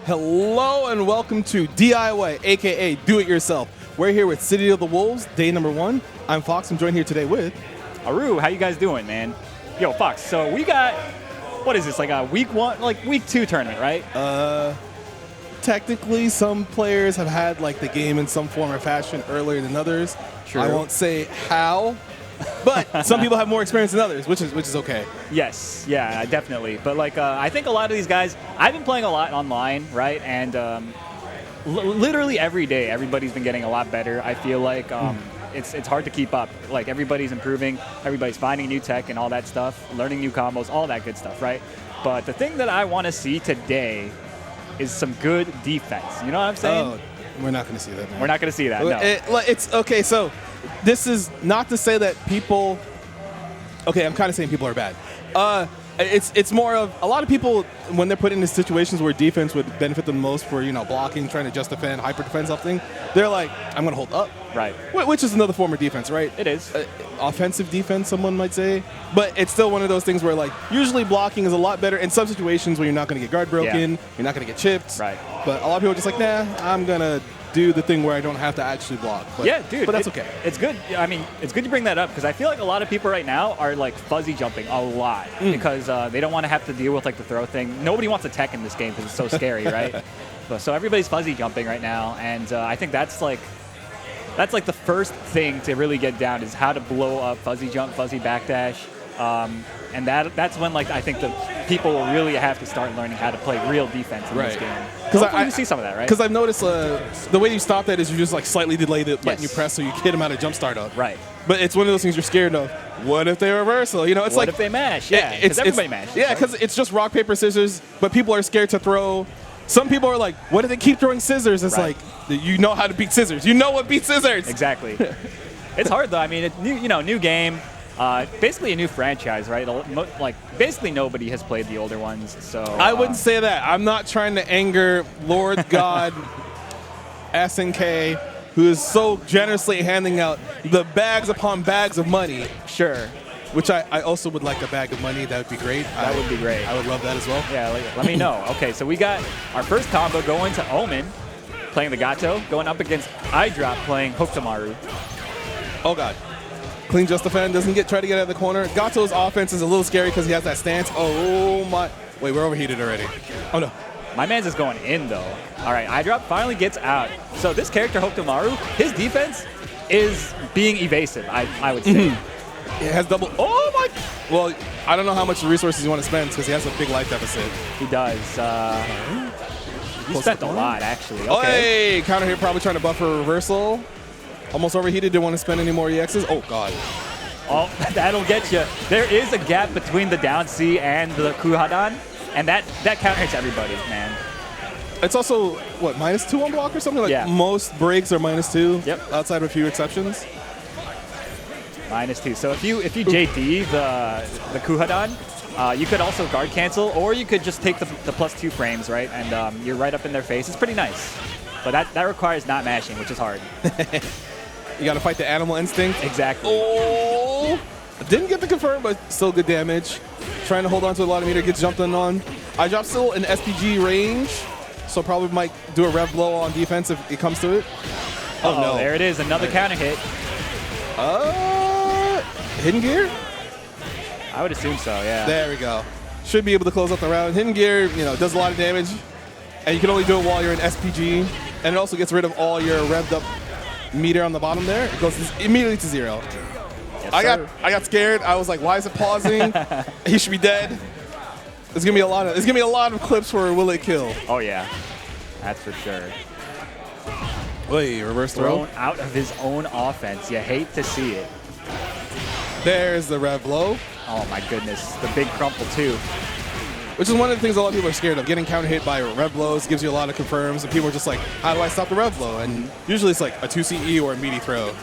Hello and welcome to D.I.Y, aka Do It Yourself. We're here with City of the Wolves, day number 1. I'm Fox. I'm joined here today with Aru. How you guys doing, man? Yo, Fox. So we got, what is this, like a week 2 tournament, right? Technically, some players have had like the game in some form or fashion earlier than others. True. I won't say how, but some people have more experience than others, which is okay. Yes, yeah, definitely. But like, I think a lot of these guys, I've been playing a lot online, right? And literally every day, everybody's been getting a lot better. I feel like it's hard to keep up. Like everybody's improving, everybody's finding new tech and all that stuff, learning new combos, all that good stuff, right? But the thing that I want to see today is some good defense. You know what I'm saying? Oh, we're not going to see that, man. We're not going to see that, no. It's okay, so this is not to say that people... Okay, I'm kind of saying people are bad. It's more of a lot of people, when they're put into situations where defense would benefit them most for, blocking, trying to just defend, hyper defend something, they're like, I'm going to hold up. Right. Which is another form of defense, right? It is. Offensive defense, someone might say. But it's still one of those things where, like, usually blocking is a lot better in some situations where you're not going to get guard broken, you're not going to get chipped. Right. But a lot of people are just like, nah, I'm going to do the thing where I don't have to actually block. But, yeah, dude. But that's okay. It's good. I mean, it's good you bring that up because I feel like a lot of people right now are like fuzzy jumping a lot because they don't want to have to deal with like the throw thing. Nobody wants to tech in this game because it's so scary, right? So everybody's fuzzy jumping right now, and I think that's like the first thing to really get down is how to blow up fuzzy jump, fuzzy backdash. And that's when, like, I think the people will really have to start learning how to play real defense in this game. Because you see some of that, right? Because I've noticed the way you stop that is you just like slightly delay the button you press so you hit them out of jump start up. Right. But it's one of those things you're scared of. What if they reversal? It's what like if they mash? Yeah, because everybody mashes. Yeah, because it's just rock paper scissors, but people are scared to throw. Some people are like, what if they keep throwing scissors? It's like, you know how to beat scissors. You know what beats scissors. Exactly. It's hard though. I mean, it's new game. Basically a new franchise, right? Like basically nobody has played the older ones, so I wouldn't say that. I'm not trying to anger Lord God SNK, who is so generously handing out the bags upon bags of money. Sure. Which I also would like a bag of money. That would be great. That would be great. I would love that as well. Yeah, let me know. Okay, so we got our first combo going to Omen, playing the Gato, going up against iDrop, playing Hokutomaru. Oh God. Clean just defend, doesn't try to get out of the corner. Gato's offense is a little scary because he has that stance. Oh my, wait, we're overheated already. Oh no. My man's is going in though. All right, iDrop finally gets out. So this character, Hokutomaru, his defense is being evasive, I would say. It has double, oh my, well, I don't know how much resources you want to spend because he has a big life deficit. He does. He spent a lot actually. Okay. Oh, hey, counter hit, probably trying to buffer a reversal. Almost overheated, didn't want to spend any more EXs. Oh, God. Oh, that'll get you. There is a gap between the down C and the Kuhadan, and that counter hits everybody, man. It's also, what, -2 on block or something? Like most breaks are -2. Yep. Outside of a few exceptions. -2. So if you JD the Kuhadan, you could also guard cancel, or you could just take the +2 frames, right? And you're right up in their face. It's pretty nice. But that requires not mashing, which is hard. You got to fight the animal instinct. Exactly. Oh! Didn't get the confirm, but still good damage. Trying to hold on to a lot of meter, gets jumped on. iDrop still in SPG range, so probably might do a rev blow on defense if it comes to it. Oh, no. There it is. Another counter hit. Hidden gear? I would assume so, yeah. There we go. Should be able to close up the round. Hidden gear, does a lot of damage. And you can only do it while you're in SPG. And it also gets rid of all your revved up meter on the bottom there. It goes immediately to 0. Yes, I got scared. I was like, why is it pausing? He should be dead. There's gonna be a lot of clips for will it kill. Oh yeah. That's for sure. Wait, reverse throw? Thrown out of his own offense. You hate to see it. There's the rev blow. Oh my goodness. The big crumple too. Which is one of the things a lot of people are scared of. Getting counter hit by rev blows gives you a lot of confirms, and people are just like, how do I stop the rev blow? And usually it's like a 2CE or a meaty throw.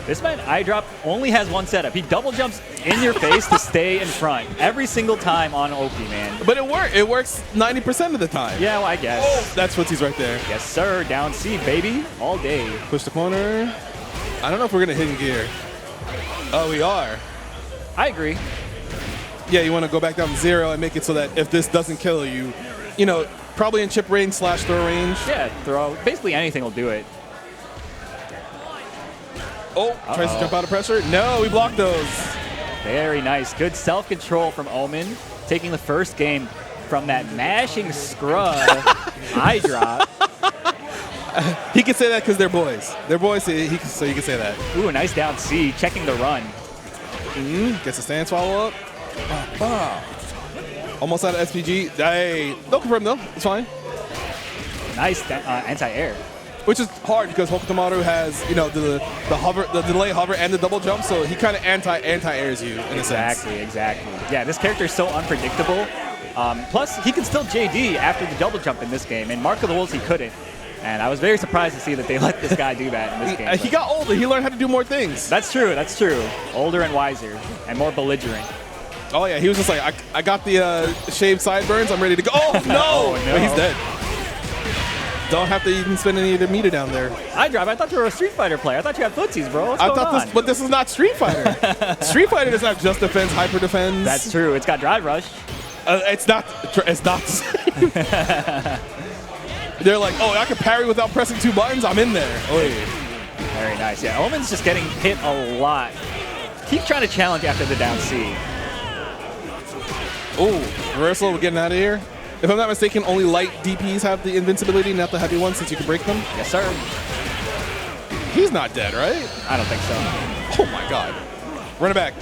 This man, iDrop, only has one setup. He double jumps in your face to stay in front every single time on OP, man. But it works. It works 90% of the time. Yeah, well, I guess. Oh, that's footsies right there. Yes, sir. Down C, baby. All day. Push the corner. I don't know if we're going to hidden gear. Oh, we are. I agree. Yeah, you want to go back down to 0 and make it so that if this doesn't kill you, probably in chip range / throw range. Yeah, throw. Basically anything will do it. Oh, tries to jump out of pressure. No, we blocked those. Very nice. Good self-control from Omen, taking the first game from that mashing scrub iDrop. He can say that because they're boys. They're boys, so he can say that. Ooh, a nice down C, checking the run. Gets a stance follow up. Almost out of SPG. Hey, don't confirm though. It's fine. Nice anti-air. Which is hard because Hokutomaru has, you know, the hover, the delay hover, and the double jump, so he kind of anti-airs you in a sense. Exactly. Yeah, this character is so unpredictable. Plus, he can still JD after the double jump in this game, and Mark of the Wolves he couldn't. And I was very surprised to see that they let this guy do that in this game. He got older. He learned how to do more things. That's true. That's true. Older and wiser, and more belligerent. Oh yeah, he was just like, I got the shaved sideburns. I'm ready to go. Oh no! Oh, no. But he's dead. Don't have to even spend any of the meter down there. iDrop, I thought you were a Street Fighter player. I thought you had footsies, bro. What's going on? But this is not Street Fighter. Street Fighter doesn't have just defense, hyper defense. That's true. It's got drive rush. It's not the same. They're like, oh, I can parry without pressing 2 buttons. I'm in there. Oh, yeah. Very nice. Yeah, Omen's just getting hit a lot. Keep trying to challenge after the down C. Oh, reversal. We're getting out of here. If I'm not mistaken, only light DPs have the invincibility, not the heavy ones, since you can break them. Yes, sir. He's not dead, right? I don't think so. Oh my God. Run it back.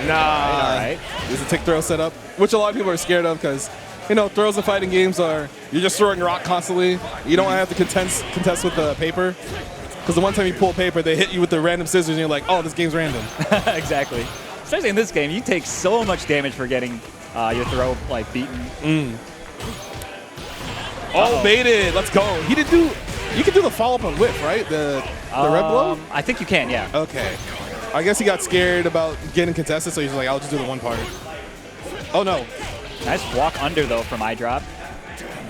Nah. All right. There's a tick throw set up, which a lot of people are scared of because, you know, throws in fighting games are, you're just throwing rock constantly. You don't have to contest with the paper. Because the one time you pull paper, they hit you with the random scissors and you're like, oh, this game's random. Exactly. Especially in this game, you take so much damage for getting your throw like beaten. Oh, baited. Let's go. He did do. You can do the follow up on whip, right? The red blow. I think you can. Yeah. Okay. I guess he got scared about getting contested, so he's like, I'll just do the one part. Oh no. Nice walk under though from iDrop.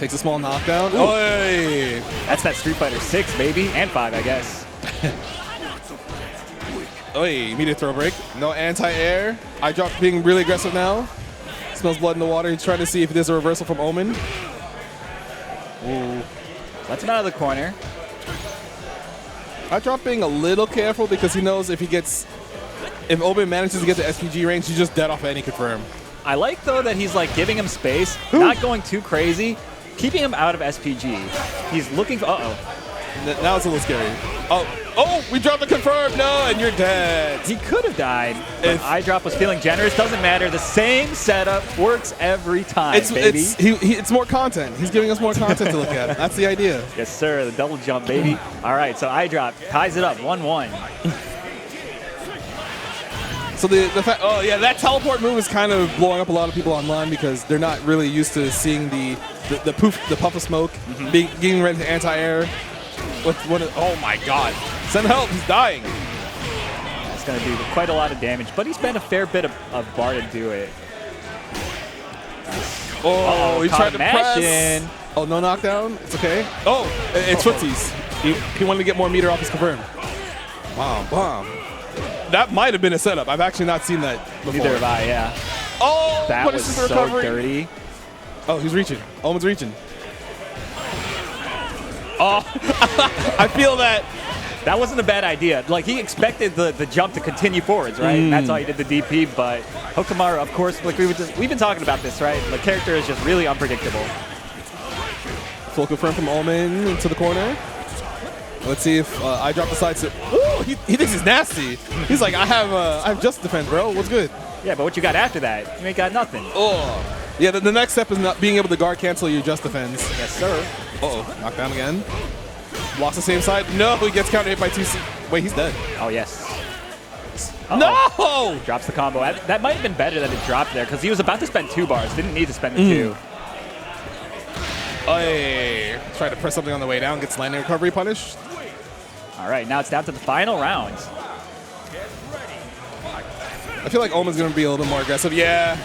Takes a small knockdown. Oh, hey. That's that Street Fighter 6, baby, and 5, I guess. Oh, immediate throw break. No anti-air. iDrop being really aggressive now. Smells blood in the water. He's trying to see if there's a reversal from Omen. Ooh. That's him out of the corner. iDrop being a little careful because he knows if Omen manages to get to SPG range, he's just dead off any confirm. I like, though, that he's like giving him space, not going too crazy, keeping him out of SPG. He's looking for, Now it's a little scary. Oh, we dropped the confirm. No, and you're dead. He could have died, but iDrop was feeling generous. Doesn't matter. The same setup works every time, baby. It's more content. He's giving us more content to look at. That's the idea. Yes, sir. The double jump, baby. All right, so iDrop ties it up 1-1. So the fact, that teleport move is kind of blowing up a lot of people online because they're not really used to seeing the puff of smoke, getting ready to anti-air. Oh my God! Send help! He's dying. That's going to do quite a lot of damage, but he spent a fair bit of bar to do it. Oh, he tried to press. In. Oh, no knockdown. It's okay. Oh, it's footsies. He wanted to get more meter off his confirm. Wow, bomb. That might have been a setup. I've actually not seen that before. Neither have I, yeah. Oh, that was so dirty. Oh, he's reaching. Omen's reaching. Oh, I feel that. That wasn't a bad idea. Like, he expected the jump to continue forwards, right? And that's why he did the DP, but Hokutomaru, of course, like we've been talking about this, right? The character is just really unpredictable. Full confirm from Omen into the corner. Let's see if iDrop decides to. Ooh, he thinks he's nasty. He's like, I have just defense, bro. What's good? Yeah, but what you got after that? You ain't got nothing. Oh, yeah. The next step is not being able to guard cancel your just defense. Yes, sir. Uh-oh, knockdown again. Blocks the same side. No, he gets counter hit by 2C. Wait, he's dead. Oh yes. No! Drops the combo. That might have been better that it dropped there because he was about to spend 2 bars. Didn't need to spend the 2. Hey, try to press something on the way down. Gets landing recovery punished. All right, now it's down to the final rounds. I feel like Omen's going to be a little more aggressive. Yeah,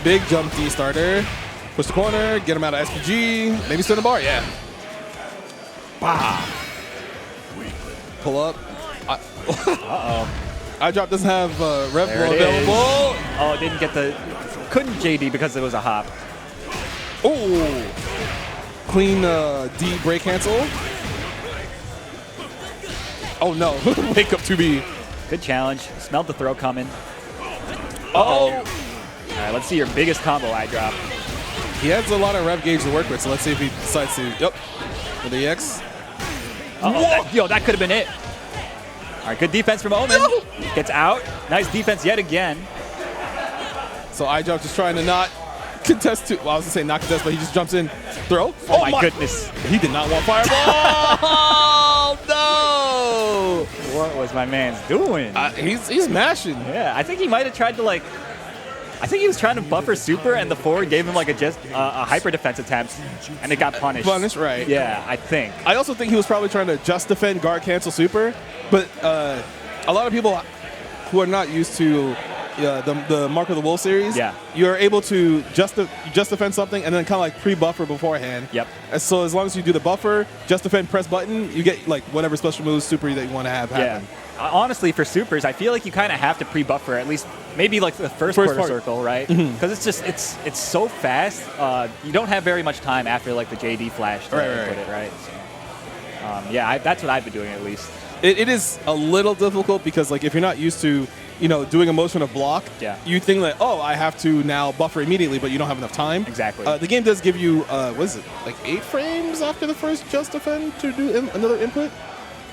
big jump D starter. Push the corner, get him out of SPG. Maybe spin the bar, yeah. Bah. Pull up. Uh-oh. iDrop doesn't have rev blow available. Oh, didn't get the... Couldn't JD because it was a hop. Oh, clean D break cancel. Oh no, wake up 2B. Good challenge. Smelled the throw coming. Oh! All right, let's see your biggest combo, iDrop. He has a lot of rev gauge to work with, so let's see if he decides to. Yep. With the EX. Yo, that could have been it. All right, good defense from Omen. No. Gets out. Nice defense yet again. So iDrop just trying to not contest to. Well, I was gonna say not contest, but he just jumps in, throw. Oh my goodness. He did not want fireball. Oh no! What was my man's doing? He's mashing. Yeah, I think he might have tried to like. I think he was trying to buffer super, and the forward gave him like a hyper defense attempt, and it got punished. Punished, right? Yeah, I think. I also think he was probably trying to just defend guard cancel super, but a lot of people who are not used to the Mark of the Wolf series, you're able to just defend something and then kind of like pre-buffer beforehand. Yep. And so as long as you do the buffer, just defend, press button, you get like whatever special moves super that you want to have happen. Honestly, for supers, I feel like you kind of have to pre-buffer at least maybe like the first quarter circle, right? Because it's just it's so fast. You don't have very much time after like the JD flash to input it, right? So, yeah, that's what I've been doing at least. It is a little difficult because like if you're not used to doing a motion of block, you think that, oh, I have to now buffer immediately, but you don't have enough time. Exactly. The game does give you, what is it, like 8 frames after the first just defend to do another input?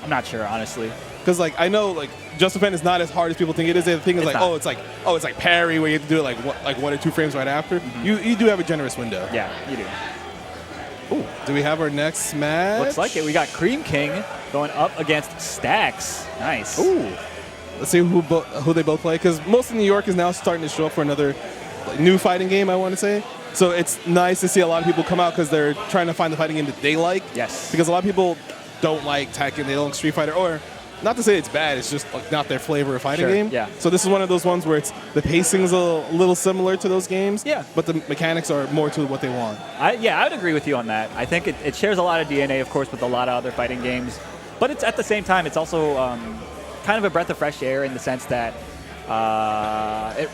I'm not sure, honestly. Because like I know like just defend is not as hard as people think it is. The thing is it's like parry where you have to do it like 1 or 2 frames right after. You do have a generous window. Yeah, you do. Ooh, do we have our next match? Looks like it. We got Creamking going up against Stacks. Nice. Ooh. Let's see who they both play, because most of New York is now starting to show up for another new fighting game, I want to say. So it's nice to see a lot of people come out because they're trying to find the fighting game that they like. Yes. Because a lot of people don't like Tekken, they don't like Street Fighter, or not to say it's bad, it's just like not their flavor of fighting game. Yeah. So this is one of those ones where the pacing's a little similar to those games. Yeah. But the mechanics are more to what they want. I would agree with you on that. I think it shares a lot of DNA, of course, with a lot of other fighting games. But it's at the same time, it's also kind of a breath of fresh air in the sense that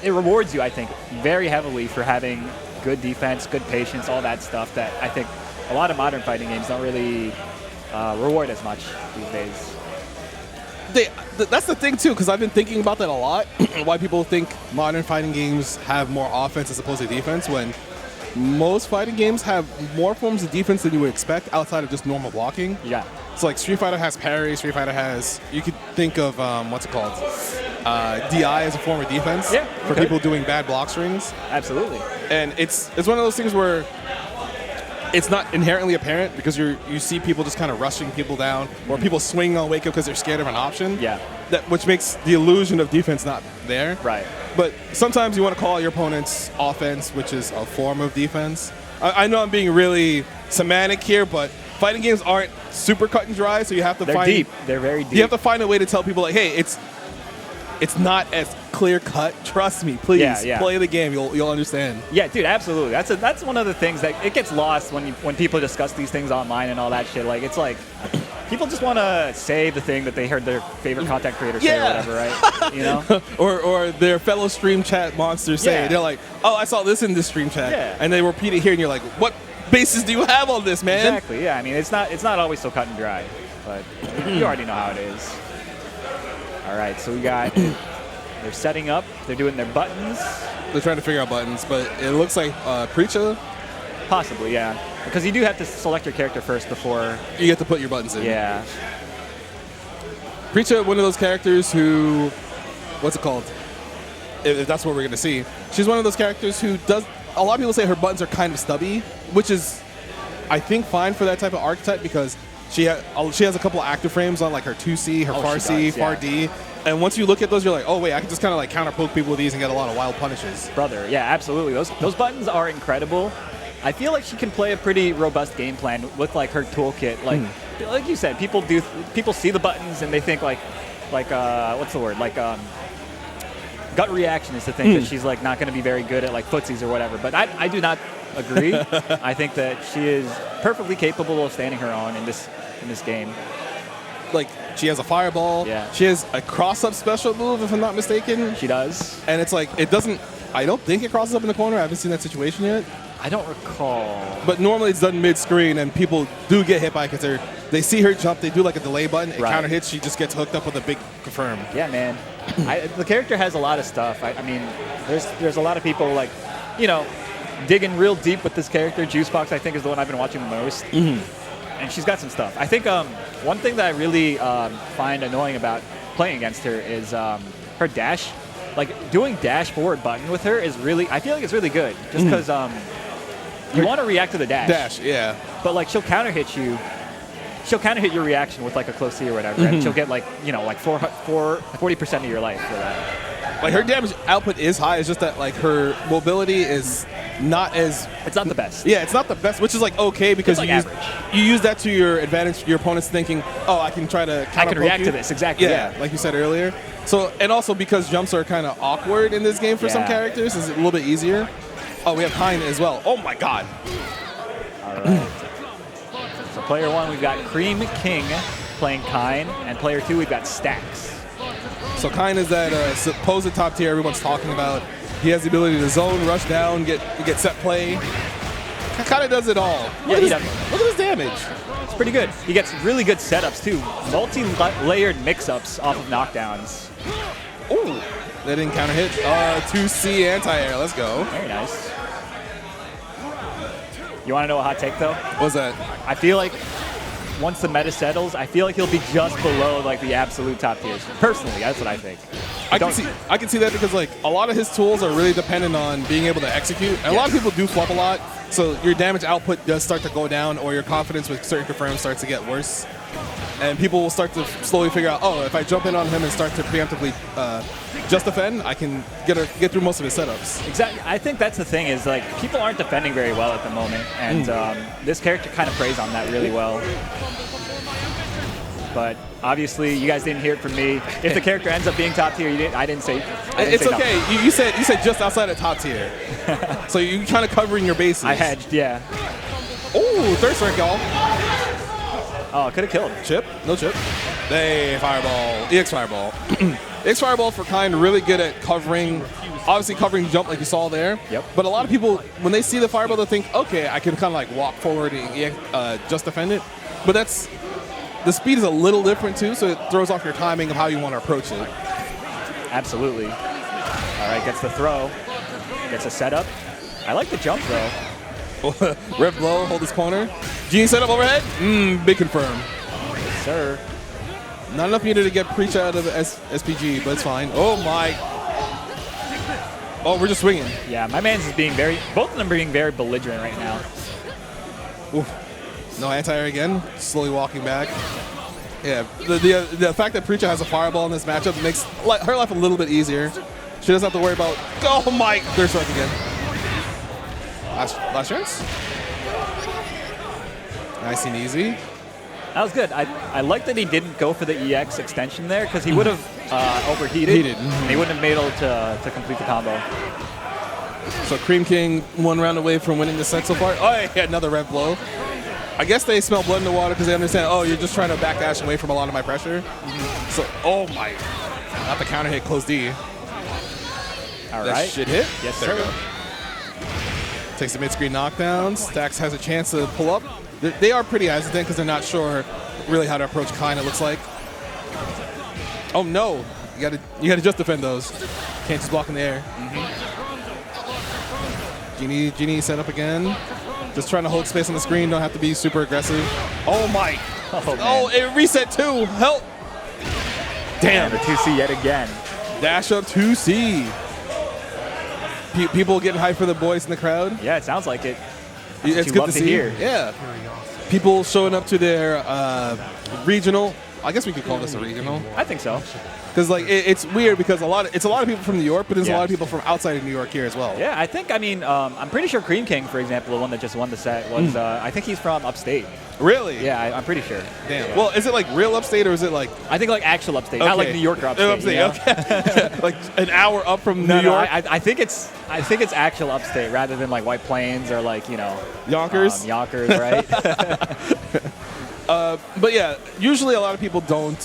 it rewards you, I think, very heavily for having good defense, good patience, all that stuff that I think a lot of modern fighting games don't really reward as much these days. That's the thing, too, because I've been thinking about that a lot, why people think modern fighting games have more offense as opposed to defense, when most fighting games have more forms of defense than you would expect outside of just normal blocking. Yeah. So like Street Fighter has parry, Street Fighter has, you could think of, what's it called? D.I.Y as a form of defense for people doing bad block strings. Absolutely. And it's one of those things where it's not inherently apparent because you see people just kind of rushing people down or people swinging on wake up because they're scared of an option. Yeah. Which makes the illusion of defense not there. Right. But sometimes you want to call your opponent's offense, which is a form of defense. I know I'm being really semantic here, but fighting games aren't super cut and dry, so you have to They're deep. They're very deep. You have to find a way to tell people like, hey, it's not as clear cut. Trust me, please play the game. You'll understand. Yeah, dude, absolutely. That's one of the things that it gets lost when people discuss these things online and all that shit. Like it's like people just want to say the thing that they heard their favorite content creator say or whatever, right? You know, or their fellow stream chat monsters say. They're like, oh, I saw this in this stream chat, and they repeat it here, and you're like, what basis do you have on this, man? Exactly. Yeah. I mean, it's not always so cut and dry, but you already know how it is. All right, so we got, they're setting up, they're doing their buttons. They're trying to figure out buttons, but it looks like Preacha. Possibly, yeah. Because you do have to select your character first before you get to put your buttons in. Yeah. Preacha, one of those characters who, what's it called? If that's what we're going to see. She's one of those characters who does, a lot of people say her buttons are kind of stubby, which is, I think, fine for that type of archetype because she has a couple of active frames on like her 2C, her far C, far D. And once you look at those, you're like, oh, wait, I can just kind of like counter poke people with these and get a lot of wild punishes. Brother, yeah, absolutely. Those buttons are incredible. I feel like she can play a pretty robust game plan with like her toolkit. Like you said, people see the buttons and they think like what's the word? Like gut reaction is to think that she's like not going to be very good at like footsies or whatever. But I do not agree. I think that she is perfectly capable of standing her own in this game. Like, she has a fireball. Yeah. She has a cross-up special move, if I'm not mistaken. She does. And it's like, I don't think it crosses up in the corner. I haven't seen that situation yet. I don't recall. But normally it's done mid-screen, and people do get hit by it because they see her jump, they do like a delay button, it counter hits, she just gets hooked up with a big confirm. Yeah, man. The character has a lot of stuff. I mean, there's a lot of people like, you know, digging real deep with this character. Juicebox, I think, is the one I've been watching the most. And she's got some stuff. I think one thing that I really find annoying about playing against her is her dash. Like, doing dash forward button with her is really, I feel like it's really good. Just because you want to react to the dash. Dash, yeah. But, like, she'll counter hit you. She'll counter hit your reaction with, like, a close C or whatever. And she'll get, like, you know, like 40% of your life for that. Like, her damage output is high. It's just that, like, her mobility is not as... It's not the best. Yeah, it's not the best, which is, like, okay because like you use that to your advantage. Your opponent's thinking, oh, I can try to I can react to this, exactly. Yeah, like you said earlier. So, and also because jumps are kind of awkward in this game for some characters, it's a little bit easier. Oh, we have Hein as well. Oh, my God. All right. So player 1, we've got Creamking playing Kine, and player 2, we've got Stacks. So Kine is that supposed top tier everyone's talking about. He has the ability to zone, rush down, get set play. Kind of does it all. Yeah, he does. Look at his damage. It's pretty good. He gets really good setups, too. Multi-layered mix-ups off of knockdowns. Ooh, that didn't counter hit. 2C anti-air. Let's go. Very nice. You want to know a hot take, though? What's that? I feel like once the meta settles, I feel like he'll be just below like the absolute top tiers. Personally, that's what I think. I can see that because like a lot of his tools are really dependent on being able to execute. And a lot of people do flub a lot, so your damage output does start to go down, or your confidence with certain confirms starts to get worse. And people will start to slowly figure out, oh, if I jump in on him and start to preemptively just defend, I can get through most of his setups. Exactly. I think that's the thing is like people aren't defending very well at the moment, and this character kind of preys on that really well. But obviously, you guys didn't hear it from me. If the character ends up being top tier, I didn't say. It's okay. You said just outside of top tier, so you're kind of covering your bases. I hedged, yeah. Ooh, third strike, y'all. Oh, could have killed. Chip? No chip. Hey, Fireball. EX Fireball. EX Fireball for Kind really good at covering, obviously covering jump like you saw there. Yep. But a lot of people, when they see the Fireball, they think, okay, I can kind of like walk forward and just defend it. But the speed is a little different too, so it throws off your timing of how you want to approach it. Absolutely. All right, gets the throw. Gets a setup. I like the jump though. Rev blow, hold his corner. Genie setup overhead. Big confirm. Yes, sir. Not enough needed to get Preach out of the SPG, but it's fine. Oh my. Oh, we're just swinging. Yeah, my man's is being both of them are being very belligerent right now. Oof. No anti-air again. Slowly walking back. Yeah, the fact that Preacher has a fireball in this matchup makes her life a little bit easier. She doesn't have to worry about, oh my, third strike again. Last chance. Nice and easy. That was good. I like that he didn't go for the EX extension there because he would have overheated. And he wouldn't have been able to complete the combo. So Creamking 1 round away from winning the set so far. Oh, yeah, another rev blow. I guess they smell blood in the water because they understand, oh, you're just trying to backdash away from a lot of my pressure. So, oh my. Not the counter hit, close D. All that right. Should hit. Yes, there sir. We go. Takes the mid-screen knockdown. Stacks has a chance to pull up. They are pretty hesitant because they're not sure really how to approach Kine, it looks like. Oh no. You gotta just defend those. Can't just block in the air. Genie set up again. Just trying to hold space on the screen, don't have to be super aggressive. Oh my. Oh, it reset too. Help. Damn. The 2C yet again. Dash up 2C. People getting hyped for the boys in the crowd. Yeah, it sounds like it. It's good to see. Hear. Yeah. People showing up to their regional. I guess we could call this a regional. I think so. Because like it's weird because it's a lot of people from New York, but there's a lot of people from outside of New York here as well. Yeah, I think I'm pretty sure Creamking, for example, the one that just won the set, was I think he's from upstate. Really? Yeah, I'm pretty sure. Damn. Yeah. Well, is it like real upstate or is it like? I think like actual upstate, not like New Yorker upstate. You know? Okay. Like an hour up from New York. No, I think it's actual upstate rather than like White Plains or like Yonkers. Yonkers, right? But yeah, usually a lot of people don't.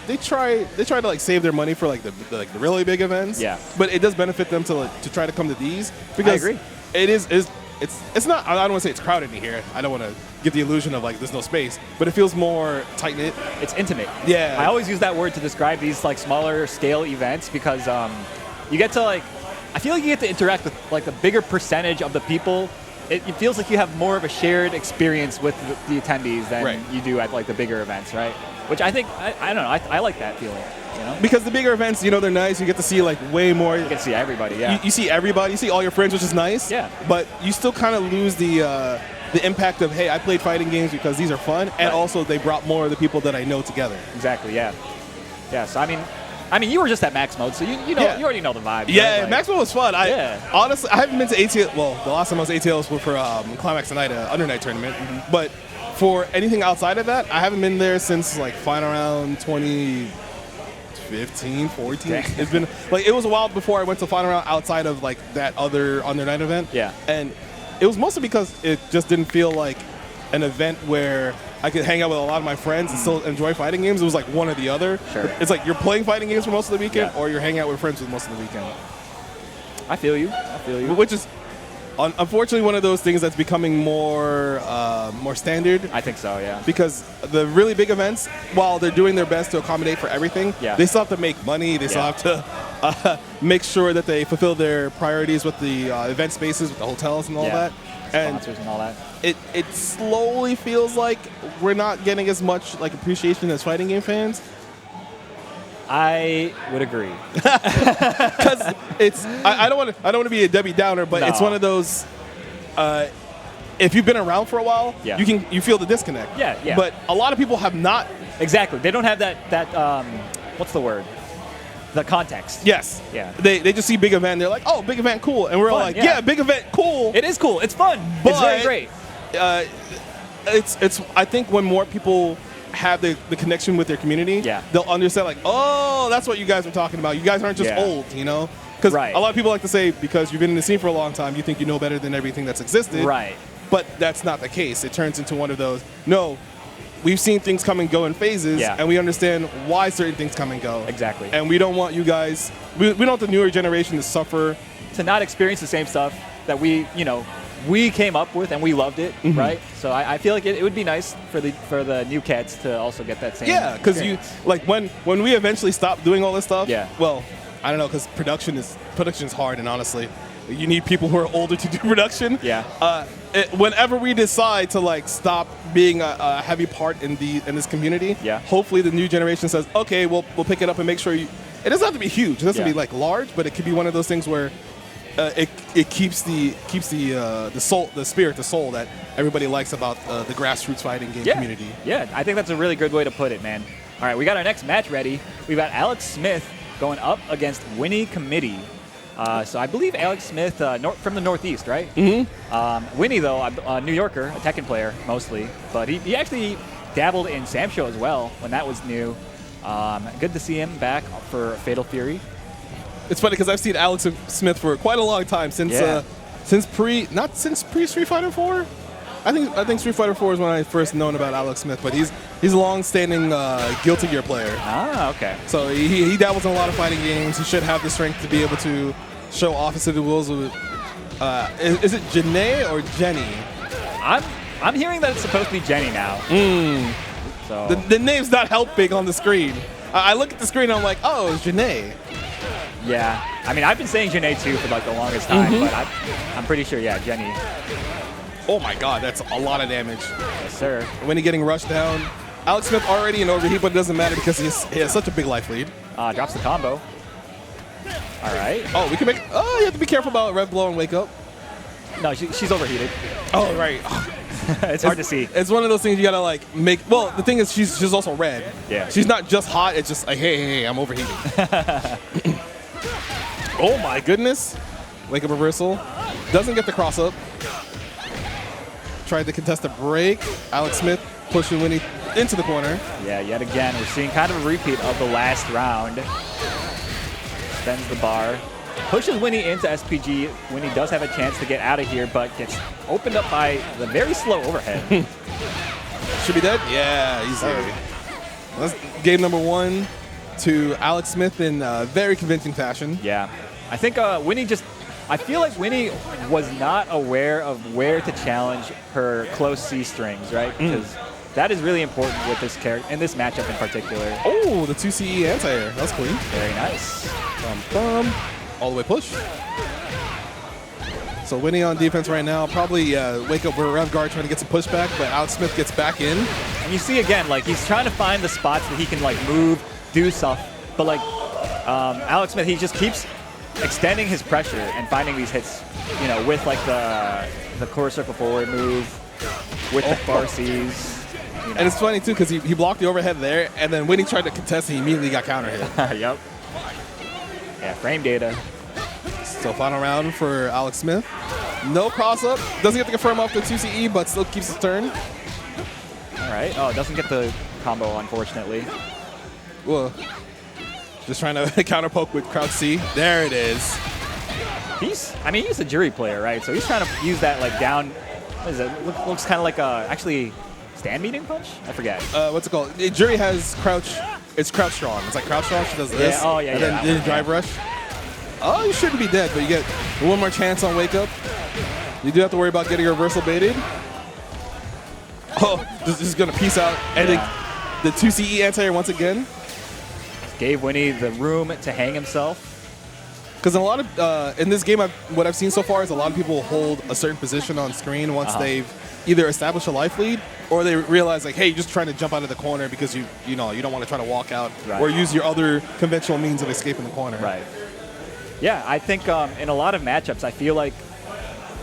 They try to like save their money for like the really big events. Yeah. But it does benefit them to try to come to these because I agree. It is it's not. I don't want to say it's crowded in here. I don't want to give the illusion of like there's no space, but it feels more tight knit. It's intimate. Yeah. I always use that word to describe these like smaller scale events because you get to like, I feel like you get to interact with like a bigger percentage of the people. It feels like you have more of a shared experience with the attendees than you do at like the bigger events, right? Which I think, I don't know, I like that feeling, you know? Because the bigger events, you know, they're nice. You get to see like way more. You get to see everybody, yeah. You see everybody. You see all your friends, which is nice. Yeah. But you still kind of lose the impact of, hey, I played fighting games because these are fun, and also they brought more of the people that I know together. Exactly, yeah. Yeah, so I mean, you were just at Max Mode, so you know you already know the vibe. Yeah, right? Like, Max Mode was fun. Honestly, I haven't been to ATL. Well, the last time I was ATL was for Climax Night, Under Night tournament. But for anything outside of that, I haven't been there since like final round 2015, 14. Dang. It's been like it was a while before I went to final round outside of like that other Under Night event. Yeah, and it was mostly because it just didn't feel like an event where I could hang out with a lot of my friends and still enjoy fighting games. It was like one or the other. Sure. It's like you're playing fighting games for most of the weekend, or you're hanging out with friends for most of the weekend. I feel you. Which is, unfortunately, one of those things that's becoming more standard. I think so, yeah. Because the really big events, while they're doing their best to accommodate for everything, they still have to make money. They still have to make sure that they fulfill their priorities with the event spaces, with the hotels and all that. Sponsors and all that. It slowly feels like we're not getting as much like appreciation as fighting game fans. I would agree. Because it's I don't want to be a Debbie Downer, but it's one of those. If you've been around for a while, you feel the disconnect. Yeah. But a lot of people have not. Exactly. They don't have that what's the word? The context. Yes. Yeah. They just see big event. They're like, oh, big event, cool, and we're all like, yeah, big event, cool. It is cool. It's fun. But it's very great. It's. I think when more people have the connection with their community, they'll understand like, oh, that's what you guys are talking about. You guys aren't just old, you know? Because a lot of people like to say because you've been in the scene for a long time, you think you know better than everything that's existed. Right. But that's not the case. It turns into one of those, no, we've seen things come and go in phases, and we understand why certain things come and go. Exactly. And we don't want you guys, we don't want the newer generation to suffer. To not experience the same stuff that we came up with and we loved it, right? So I feel like it would be nice for the new cats to also get that same. Yeah, because you like when we eventually stop doing all this stuff. Yeah. Well, I don't know, because production is hard, and honestly, you need people who are older to do production. Yeah. Whenever we decide to like stop being a heavy part in this community, hopefully the new generation says, okay, we'll pick it up and make sure you. It doesn't have to be huge. It doesn't have to be like large, but it could be one of those things where. It keeps the soul, the spirit, the soul that everybody likes about the grassroots fighting game community. Yeah, I think that's a really good way to put it, man. All right, we got our next match ready. We've got Alex Smith going up against WinnieCommittee. So I believe Alex Smith from the Northeast, right? Mm-hmm. Winnie, though, a New Yorker, a Tekken player mostly, but he actually dabbled in Sam Show as well when that was new. Good to see him back for Fatal Fury. It's funny because I've seen Alex Smith for quite a long time since pre Street Fighter 4. I think Street Fighter 4 is when I first known about Alex Smith, but he's a long-standing Guilty Gear player. Ah, okay. So he dabbles in a lot of fighting games. He should have the strength to be able to show off his individuals. Is it Janae or Jenny? I'm hearing that it's supposed to be Jenny now. So the name's not helping on the screen. I look at the screen and I'm like, oh, it's Janae. Yeah, I mean, I've been saying Janae too for like the longest time, but I'm pretty sure, Jenny. Oh my God, that's a lot of damage. Yes, sir. When he's getting rushed down, Alex Smith already in overheat, but it doesn't matter because he has such a big life lead. Drops the combo. All right. Oh, we can make. Oh, you have to be careful about Red Blow and Wake Up. No, she's overheated. Oh, right. It's hard to see. It's one of those things you gotta like make. Well, the thing is, she's also red. Yeah. She's not just hot. It's just like, hey, I'm overheating. Oh my goodness. Wake Up reversal. Doesn't get the cross up. Tried to contest a break. Alex Smith pushing Winnie into the corner. Yeah, yet again, we're seeing kind of a repeat of the last round. Bends the bar. Pushes Winnie into SPG. Winnie does have a chance to get out of here, but gets opened up by the very slow overhead. Should be dead? Yeah, easy. That's game number 1 to Alex Smith in very convincing fashion. Yeah. I think Winnie just I feel like Winnie was not aware of where to challenge her close C strings, right? Because that is really important with this character, in this matchup in particular. Oh, the 2CE anti-air. That's clean. Very nice. All the way push. So Winnie on defense right now. Probably wake up with Rev Guard trying to get some pushback, but Alex Smith gets back in. And you see again, like he's trying to find the spots that he can like move, do stuff. But like Alex Smith, he just keeps extending his pressure and finding these hits, you know, with like the core circle forward move, with the far Cs. You know. And it's funny too because he blocked the overhead there, and then when he tried to contest, he immediately got counter hit. Yep. Yeah, frame data. So final round for Alex Smith. No cross up. Doesn't get to confirm off the 2CE, but still keeps his turn. All right. Oh, doesn't get the combo, unfortunately. Well, just trying to counter poke with crouch C. There it is. He's a jury player, right? So he's trying to use that like down. What is it? Looks kind of like a actually stand meeting punch. I forget. What's it called? Jury has crouch. It's crouch strong. It's like crouch strong. She does this. Yeah. Oh yeah. And yeah, then drive rush. Oh, you shouldn't be dead, but you get one more chance on wake up. You do have to worry about getting reversal baited. Oh, this is gonna peace out. And the 2CE anti-air once again. Gave Winnie the room to hang himself. Because in a lot of in this game, what I've seen so far is a lot of people hold a certain position on screen once they've either established a life lead or they realize like, hey, you're just trying to jump out of the corner because you don't want to try to walk out or use your other conventional means of escaping the corner. Right. Yeah, I think in a lot of matchups, I feel like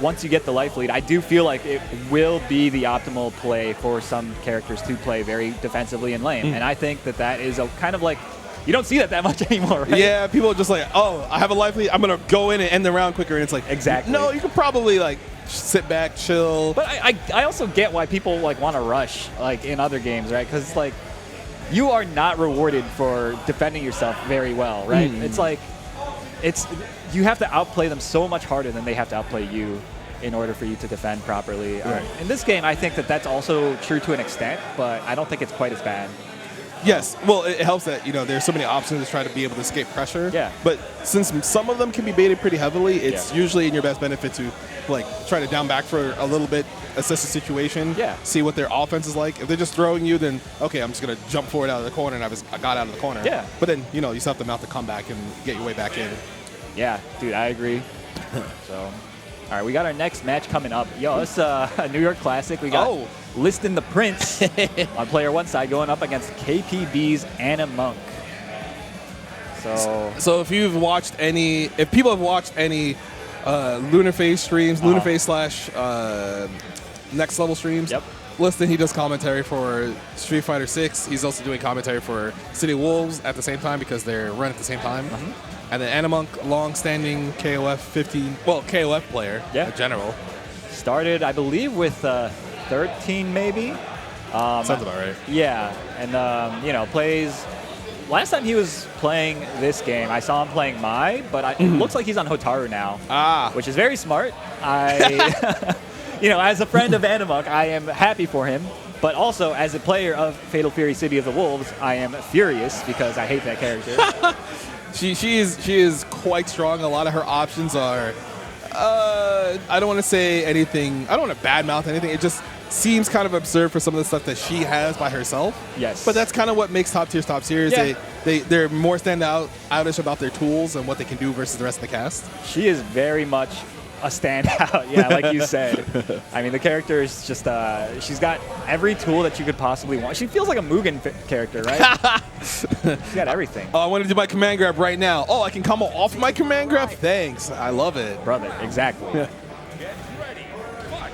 once you get the life lead, I do feel like it will be the optimal play for some characters to play very defensively and lane. And I think that is a kind of like, you don't see that much anymore, right? Yeah, people are just like, oh, I have a life lead, I'm going to go in and end the round quicker. And it's like, exactly. No, you could probably like sit back, chill. But I also get why people like want to rush like in other games, right? Because it's like, you are not rewarded for defending yourself very well, right? It's like, you have to outplay them so much harder than they have to outplay you in order for you to defend properly. Right. In this game, I think that's also true to an extent, but I don't think it's quite as bad. Yes, well, it helps that there's so many options to try to be able to escape pressure. Yeah. But since some of them can be baited pretty heavily, it's usually in your best benefit to like try to down back for a little bit, assess the situation, see what their offense is like. If they're just throwing you, then okay, I'm just gonna jump forward out of the corner, and I got out of the corner. Yeah. But then you still have to mount the comeback and get your way back in. Yeah, dude, I agree. So, all right, we got our next match coming up. Yo, it's a New York Classic. We got Liston the Prince on player one side going up against KPB's Animonk. So if people have watched any Lunar Phase streams, Lunar Phase / Next Level streams, Liston, he does commentary for Street Fighter 6. He's also doing commentary for City of Wolves at the same time because they're run at the same time. And then Animonk, long-standing KOF player in general. Started, I believe, with 13 maybe. Sounds about right. Yeah, and plays. Last time he was playing this game, I saw him playing Mai, but it looks like he's on Hotaru now, which is very smart. As a friend of Animonk, I am happy for him. But also, as a player of Fatal Fury City of the Wolves, I am furious because I hate that character. She is quite strong. A lot of her options are, I don't want to say anything. I don't want to badmouth anything. It just seems kind of absurd for some of the stuff that she has by herself. Yes. But that's kind of what makes top tiers. Yeah. They're more outish about their tools and what they can do versus the rest of the cast. She is very much a standout, like you said. I mean, the character is just, she's got every tool that you could possibly want. She feels like a Mugen character, right? She's got everything. Oh, I want to do my command grab right now. Oh, I can combo off my command grab? Thanks. I love it. Brother, exactly. Yeah.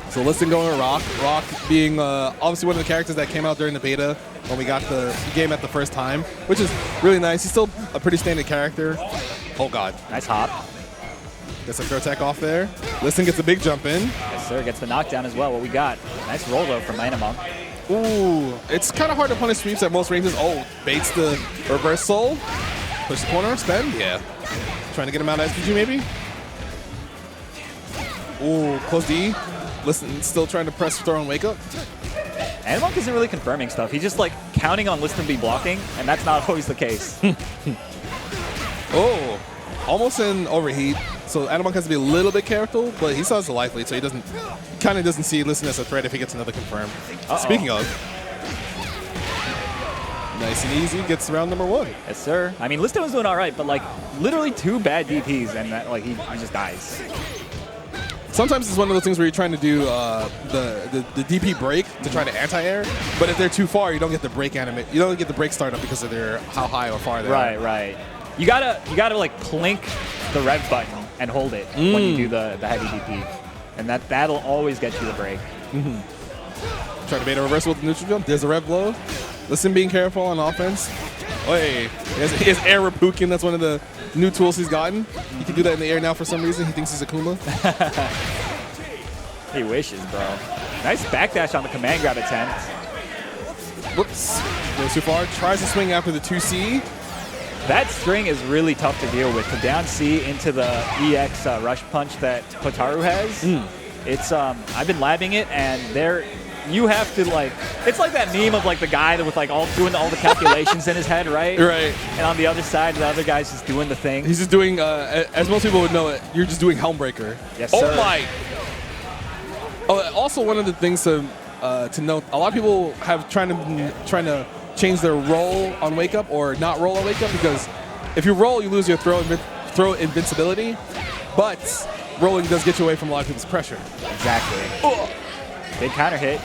So Liston going to Rock. Rock being obviously one of the characters that came out during the beta when we got the game at the first time, which is really nice. He's still a pretty standard character. Oh, God. Nice hop. Gets a throw tech off there. Liston gets a big jump in. Yes, sir. Gets the knockdown as well. What we got? Nice roll, though, from Animonk. Ooh. It's kind of hard to punish sweeps at most ranges. Oh, baits the reverse soul. Push the corner. Spend. Yeah. Trying to get him out of SPG, maybe? Ooh, close D. Liston still trying to press throw and wake up. Animonk isn't really confirming stuff. He's just like counting on Liston be blocking, and that's not always the case. Oh, almost in overheat. So Animonk has to be a little bit careful, but he still has the life lead, so he kind of doesn't see Listen as a threat if he gets another confirm. Speaking of, nice and easy, gets round number 1. Yes, sir. I mean, Liston was doing all right, but like literally 2 bad DPs, and that, like he just dies. Sometimes it's one of those things where you're trying to do the DP break to try to anti-air, but if they're too far, you don't get the break animate. You don't get the break startup because of how high or far they are. Right. You gotta like plink the rev button and hold it when you do the heavy DP, and that'll always get you the break. Try to bait a reversal with the neutral jump. There's a rev blow. Listen, being careful on offense. Oh, hey, he has air Rapukin. That's one of the new tools he's gotten. He can do that in the air now for some reason. He thinks he's Akuma. He wishes, bro. Nice backdash on the command grab attempt. Whoops. Goes too far. Tries to swing after the 2C. That string is really tough to deal with. To down C into the EX rush punch that Kotaru has. It's I've been labbing it, and you have to like. It's like that meme of like the guy that with like doing all the calculations in his head, right? Right. And on the other side, the other guy's just doing the thing. He's just doing, as most people would know it, you're just doing Helmbreaker. Yes, sir. Oh my. Oh, also one of the things to note, a lot of people have trying to change their roll on wake up or not roll on wake up, because if you roll, you lose your throw invincibility, but rolling does get you away from a lot of people's pressure. Exactly. Oh. Big counter hit.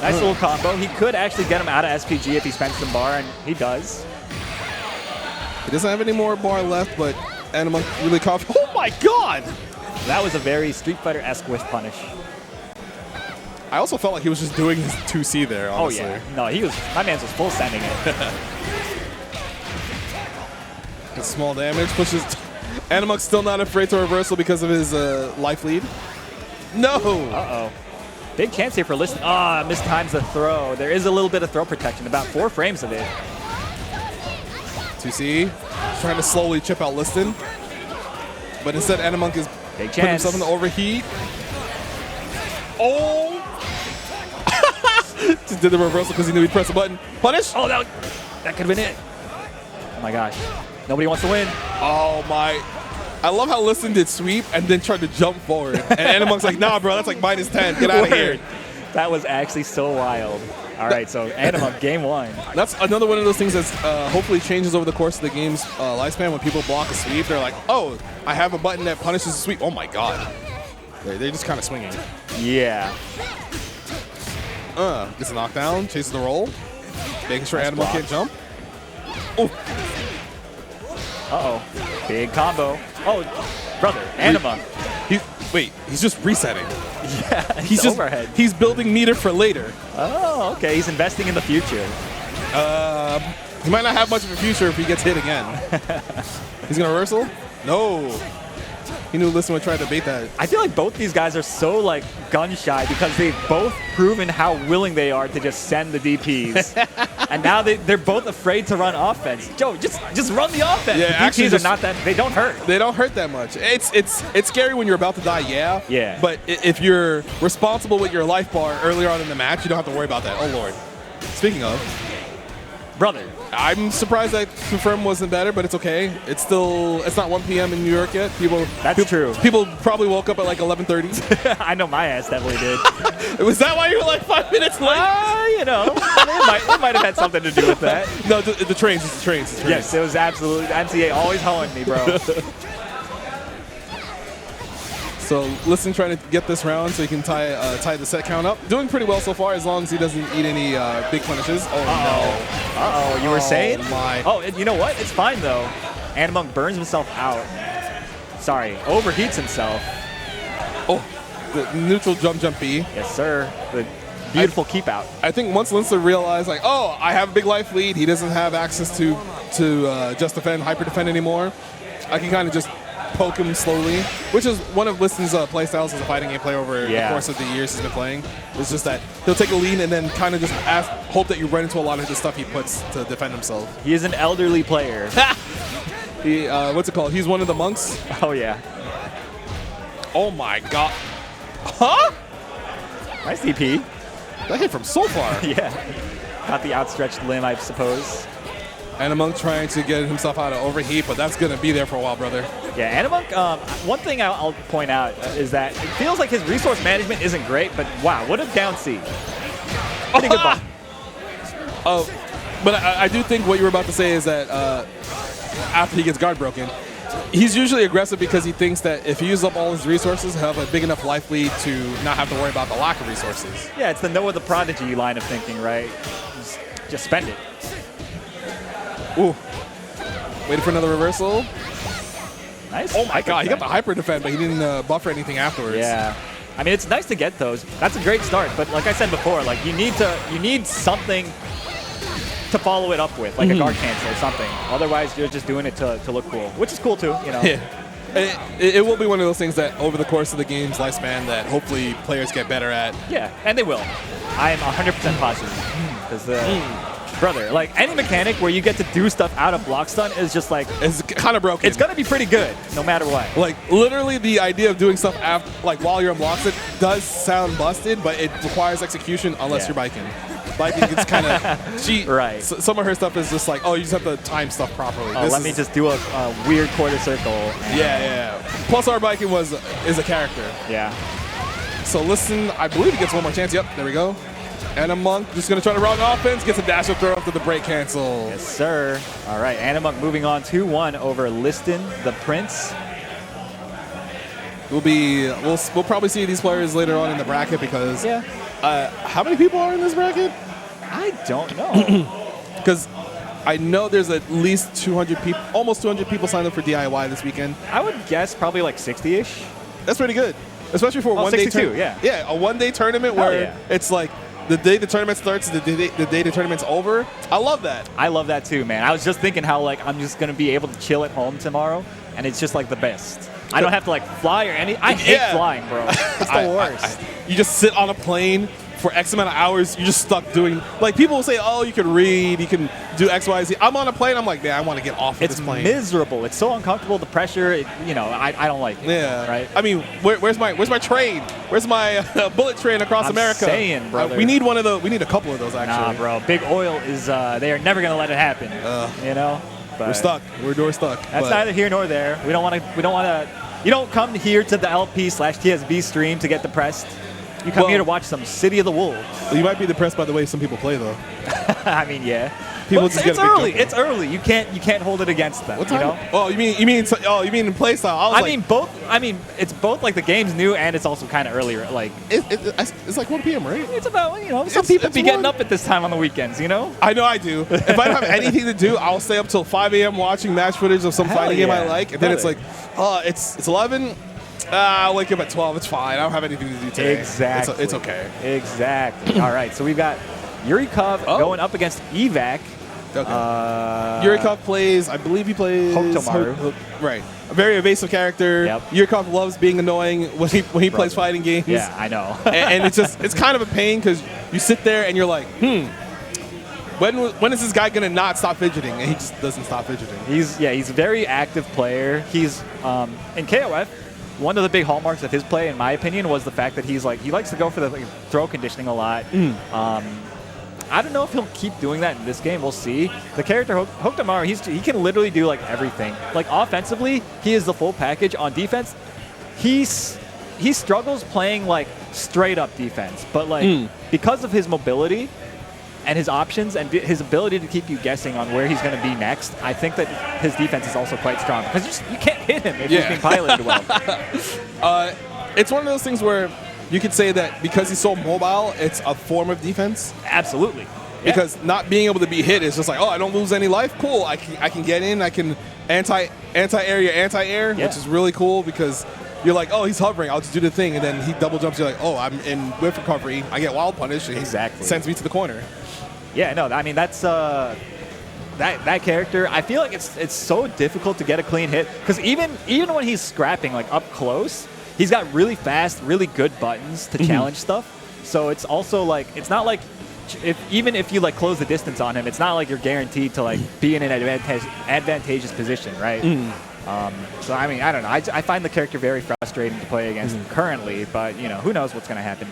Nice little combo. He could actually get him out of SPG if he spends some bar, and he does. He doesn't have any more bar left, but Animonk really coughed. Oh my god! That was a very Street Fighter-esque whiff punish. I also felt like he was just doing his 2C there, honestly. Oh yeah. No, my man's was full sending it. Gets small damage, pushes. Animonk's still not afraid to reversal because of his life lead. No! Uh-oh. Big chance here for Liston. Mistimes the throw. There is a little bit of throw protection, about 4 frames of it. 2C, trying to slowly chip out Liston. But instead, Animonk is putting himself in the overheat. Oh! Just did the reversal because he knew he'd press a button. Punish! Oh, that could have been it. Oh my gosh. Nobody wants to win. Oh my. I love how Liston did sweep and then tried to jump forward. And Animonk's like, nah, bro, that's like -10. Get out of here. That was actually so wild. All right, so Animonk, game 1. That's another one of those things that hopefully changes over the course of the game's lifespan. When people block a sweep, they're like, oh, I have a button that punishes a sweep. Oh my god. They're just kind of swinging. Yeah. Gets a knockdown, chases the roll, making sure Nice Animonk can't jump. Oh. Uh-oh. Big combo. Oh, brother, Animonk. He's just resetting. Yeah, he's overhead. He's building meter for later. Oh, okay. He's investing in the future. He might not have much of a future if he gets hit again. He's going to reversal? No. He knew Liston would try to bait that. I feel like both these guys are so like gun shy because they've both proven how willing they are to just send the DPs, and now they're both afraid to run offense. Joe, just run the offense. Yeah, the actually, DPs are not that. They don't hurt. They don't hurt that much. It's scary when you're about to die. Yeah. Yeah. But if you're responsible with your life bar earlier on in the match, you don't have to worry about that. Oh lord. Speaking of, brother. I'm surprised that confirm wasn't better, but it's okay. It's not 1 p.m. in New York yet. That's true. People probably woke up at like 11:30. I know my ass definitely did. Was that why you were like 5 minutes late? You know, it might have had something to do with that. No, the trains. It's the trains. Yes, it was absolutely MCA always hoeing me, bro. So Liston trying to get this round so he can tie the set count up. Doing pretty well so far as long as he doesn't eat any big punishes. Oh no. Uh-oh, you were saying? My. Oh, you know what? It's fine though. Animonk burns himself out. Sorry, overheats himself. Oh, the neutral jump B. Yes, sir. The beautiful keep out. I think once Liston realized like, oh, I have a big life lead. He doesn't have access to just defend, hyper defend anymore. I can kind of just poke him slowly, which is one of Liston's playstyles as a fighting game player over the course of the years he's been playing. It's just that he'll take a lead and then kind of just hope that you run into a lot of the stuff he puts to defend himself. He is an elderly player. What's it called? He's one of the monks. Oh, yeah. Oh, my God. Huh? Nice DP. That hit from so far. Yeah. Got the outstretched limb, I suppose. Animonk trying to get himself out of overheat, but that's going to be there for a while, brother. Yeah, Animonk, one thing I'll point out is that it feels like his resource management isn't great, but wow, what a down C. Pretty good button. But I do think what you were about to say is that after he gets guard broken, he's usually aggressive because he thinks that if he uses up all his resources, he'll have a big enough life lead to not have to worry about the lack of resources. Yeah, it's the Noah the Prodigy line of thinking, right? Just spend it. Ooh. Waiting for another reversal. Nice. Oh my god, he got the hyper defend, but he didn't buffer anything afterwards. Yeah. I mean, it's nice to get those. That's a great start, but like I said before, like you need something to follow it up with, like a guard cancel or something. Otherwise, you're just doing it to look cool, which is cool too, you know. Yeah. It will be one of those things that over the course of the game's lifespan that hopefully players get better at. Yeah, and they will. I am 100% positive. Because brother, like any mechanic where you get to do stuff out of block stun is just like it's kind of broken. It's gonna be pretty good no matter what. Like literally, the idea of doing stuff after, like while you're on block stun does sound busted, but it requires execution unless you're biking. Biking gets kind of cheat. Right. So, some of her stuff is just like, oh, you just have to time stuff properly. Let me just do a weird quarter circle. Yeah. Plus, our biking is a character. Yeah. So listen, I believe he gets one more chance. Yep, there we go. Animonk just going to try to run offense, gets a dash up throw after the break cancel. Yes, sir. All right, Animonk moving on 2-1 over Liston, the Prince. We'll probably see these players later on in the bracket because how many people are in this bracket? I don't know. Because I know there's at least 200 people, almost 200 people signed up for D.I.Y this weekend. I would guess probably like 60-ish. That's pretty good, especially for a one-day tournament. Yeah, a one-day tournament where it's like the day the tournament starts, the day the tournament's over. I love that. I love that too, man. I was just thinking how like I'm just gonna be able to chill at home tomorrow, and it's just like the best. I don't have to like fly or anything. I hate flying, bro. It's the worst. You just sit on a plane for X amount of hours. You're just stuck doing, like, people will say, oh, you can read, you can do X, Y, Z. I'm on a plane. I'm like, man, I want to get off of this plane. It's miserable. It's so uncomfortable. The pressure, I don't like it. Yeah. Right. I mean, where's my train? Where's my bullet train across America? I'm saying, brother. We need one of those. We need a couple of those, actually. Nah, bro. Big oil is. They are never gonna let it happen. You know. But we're stuck. We're stuck. That's neither here nor there. We don't want to. You don't come here to the LP/TSB stream to get depressed. You come here to watch some City of the Wolves. Well, you might be depressed by the way some people play, though. I mean, yeah. People just it's early. It's early. You can't hold it against them. What time? You know? Oh, you mean in play style? I mean both. I mean, it's both like the game's new and it's also kind of earlier. Like it's like 1 p.m. right? It's about some people be getting up at this time on the weekends. You know. I know I do. If I don't have anything to do, I'll stay up till 5 a.m. watching match footage of some fighting game I like, and then it's like, it's 11. I'll wake up at 12. It's fine. I don't have anything to do today. Exactly. It's okay. Exactly. All right. So we've got Yurikov going up against EVAC. Okay. Yurikov plays, I believe he plays Hokutomaru. Right. A very evasive character. Yep. Yurikov loves being annoying when he plays fighting games. Yeah, I know. and it's kind of a pain because you sit there and you're like, when is this guy gonna not stop fidgeting? And he just doesn't stop fidgeting. He's a very active player. He's in KOF. One of the big hallmarks of his play, in my opinion, was the fact that he likes to go for the throw conditioning a lot. I don't know if he'll keep doing that in this game. We'll see. The character Hokutomaru, he can literally do like everything. Like offensively, he is the full package. On defense, he struggles playing like straight up defense, but like because of his mobility and his options and his ability to keep you guessing on where he's going to be next, I think that his defense is also quite strong because you can't hit him if he's being piloted well. It's one of those things where you could say that because he's so mobile, it's a form of defense. Absolutely. Because not being able to be hit is just like, oh, I don't lose any life. Cool. I can get in. I can anti-air, which is really cool because you're like, oh, he's hovering. I'll just do the thing. And then he double jumps. You're like, oh, I'm in whiff recovery. I get wild punish. And he sends me to the corner. Yeah, no, I mean, that's that character. I feel like it's so difficult to get a clean hit because even when he's scrapping like up close, he's got really fast, really good buttons to challenge stuff. So it's also like it's not like even if you like close the distance on him, it's not like you're guaranteed to like be in an advantageous position, right? So I mean, I don't know. I find the character very frustrating to play against currently, but who knows what's going to happen.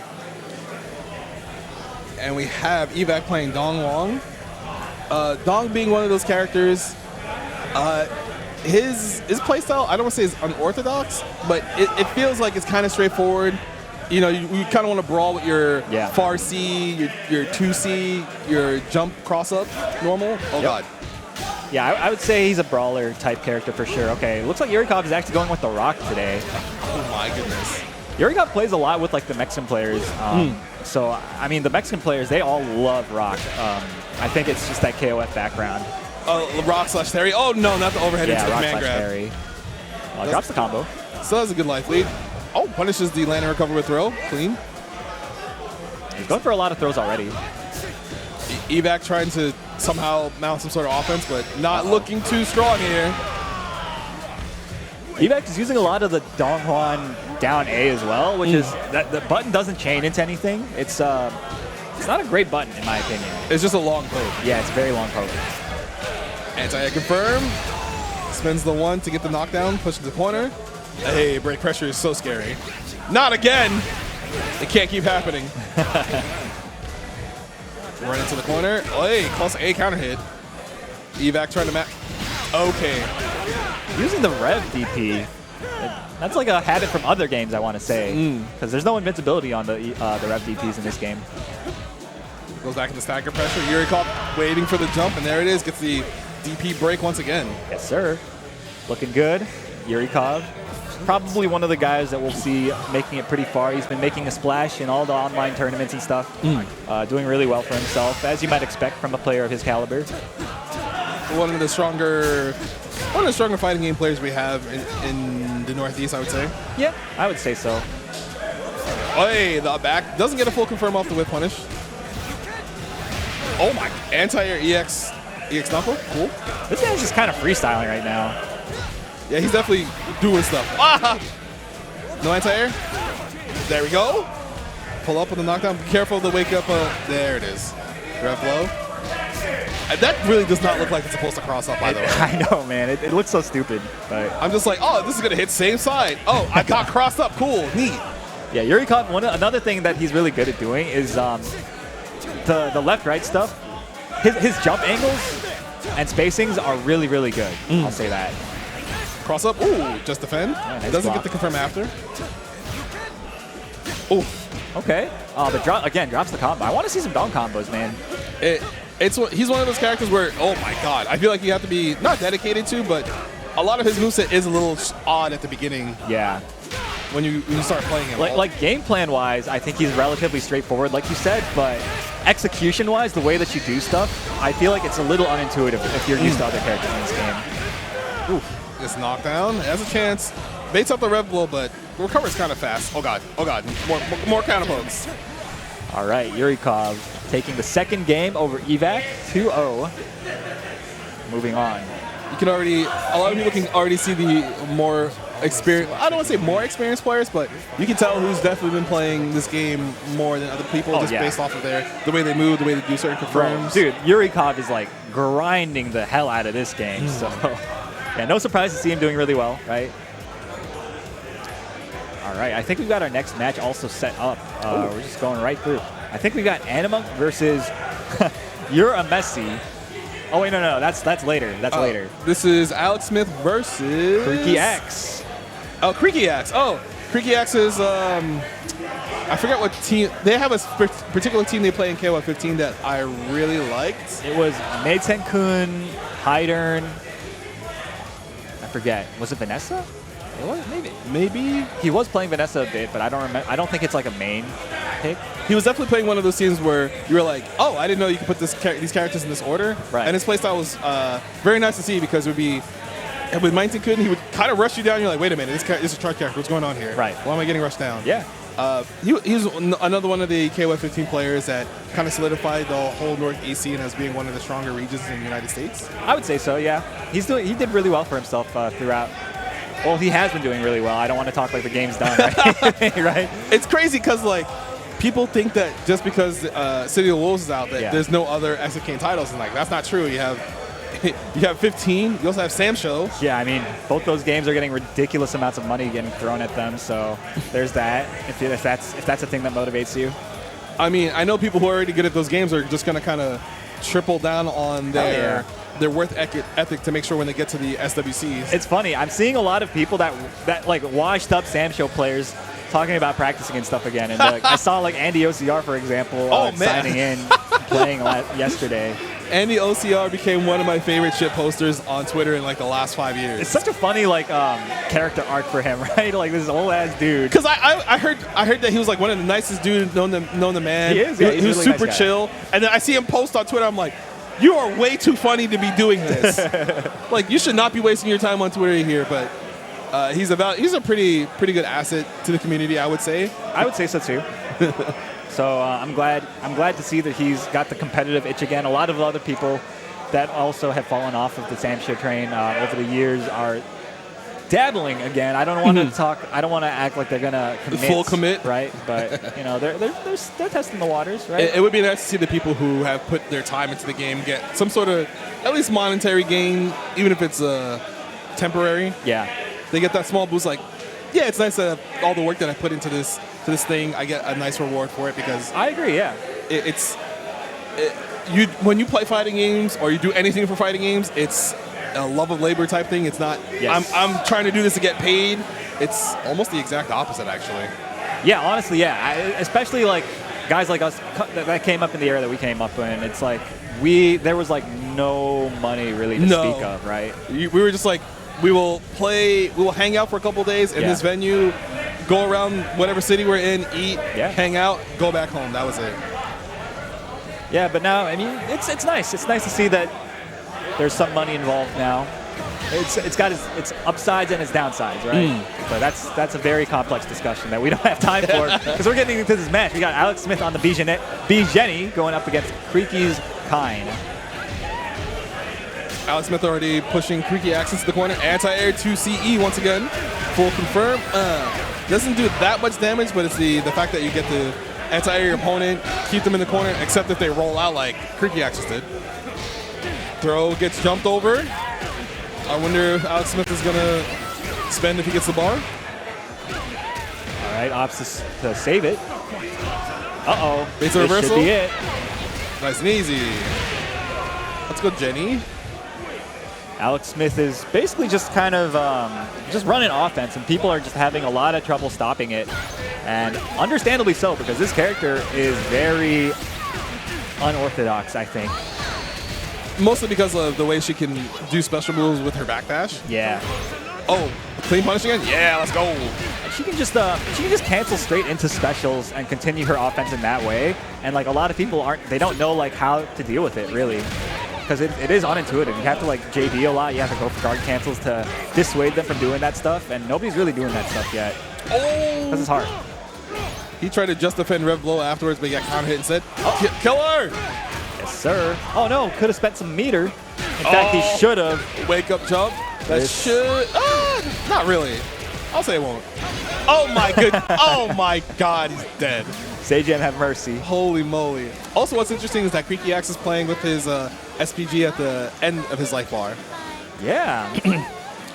And we have EVAC playing Dong Wong. Dong being one of those characters, his playstyle, I don't want to say is unorthodox, but it feels like it's kind of straightforward. You know, you kind of want to brawl with your far C, your 2C, your jump cross up normal. Oh, God. Yeah, I would say he's a brawler type character for sure. Okay, looks like Yurikov is actually going with the rock today. Oh, my goodness. Yurikov plays a lot with like the Mexican players. So, I mean, the Mexican players, they all love rock. I think it's just that KOF background. Oh, rock slash Terry. Oh, no, not the overhead into the rock command slash grab. Terry. Drops the combo. Still has a good life lead. Oh, punishes the land and recover with throw. Clean. He's going for a lot of throws already. EVAC trying to somehow mount some sort of offense, but not looking too strong here. EVAC is using a lot of the Dong Hwan down A as well, which is that the button doesn't chain into anything. It's not a great button in my opinion. It's just a long poke. Yeah, it's a very long poke. Anti-air confirm. Spins the 1 to get the knockdown. Pushes the corner. Hey, break pressure is so scary. Not again. It can't keep happening. Run into the corner. Oh, hey, close A counter hit. EVAC trying to map. Okay. Using the Rev DP. That's like a habit from other games, I want to say. Because there's no invincibility on the Rev DPs in this game. Goes back into stagger pressure. Yurikov waiting for the jump, and there it is. Gets the DP break once again. Yes, sir. Looking good. Yurikov. Probably one of the guys that we'll see making it pretty far. He's been making a splash in all the online tournaments and stuff. Doing really well for himself, as you might expect from a player of his caliber. One of the stronger fighting game players we have in the Northeast, I would say. Yeah, I would say so. Oh, hey, the back doesn't get a full confirm off the whip punish. Oh my, anti-air EX knuckle, cool. This guy's just kind of freestyling right now. Yeah, he's definitely doing stuff. Ah! No anti-air. There we go. Pull up with the knockdown. Be careful of the wake up. There it is. Rev low. That really does not look like it's supposed to cross up, by the way. I know, man. It looks so stupid. But I'm just like, oh, this is going to hit same side. Oh, I got crossed up. Cool. Neat. Yeah, Yurikov, another thing that he's really good at doing is the left-right stuff. His jump angles and spacings are really, really good. I'll say that. Cross up. Ooh, just defend. Yeah, nice doesn't block. get the confirm after. Ooh. Okay. But drops the combo. I want to see some Dong combos, man. He's one of those characters where, oh my God, I feel like you have to be not dedicated to, but a lot of his moveset is a little odd at the beginning. Yeah. When you start playing him. Like game plan wise, I think he's relatively straightforward, like you said, but execution wise, the way that you do stuff, I feel like it's a little unintuitive if you're used to other characters in this game. Ooh. This knockdown has a chance. Baits up the rev blow, but recovers kind of fast. Oh God. Oh God. More counter pokes. All right, Yurikov taking the second game over EVAC 2-0. Moving on. You can already, a lot of people can already see the more experienced, I don't want to say more experienced players, but you can tell who's definitely been playing this game more than other people based off of the way they move, the way they do certain confirms. Dude, Yurikov is like grinding the hell out of this game, so yeah, no surprise to see him doing really well, right? All right, I think we've got our next match also set up. We're just going right through. I think we got Animonk versus You're a Messi. Oh wait, no, that's later. That's later. This is Alex Smith versus CreakyAxe. Oh, CreakyAxe. Oh, CreakyAxe is I forget what team. They have a particular team they play in KOF 15 that I really liked. It was Majin, Hydern. I forget. Was it Vanessa? It was Maybe he was playing Vanessa a bit, but I don't remember. I don't think it's like a main pick. He was definitely playing one of those teams where you were like, oh, I didn't know you could put these characters in this order. Right. And his playstyle was very nice to see because it would be with Manzon, he would kind of rush you down. You're like, wait a minute, this is a chart character. What's going on here? Right. Why am I getting rushed down? Yeah. He's another one of the KOF 15 players that kind of solidified the whole Northeast scene as being one of the stronger regions in the United States. I would say so, yeah. He did really well for himself throughout. Well, he has been doing really well. I don't want to talk like the game's done, right? Right? It's crazy because, like, people think that just because City of Wolves is out, that there's no other XFK titles, and like that's not true. You have 15. You also have Sam Show. Yeah, I mean, both those games are getting ridiculous amounts of money getting thrown at them. So there's that. If that's a thing that motivates you. I mean, I know people who are already good at those games are just gonna kind of triple down on their worth ethic to make sure when they get to the SWCs. It's funny. I'm seeing a lot of people that like washed up Sam Show players talking about practicing and stuff again. And I saw like Andy OCR, for example, signing in, playing yesterday. Andy OCR became one of my favorite shit posters on Twitter in like the last 5 years. It's such a funny like character arc for him, right? Like this old ass dude. Because I heard that he was like one of the nicest dudes known the man. He is. Yeah, he was really super nice chill. And then I see him post on Twitter. I'm like, you are way too funny to be doing this. Like, you should not be wasting your time on Twitter here. But he's a pretty good asset to the community, I would say. I would say so too. So I'm glad to see that he's got the competitive itch again. A lot of other people that also have fallen off of the Sam Show train over the years are dabbling again. I don't want to talk. I don't want to act like they're gonna commit, full commit, right? But you know, they're testing the waters, right? It would be nice to see the people who have put their time into the game get some sort of at least monetary gain, even if it's temporary. Yeah, they get that small boost. Like, yeah, it's nice that all the work that I put into this thing, I get a nice reward for it because I agree. Yeah, when you play fighting games or you do anything for fighting games, it's a love of labor type thing. It's not. Yes. I'm trying to do this to get paid. It's almost the exact opposite, actually. Yeah, honestly, yeah. Especially like guys like us that came up in the era that we came up in. It's like there was like no money really to speak of, right? We were just like, we will hang out for a couple days in this venue, go around whatever city we're in, eat, hang out, go back home. That was it. Yeah, but now, I mean, it's nice. It's nice to see that there's some money involved now. It's got its upsides and its downsides, right? But that's a very complex discussion that we don't have time for because we're getting into this match. We got Alex Smith on the B-Jenny going up against Creaky's Kind. Alex Smith already pushing CreakyAxe into the corner. Anti-air to CE once again. Full confirm. Doesn't do that much damage, but it's the fact that you get to anti-air your opponent, keep them in the corner, except if they roll out like CreakyAxe did. Throw gets jumped over. I wonder if Alex Smith is going to spend if he gets the bar. All right, opts to save it. Uh-oh. It's a reversal. Should be it. Nice and easy. Let's go, Jenny. Alex Smith is basically just kind of just running offense, and people are just having a lot of trouble stopping it. And understandably so, because this character is very unorthodox, I think. Mostly because of the way she can do special moves with her backdash. Yeah. Oh, clean punish again? Yeah, let's go. She can just cancel straight into specials and continue her offense in that way. And like a lot of people don't know like how to deal with it really. Because it is unintuitive. You have to like JD a lot. You have to go for guard cancels to dissuade them from doing that stuff. And nobody's really doing that stuff yet. Oh! Because it's hard. He tried to just defend Rev Blow afterwards, but he got counter hit instead. Oh. Kill her! Yes, sir. Oh, no. Could have spent some meter. In fact, he should have. Wake up jump. That should. Not really. I'll say it won't. Oh, my good. Oh, my God. He's dead. Sajam, have mercy. Holy moly. Also, what's interesting is that CreakyAxe is playing with his SPG at the end of his life bar. Yeah.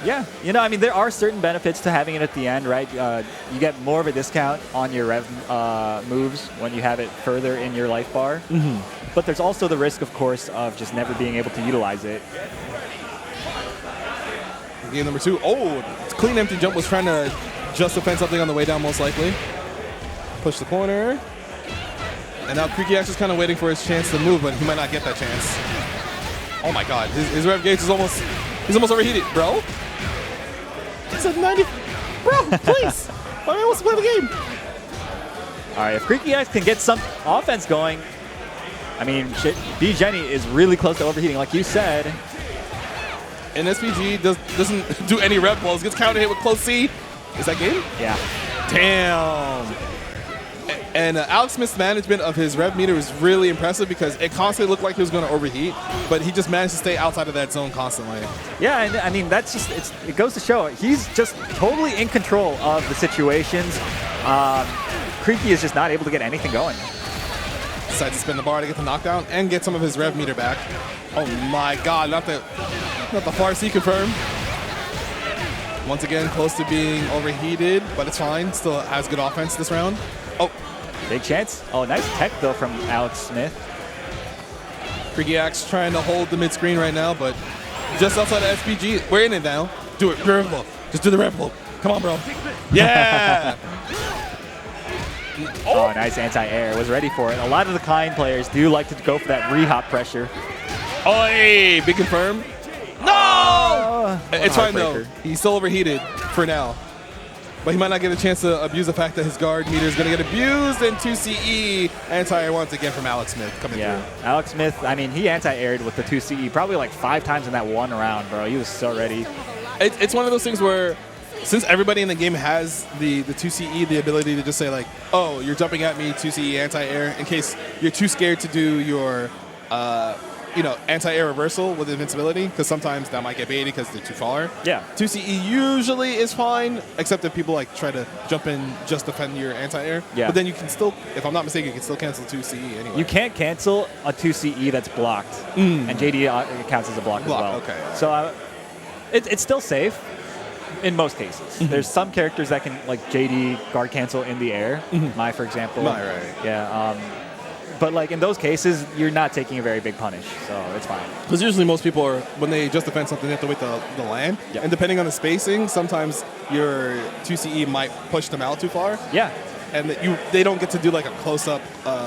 Yeah. You know, I mean, there are certain benefits to having it at the end, right? You get more of a discount on your rev moves when you have it further in your life bar. But there's also the risk, of course, of just never being able to utilize it. Game number 2. Oh, clean empty jump was trying to just defend something on the way down, most likely. Push the corner. And now CreakyAxe is kind of waiting for his chance to move, but he might not get that chance. Oh my God, his rev gauge is almost, he's almost overheated, bro. It's a 90, bro, please. My man wants to play the game. All right, if CreakyAxe can get some offense going, I mean, B-Jenny is really close to overheating, like you said. And SPG doesn't do any rev blows, gets counter hit with close C. Is that game? Yeah. Damn. And Alex Smith's management of his rev meter was really impressive because it constantly looked like he was going to overheat, but he just managed to stay outside of that zone constantly. Yeah, and I mean, that's just, it goes to show he's just totally in control of the situations. Creaky is just not able to get anything going. Decides to spin the bar to get the knockdown and get some of his rev meter back. Oh my God, not the far C confirm. Once again, close to being overheated, but it's fine. Still has good offense this round. Oh. Big chance. Oh, nice tech, though, from Alex Smith. CreakyAxe trying to hold the mid screen right now, but just outside of SPG. We're in it now. Do it. Ripple. Just do the ripple. Come on, bro. Yeah. Oh, nice anti-air. Was ready for it. A lot of the Kind players do like to go for that re-hop pressure. Oh, hey, big confirm. No! It's fine, though. He's still overheated for now. But he might not get a chance to abuse the fact that his guard meter is going to get abused. And 2CE anti-air once again from Alex Smith coming through. Alex Smith, I mean, he anti-aired with the 2CE probably like 5 times in that one round, bro. He was so ready. It's one of those things where since everybody in the game has the 2CE, the ability to just say like, oh, you're jumping at me, 2CE anti-air, in case you're too scared to do your anti-air reversal with invincibility, because sometimes that might get baited because they're too far. Yeah. 2CE usually is fine, except if people like try to jump in just defend your anti-air. Yeah. But then you can still, if I'm not mistaken, you can still cancel 2CE anyway. You can't cancel a 2CE that's blocked, and JD counts as a block as well. Okay. So it's still safe in most cases. There's some characters that can like JD guard cancel in the air. Mai, for example. Mai, right. Yeah. But like in those cases, you're not taking a very big punish, so it's fine. Because usually most people are, when they just defend something, they have to wait the land. Yeah. And depending on the spacing, sometimes your 2CE might push them out too far. Yeah. And they don't get to do like a close-up,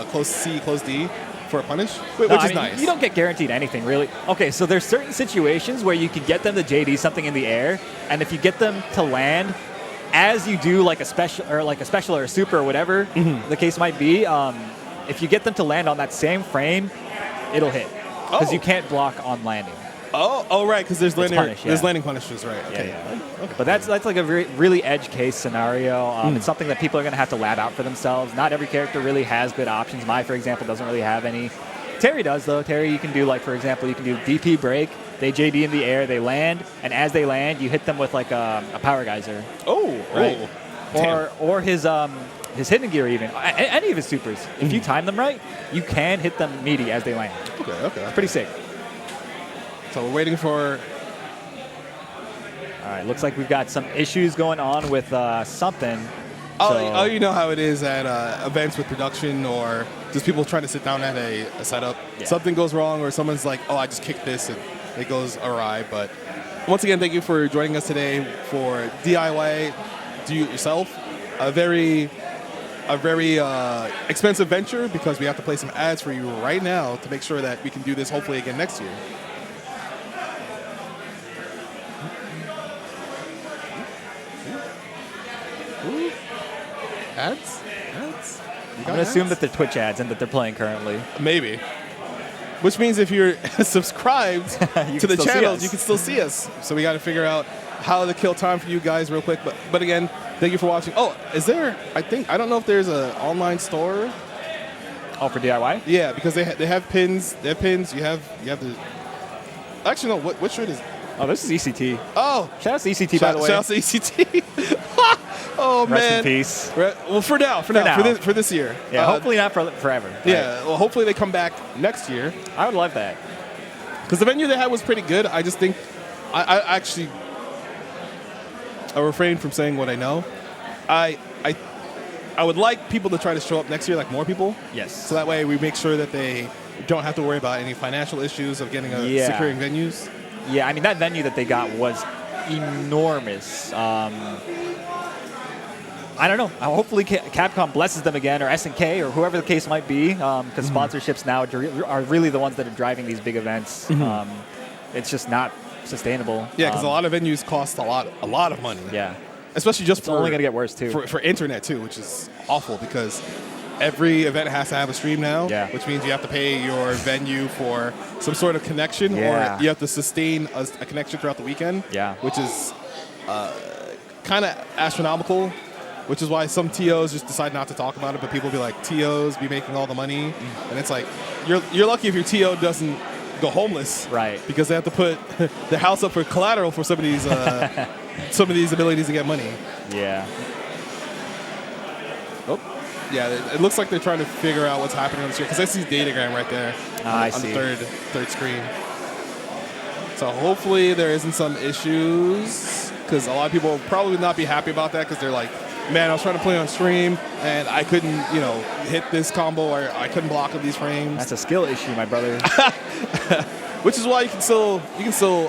close C, close D for a punish, which is nice. You don't get guaranteed anything, really. Okay, so there's certain situations where you can get them to JD something in the air, and if you get them to land as you do like a special or a super or whatever the case might be, if you get them to land on that same frame, it'll hit. Because you can't block on landing. Oh, right, because there's landing punishes, right. Okay. Yeah. Okay. But that's like a really edge case scenario. It's something that people are going to have to lab out for themselves. Not every character really has good options. Mai, for example, doesn't really have any. Terry does, though. Terry, you can do, like, for example, you can do DP break. They JD in the air, they land, and as they land, you hit them with, like, a power geyser. Oh, right. Or his hidden gear even. Any of his supers. If you time them right, you can hit them meaty as they land. Okay. Pretty sick. So we're waiting for... All right, looks like we've got some issues going on with something. Oh, you know how it is at events with production or just people trying to sit down at a setup. Yeah. Something goes wrong or someone's like, oh, I just kicked this and it goes awry. But once again, thank you for joining us today for D.I.Y. Do It Yourself. A very expensive venture because we have to play some ads for you right now to make sure that we can do this hopefully again next year. Ads? I'm going to assume that they're Twitch ads and that they're playing currently. Maybe. Which means if you're subscribed to the channels, you can still see us. So we got to figure out how to kill time for you guys real quick. But again, thank you for watching. Oh, is there, I don't know if there's an online store. Oh, for D.I.Y? Yeah, because they have pins. They have pins. You have the... Actually, no, what shirt is... Oh, this is ECT. Oh. Shout out to ECT, by the way. Shout out to ECT. Oh, Rest man. in peace. Well, for now. For this year. Yeah, hopefully not for forever. Right? Yeah, well, hopefully they come back next year. I would love that. Because the venue they had was pretty good. I just think, I refrain from saying what I know. I would like people to try to show up next year, like more people. Yes. So that way we make sure that they don't have to worry about any financial issues of getting securing venues. Yeah, I mean, that venue that they got was enormous. I don't know. Hopefully Capcom blesses them again, or SNK, or whoever the case might be, because sponsorships now are really the ones that are driving these big events. It's just not sustainable. Yeah, because a lot of venues cost a lot of money. Yeah. Especially just it's only going to get worse, too. For internet, too, which is awful, because every event has to have a stream now, which means you have to pay your venue for some sort of connection, or you have to sustain a connection throughout the weekend, which is kind of astronomical, which is why some TOs just decide not to talk about it, but people be like, TOs be making all the money, and it's like, you're lucky if your TO doesn't go homeless, right? Because they have to put their house up for collateral for some of these abilities to get money. Yeah. Oh. Yeah, it looks like they're trying to figure out what's happening on the screen, because I see datagram right there on the third screen. So hopefully there isn't some issues, because a lot of people will probably not be happy about that, because they're like, man, I was trying to play on stream, and I couldn't, you know, hit this combo, or I couldn't block with these frames. That's a skill issue, my brother. Which is why you can still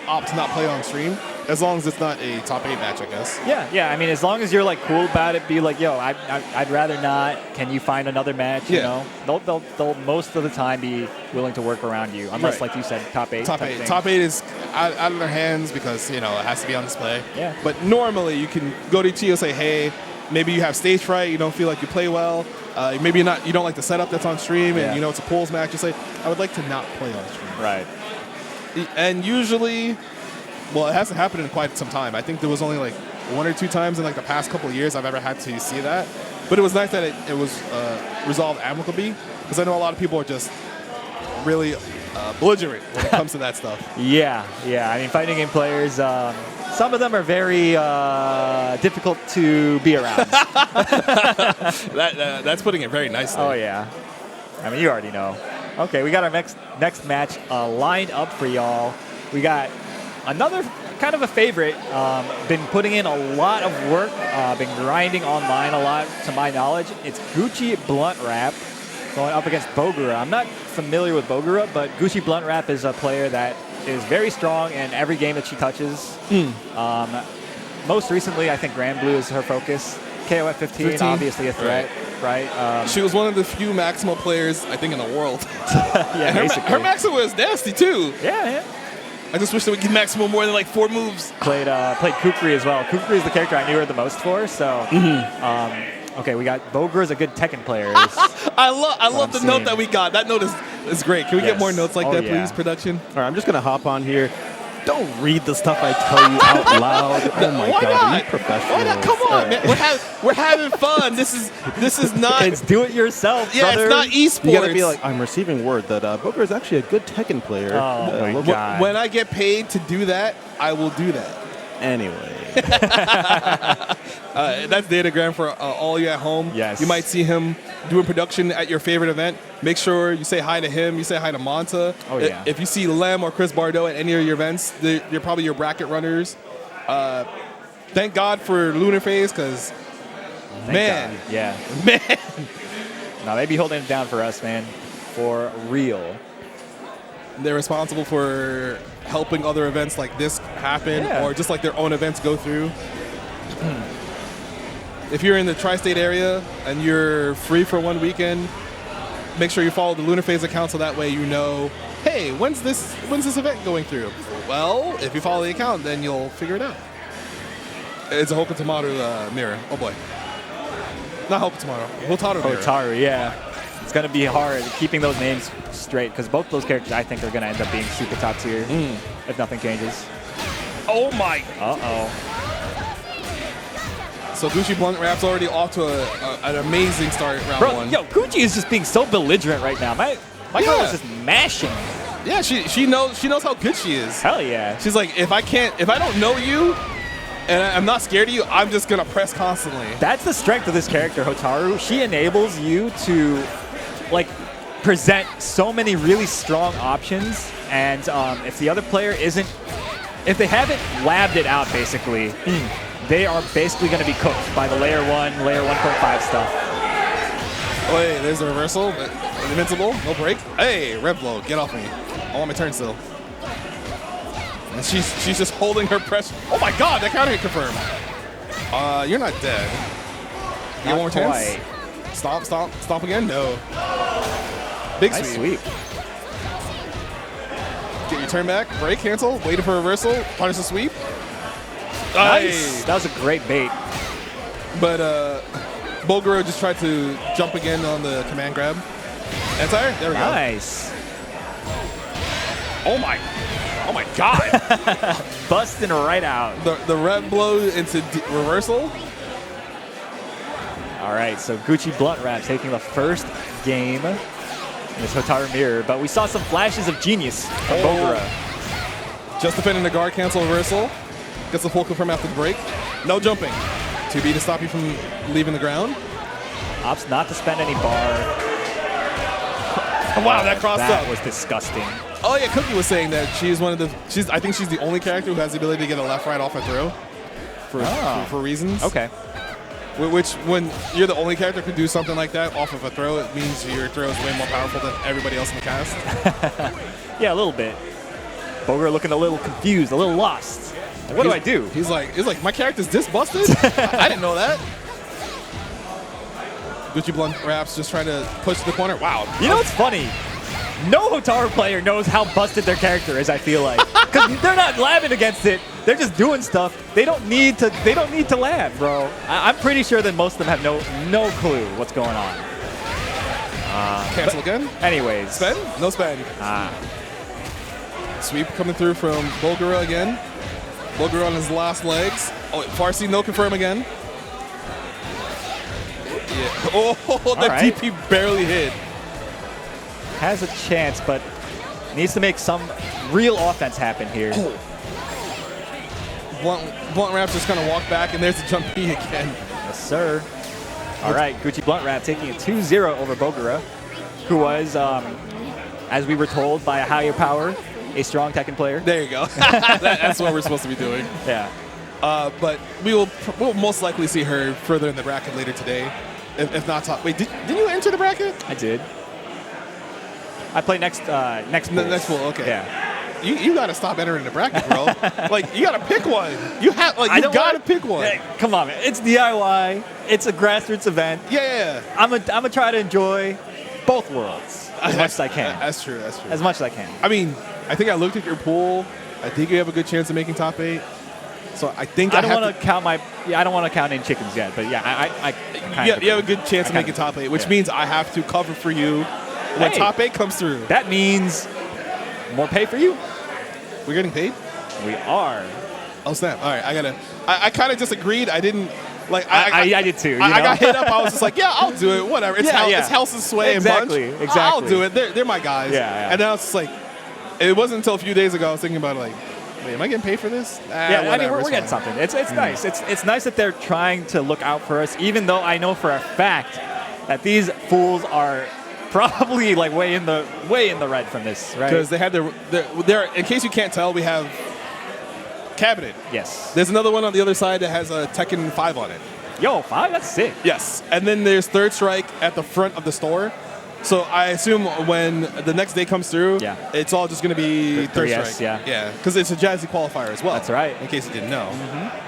opt to not play on stream, as long as it's not a top 8 match, I guess. Yeah. I mean, as long as you're like cool about it, be like, yo, I'd rather not. Can you find another match? You know, they'll most of the time be willing to work around you, unless, like you said, top 8. Top 8. Top 8 is out of their hands because, you know, it has to be on display. Yeah. But normally you can go to Tio and say, hey, maybe you have stage fright, you don't feel like you play well. Maybe you don't like the setup that's on stream, and you know it's a pools match. You say, I would like to not play on stream. Right. And usually, well, it hasn't happened in quite some time. I think there was only like 1 or 2 times in like the past couple of years I've ever had to see that. But it was nice that it was resolved amicably, because I know a lot of people are just really belligerent when it comes to that stuff. Yeah. I mean, fighting game players, some of them are very difficult to be around. That's putting it very nicely. Oh, yeah. I mean, you already know. Okay, we got our next match lined up for y'all. We got another kind of a favorite. Been putting in a lot of work. Been grinding online a lot, to my knowledge. It's GucciBluntWrap going up against Bogura. I'm not familiar with Bogura, but GucciBluntWrap is a player that is very strong in every game that she touches. Most recently, I think Grand Blue is her focus. KO at 15, obviously a threat. Right. She was one of the few Maximo players, I think, in the world. Yeah, her Maximo was nasty, too. Yeah. I just wish they would give Maximo more than like 4 moves. Played Kukri as well. Kukri is the character I knew her the most for, so... okay, we got Bogura's a good Tekken player. I love the note that we got. That note is great. Can we get more notes like that, please, production? All right, I'm just going to hop on here. Don't read the stuff I tell you out loud. Oh my Why God, not? are you professional? Why not? Come on, man. We're having fun. This is not. It's do it yourself, brother. It's not esports. You gotta be like, I'm receiving word that Booker is actually a good Tekken player. Oh my God. When I get paid to do that, I will do that. Anyway. That's Datagram for all you at home. Yes. You might see him doing production at your favorite event. Make sure you say hi to him. You say hi to Monta. Oh, yeah. If you see Lem or Chris Bardot at any of your events, they're probably your bracket runners. Thank God for Lunar phase, because, man. God. Yeah. Man. No, they be holding it down for us, man. For real. They're responsible for helping other events like this happen, or just like their own events go through. If you're in the tri-state area and you're free for one weekend, make sure you follow the Lunar Phase account, so that way you know, hey, when's this event going through? Well, if you follow the account, then you'll figure it out. It's a Hoka Tamaru mirror. Oh boy. Not Hoka Tamaru. Hotaru mirror. Hotaru, yeah. It's going to be hard keeping those names straight, because both those characters I think are going to end up being super top tier if nothing changes. Oh my. Uh-oh. So GucciBluntWrap's already off to an amazing start round 1. Yo, Gucci is just being so belligerent right now. My girl is just mashing. Yeah, she knows how good she is. Hell yeah. She's like, if I don't know you, and I'm not scared of you, I'm just gonna press constantly. That's the strength of this character, Hotaru. She enables you to, like, present so many really strong options, and if the other player if they haven't labbed it out, basically, they are basically going to be cooked by the layer 1, layer 1.5 stuff. Oh, hey, there's a reversal. Invincible, no break. Hey, Red Blow, get off me. I want my turn still. And she's just holding her pressure. Oh my God, that counter hit confirmed. You're not dead. You get one more chance? Stomp again? No. Big nice sweep. Get your turn back, break, cancel, waiting for a reversal, punish the sweep. Nice. That was a great bait. But Bogura just tried to jump again on the command grab. Anti-air? There we go. Nice. Oh my God. Busting right out. The red blow into reversal. All right, so GucciBluntWrap taking the first game in this Hotaru mirror, but we saw some flashes of genius from Bogura. Just defending the guard cancel reversal. Gets the full confirm after the break. No jumping. 2B to stop you from leaving the ground. Opts not to spend any bar. Wow, that crossed up. That was disgusting. Oh yeah, Cookie was saying that I think she's the only character who has the ability to get a left right off a throw for reasons. Okay. Which, when you're the only character who can do something like that off of a throw, it means your throw is way more powerful than everybody else in the cast. Yeah, a little bit. Bogura looking a little confused, a little lost. Like, what do I do? He's like, my character's this busted? I didn't know that. GucciBluntWrap's just trying to push the corner. Wow. You know what's funny? No Hotaru player knows how busted their character is, I feel like. Because they're not labbing against it. They're just doing stuff. They don't need to lab, bro. I'm pretty sure that most of them have no clue what's going on. Cancel again? Anyways. Spin? No spin. Sweep coming through from Bogura again. Bogura on his last legs. Oh, Farsi no confirm again. Yeah. Oh, the right. DP barely hit. Has a chance, but needs to make some real offense happen here. BluntWrap's just going to walk back, and there's the jump B again. Yes, sir. All right, GucciBluntWrap taking a 2-0 over Bogura, who was, as we were told by a higher power, a strong Tekken player. There you go. That's what we're supposed to be doing. Yeah. But we'll most likely see her further in the bracket later today, if not top. Wait, did you enter the bracket? I did. I play next pool. Next pool, okay. Yeah. You gotta stop entering the bracket, bro. Like, you gotta pick one. You gotta pick one. Hey, come on, man. It's DIY. It's a grassroots event. Yeah. I'm gonna try to enjoy both worlds as much as I can. That's true. As much as I can. I mean, I think I looked at your pool. I think you have a good chance of making top 8. So I think I don't want to count I don't want to count in chickens yet, but yeah, you have a good chance of making top 8, which means I have to cover for you when top 8 comes through. That means more pay for you. We're getting paid? We are. Oh, snap. All right, I kind of disagreed. I didn't, like, I did too. I got hit up. I was just like, yeah, I'll do it. Whatever. It's House's Sway and Bunch. Exactly. I'll do it. They're my guys. Yeah. And now it's just like, it wasn't until a few days ago I was thinking about, like, wait, am I getting paid for this? Yeah, I mean, we're getting something. It's nice. It's nice that they're trying to look out for us, even though I know for a fact that these fools are probably like way in the red from this, right? Because they had their, in case you can't tell, we have Cabinet. Yes. There's another one on the other side that has a Tekken 5 on it. Yo, 5? That's sick. Yes. And then there's Third Strike at the front of the store. So I assume when the next day comes through, it's all just going to be Third Strike. Yeah. Because it's a Jazzy qualifier as well. That's right. In case you didn't know.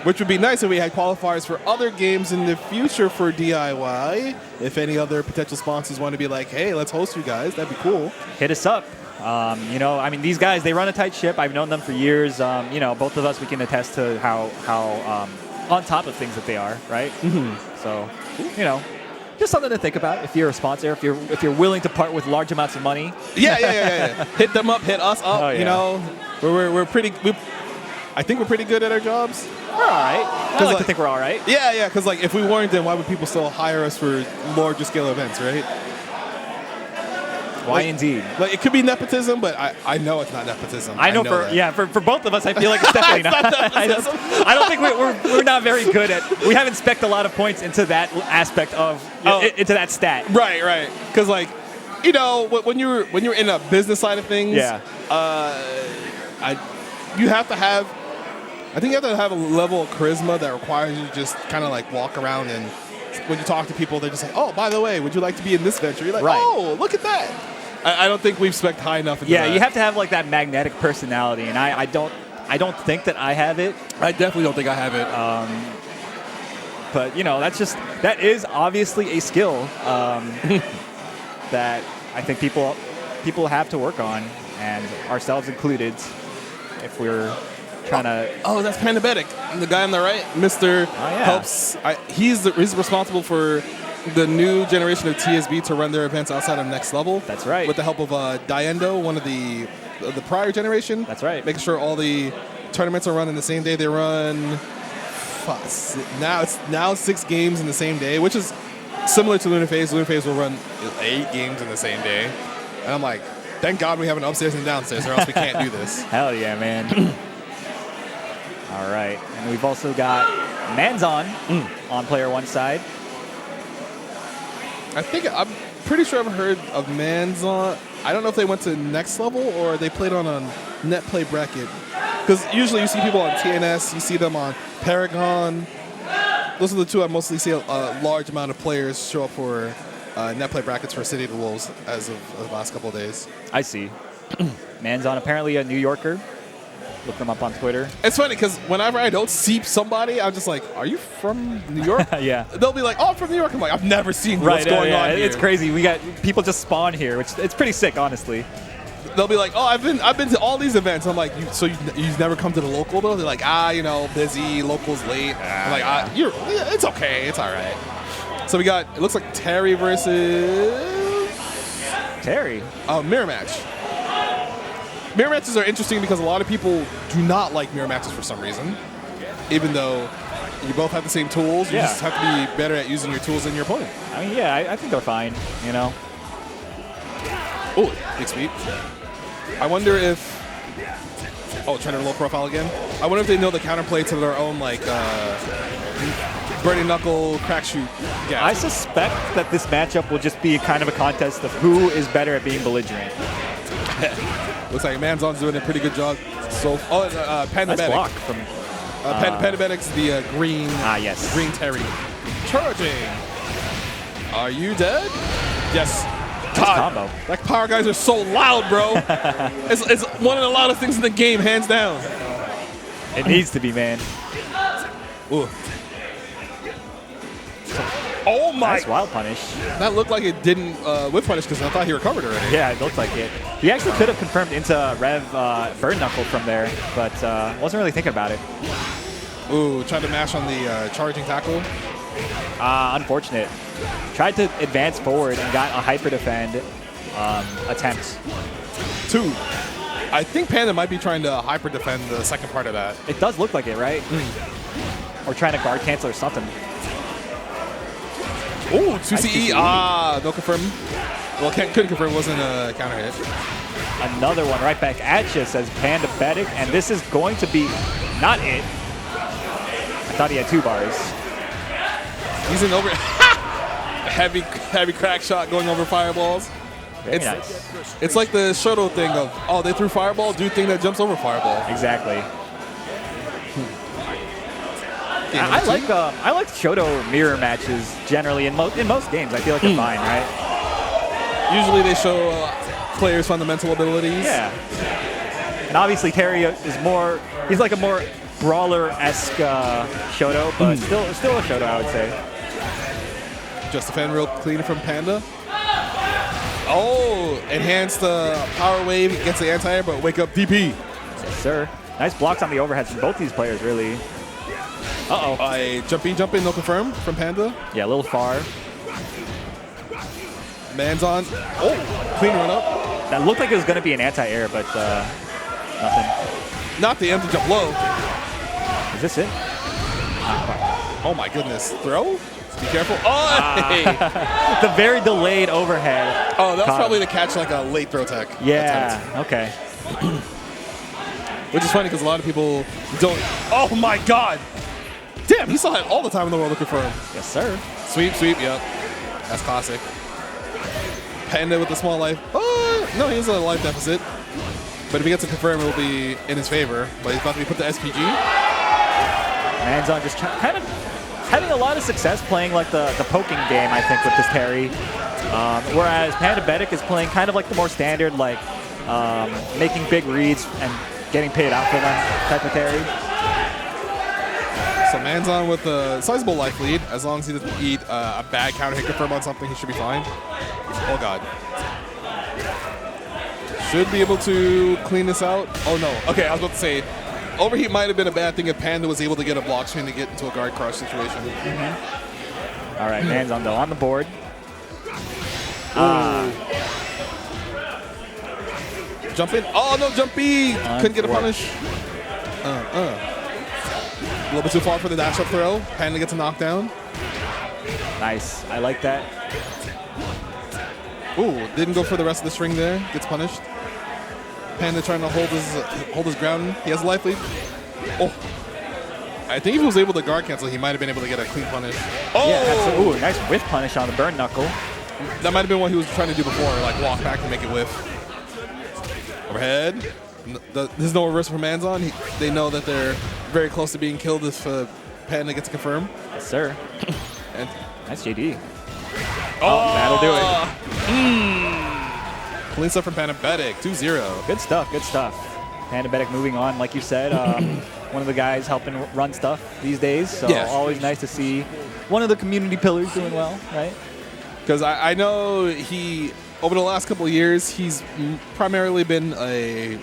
Which would be nice if we had qualifiers for other games in the future for DIY. If any other potential sponsors want to be like, hey, let's host you guys, that'd be cool. Hit us up. I mean, these guys, they run a tight ship. I've known them for years. Both of us, we can attest to how on top of things that they are, right? So, just something to think about if you're a sponsor, if you're willing to part with large amounts of money. Yeah. Hit them up, hit us up. We're pretty. I think we're pretty good at our jobs. We're all right. I like to think we're all right. Yeah. Because like, if we weren't, then why would people still hire us for larger scale events, right? Why indeed? Like, it could be nepotism, but I know it's not nepotism. I know for both of us, I feel like it's definitely not. I don't think we're not very good at. We haven't spec'd a lot of points into that aspect of into that stat. Right. Because like, when you're in a business side of things, you have to have. I think you have to have a level of charisma that requires you to just kind of like walk around, and when you talk to people, they're just like, oh, by the way, would you like to be in this venture? You're like, oh, look at that. I don't think we've spec'd high enough into that. You have to have like that magnetic personality, and I don't think that I have it. I definitely don't think I have it. But that is obviously a skill that I think people have to work on, and ourselves included, if we're trying to. Oh, that's Pandabetic. The guy on the right, Mr. Helps. He's responsible for the new generation of TSB to run their events outside of Next Level. That's right. With the help of Diendo, one of the prior generation. That's right. Making sure all the tournaments are running the same day they run. Now 6 games in the same day, which is similar to Lunar Phase. Lunar Phase will run 8 games in the same day. And I'm like, thank God we have an upstairs and downstairs, or else we can't do this. Hell yeah, man. All right. And we've also got Manzon on player 1 side. I'm pretty sure I've heard of Manzon. I don't know if they went to Next Level or they played on a net play bracket. Because usually you see people on TNS, you see them on Paragon. those are the two I mostly see a large amount of players show up for net play brackets for City of the Wolves as of the last couple of days. I see. Manzon, apparently a New Yorker. Look them up on Twitter. It's funny because whenever I don't see somebody, I'm just like, "Are you from New York?" Yeah. They'll be like, "Oh, I'm from New York." I'm like, "I've never seen what's going on here." It's crazy. We got people just spawn here, which it's pretty sick, honestly. They'll be like, "Oh, I've been to all these events." I'm like, "You've never come to the local though?" They're like, busy, local's late." I'm like, it's okay, it's all right." So we got, it looks like Terry versus Terry. Mirror match. Mirror matches are interesting because a lot of people do not like mirror matches for some reason. Even though you both have the same tools, you just have to be better at using your tools than your opponent. I mean, yeah, I think they're fine, you know. Oh, big speed. I wonder if... Oh, trying to low profile again. I wonder if they know the counterplay to their own, like, Burning Knuckle crack shoot gap. I suspect that this matchup will just be kind of a contest of who is better at being belligerent. Looks like Manzon's doing a pretty good job. So, Pandabetic. Nice block from Pandabetic's the green. Yes. Green Terry. Charging. Are you dead? Yes. Nice combo. Like power guys are so loud, bro. it's one of the loudest things in the game, hands down. It needs to be, man. Ooh. Oh my! Nice wild punish. That looked like it didn't whip punish because I thought he recovered already. Yeah, it looked like it. He actually could have confirmed into Rev Burn Knuckle from there, but wasn't really thinking about it. Ooh, tried to mash on the charging tackle. Unfortunate. Tried to advance forward and got a hyper defend attempt. 2. I think Panda might be trying to hyper defend the second part of that. It does look like it, right? Or trying to guard cancel or something. Ooh, 2CE. No confirm. Well, couldn't confirm. Wasn't a counter hit. Another one right back at you, says Pandabetic, and this is going to be not it. I thought he had 2 bars. He's in over. heavy crack shot going over fireballs. Very nice. It's like the Shoto thing of, they threw fireball, do thing that jumps over fireball. Exactly. I like Shoto mirror matches generally in most games. I feel like they're fine, right? Usually they show players' fundamental abilities. Yeah. And obviously Terry is more. He's like a more brawler-esque Shoto, but still a Shoto, I would say. Just defend real clean from Panda. Oh, enhanced power wave gets the anti-air, but wake up DP. Yes, sir. Nice blocks on the overheads from both these players, really. Uh-oh. Jump in, no confirm from Panda. Yeah, a little far. Manzon. Oh, clean run up. That looked like it was going to be an anti-air, but nothing. Not the empty jump low. Is this it? Oh my goodness. Throw? Be careful. Oh, hey. The very delayed overhead. Oh, that was probably to catch like a late throw tech. Yeah, okay. Which is funny because a lot of people don't. Oh my god. Damn, he saw it all the time in the world looking for him. Yes, sir. Sweep, yep. That's classic. Panda with the small life. Oh, no, he has a life deficit. But if he gets a confirm, it will be in his favor. But he's about to be put to SPG. Manzon just kind of having a lot of success playing like the poking game, I think, with this Terry. Whereas Pandabetic is playing kind of like the more standard, like making big reads and getting paid out for them type of Terry. So Manzon with a sizable life lead. As long as he doesn't eat a bad counter hit confirm on something, he should be fine. Oh god. Should be able to clean this out. Oh no. Okay, I was about to say, overheat might have been a bad thing if Panda was able to get a block screen to get into a guard crush situation. All right, Manzon though on the board. Jump in. Oh no, jump B. Couldn't get a punish. A little bit too far for the dash up throw. Panda gets a knockdown. Nice. I like that. Ooh, didn't go for the rest of the string there. Gets punished. Panda trying to hold his ground. He has a life lead. Oh. I think if he was able to guard cancel, he might have been able to get a clean punish. Oh! Yeah, ooh, nice whiff punish on the burn knuckle. That might have been what he was trying to do before, like walk back and make it whiff. Overhead. There's no reversal for Manzon. They know that they're very close to being killed if Panda gets to confirm. Yes, sir. And Nice JD. Oh, that'll do it. clean stuff from Pandabetic, 2-0. Good stuff, good stuff. Pandabetic moving on, like you said. One of the guys helping run stuff these days. So always nice to see one of the community pillars doing well, right? Because I know over the last couple of years, he's primarily been a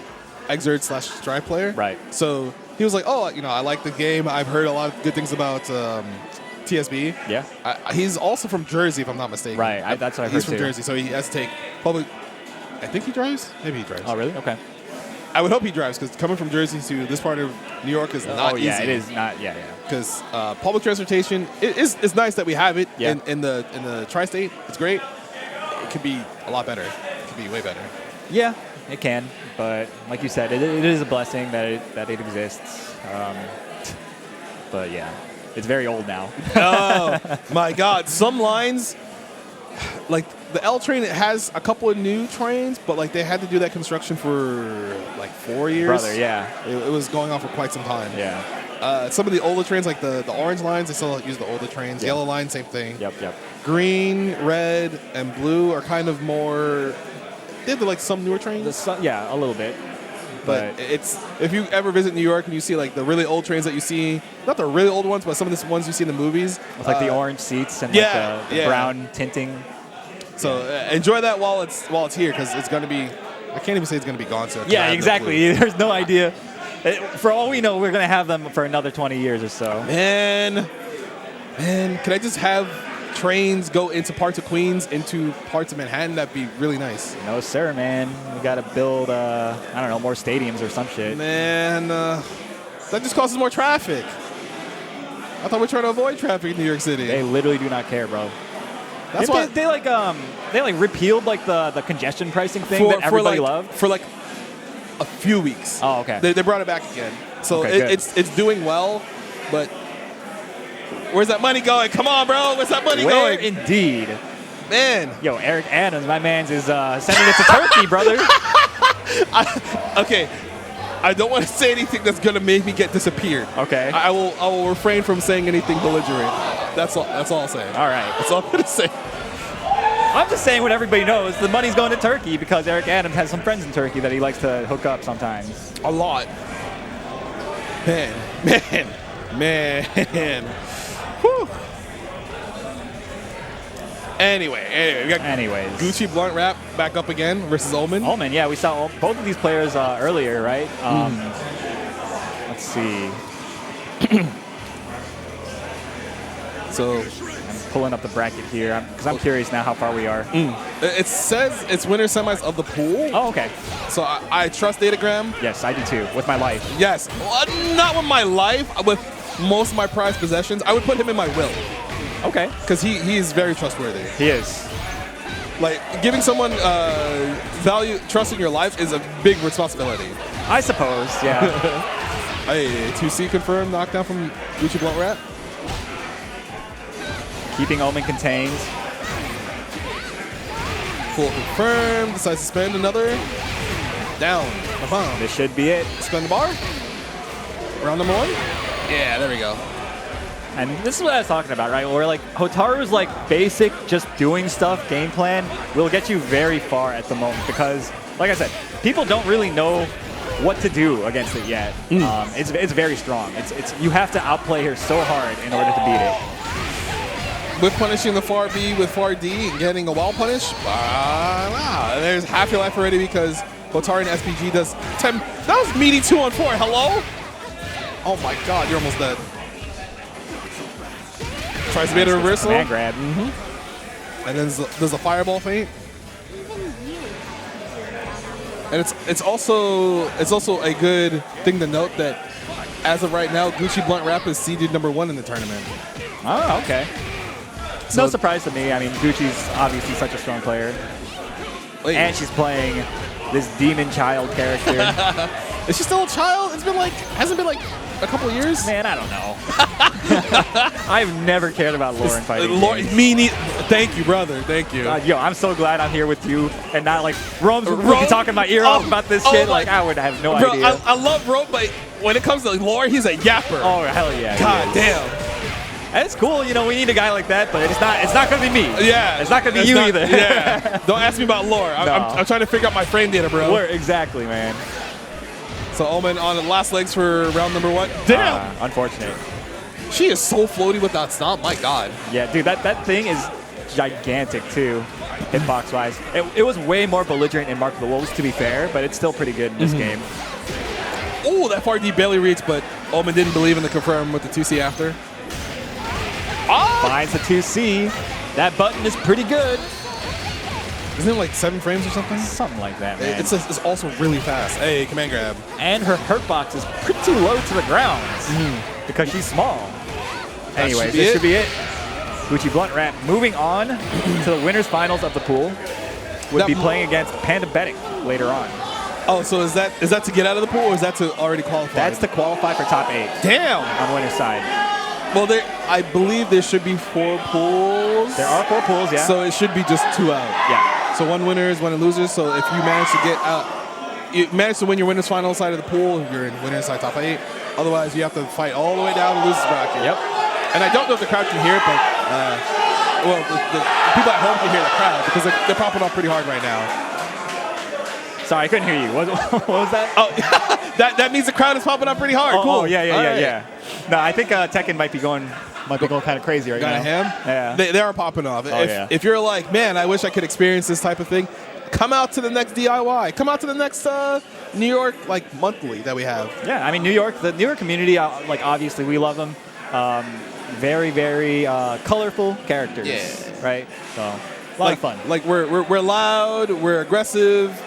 Exert/Strive player. Right. So he was like, oh, I like the game. I've heard a lot of good things about TSB. Yeah. He's also from Jersey, if I'm not mistaken. Right, that's what I've heard He's from too. Jersey, so he has to take public. I think he drives. Maybe he drives. Oh, really? Okay. I would hope he drives, because coming from Jersey to this part of New York is not easy. Yeah, it is not. Yeah. Because public transportation it's nice that we have it in the tri-state. It's great. It could be a lot better. It could be way better. Yeah, it can. But like you said, it is a blessing that it exists. But yeah, it's very old now. Oh my God! Some lines, like the L train, it has a couple of new trains, but like they had to do that construction for like 4 years. Brother, yeah. It was going on for quite some time. Yeah. Some of the older trains, like the orange lines, they still use the older trains. Yep. Yellow line, same thing. Yep. Green, red, and blue are kind of more. They have like some newer trains. Yeah, a little bit. But it's, if you ever visit New York and you see like the really old trains that you see, not the really old ones, but some of the ones you see in the movies. With like the orange seats and like the brown tinting. So enjoy that while it's here, because it's going to be, I can't even say it's going to be gone soon. Yeah, exactly. There's no idea. For all we know, we're going to have them for another 20 years or so. Man, can I just have trains go into parts of Queens, into parts of Manhattan? That'd be really nice. No, sir, man. We got to build, I don't know, more stadiums or some shit. Man, that just causes more traffic. I thought we were trying to avoid traffic in New York City. They literally do not care, bro. That's why they repealed like the congestion pricing thing that everybody loved for like a few weeks. Oh, okay. They brought it back again. So Okay, it's doing well, but where's that money going? Come on, bro. Where's that money Where going? indeed. Man. Yo, Eric Adams, my man's is sending it to Turkey, brother. Okay. I don't want to say anything that's gonna make me get disappeared. Okay. I will refrain from saying anything belligerent. That's all I'll say. All right. That's all I'm gonna say. I'm just saying what everybody knows. The money's going to Turkey because Eric Adams has some friends in Turkey that he likes to hook up sometimes. A lot. Man. Whew. Anyway, we got GucciBluntWrap back up again versus Omen. Omen, yeah, we saw both of these players earlier, right? Let's see. So I'm pulling up the bracket here because I'm curious now how far we are. It says it's winner semis of the pool. Oh, okay. So I trust Datagram. Yes, I do too, with my life. Yes. Well, not with my life, with most of my prized possessions. I would put him in my will. Okay. Because he is very trustworthy. He is. Like, giving someone trust in your life is a big responsibility. I suppose, yeah. Hey, 2C confirmed, knockdown from GucciBluntWrap. Keeping Omen contained. Full confirmed, decides to spend another. Down, a bomb. This should be it. Spend the bar. Round number 1. Yeah, there we go. And this is what I was talking about, right? Where like Hotaru's like basic, just doing stuff game plan will get you very far at the moment because, like I said, people don't really know what to do against it yet. It's very strong. It's you have to outplay her so hard in order to beat it. With punishing the far B with far D and getting a wall punish, wow. There's half your life already because Hotaru and SPG does 10. That was meaty 2-on-4. Hello? Oh my God, you're almost dead. Tries to be a reversal. Man grab. And then there's a fireball feint. And it's also a good thing to note that as of right now, GucciBluntWrap is seeded #1 in the tournament. Oh, okay. So, no surprise to me. I mean, Gucci's obviously such a strong player. And she's playing this demon child character. Is she still a child? It's been like, hasn't been like a couple years? Man, I don't know. I've never cared about lore and fighting games. Me neither. Thank you, brother. Thank you. Yo, I'm so glad I'm here with you and not like Rome's talking my ear off about this shit. Like, I would have no idea. I love Rome, but when it comes to lore, he's a yapper. Oh, hell yeah. God damn. And it's cool, you know, we need a guy like that, but it's not going to be me. Yeah. It's not going to be you either. Yeah. Don't ask me about lore. I'm trying to figure out my frame data, bro. Exactly, man. So Omen on the last legs for round number 1. Damn. Unfortunate. She is so floaty with that stomp. My God. Yeah, dude, that thing is gigantic, too, hitbox-wise. It was way more belligerent in Mark of the Wolves, to be fair, but it's still pretty good in this game. Oh, that far D barely reached, but Omen didn't believe in the confirm with the 2C after. Finds the 2C. That button is pretty good. Isn't it like 7 frames or something? Something like that, man. It's also really fast. Hey, command grab. And her hurt box is pretty low to the ground because she's small. Anyways, this should be it. GucciBluntWrap moving on to the winners finals of the pool. Would be playing against Pandabetic later on. Oh, so is that to get out of the pool or is that to already qualify? That's to qualify for top 8. Damn! On winner's side. Well, I believe there should be 4 pools. There are 4 pools, yeah. So it should be just 2 out. Yeah. So 1 winners, 1 losers. So if you manage to get out, you manage to win your winners final side of the pool, you're in winners side top 8. Otherwise, you have to fight all the way down to losers bracket. Yep. And I don't know if the crowd can hear it, but well, the people at home can hear the crowd because they're popping off pretty hard right now. Sorry, I couldn't hear you. What was that? Oh, that means the crowd is popping up pretty hard. Oh, cool. Oh, yeah. No, I think Tekken might be going kind of crazy right now. Got a ham? Yeah. They are popping off. Oh, if you're like, man, I wish I could experience this type of thing, come out to the next D.I.Y. Come out to the next New York monthly that we have. Yeah, I mean the New York community, obviously we love them. Very, very colorful characters. Yeah. Right. So a lot of fun. Like we're loud, we're aggressive,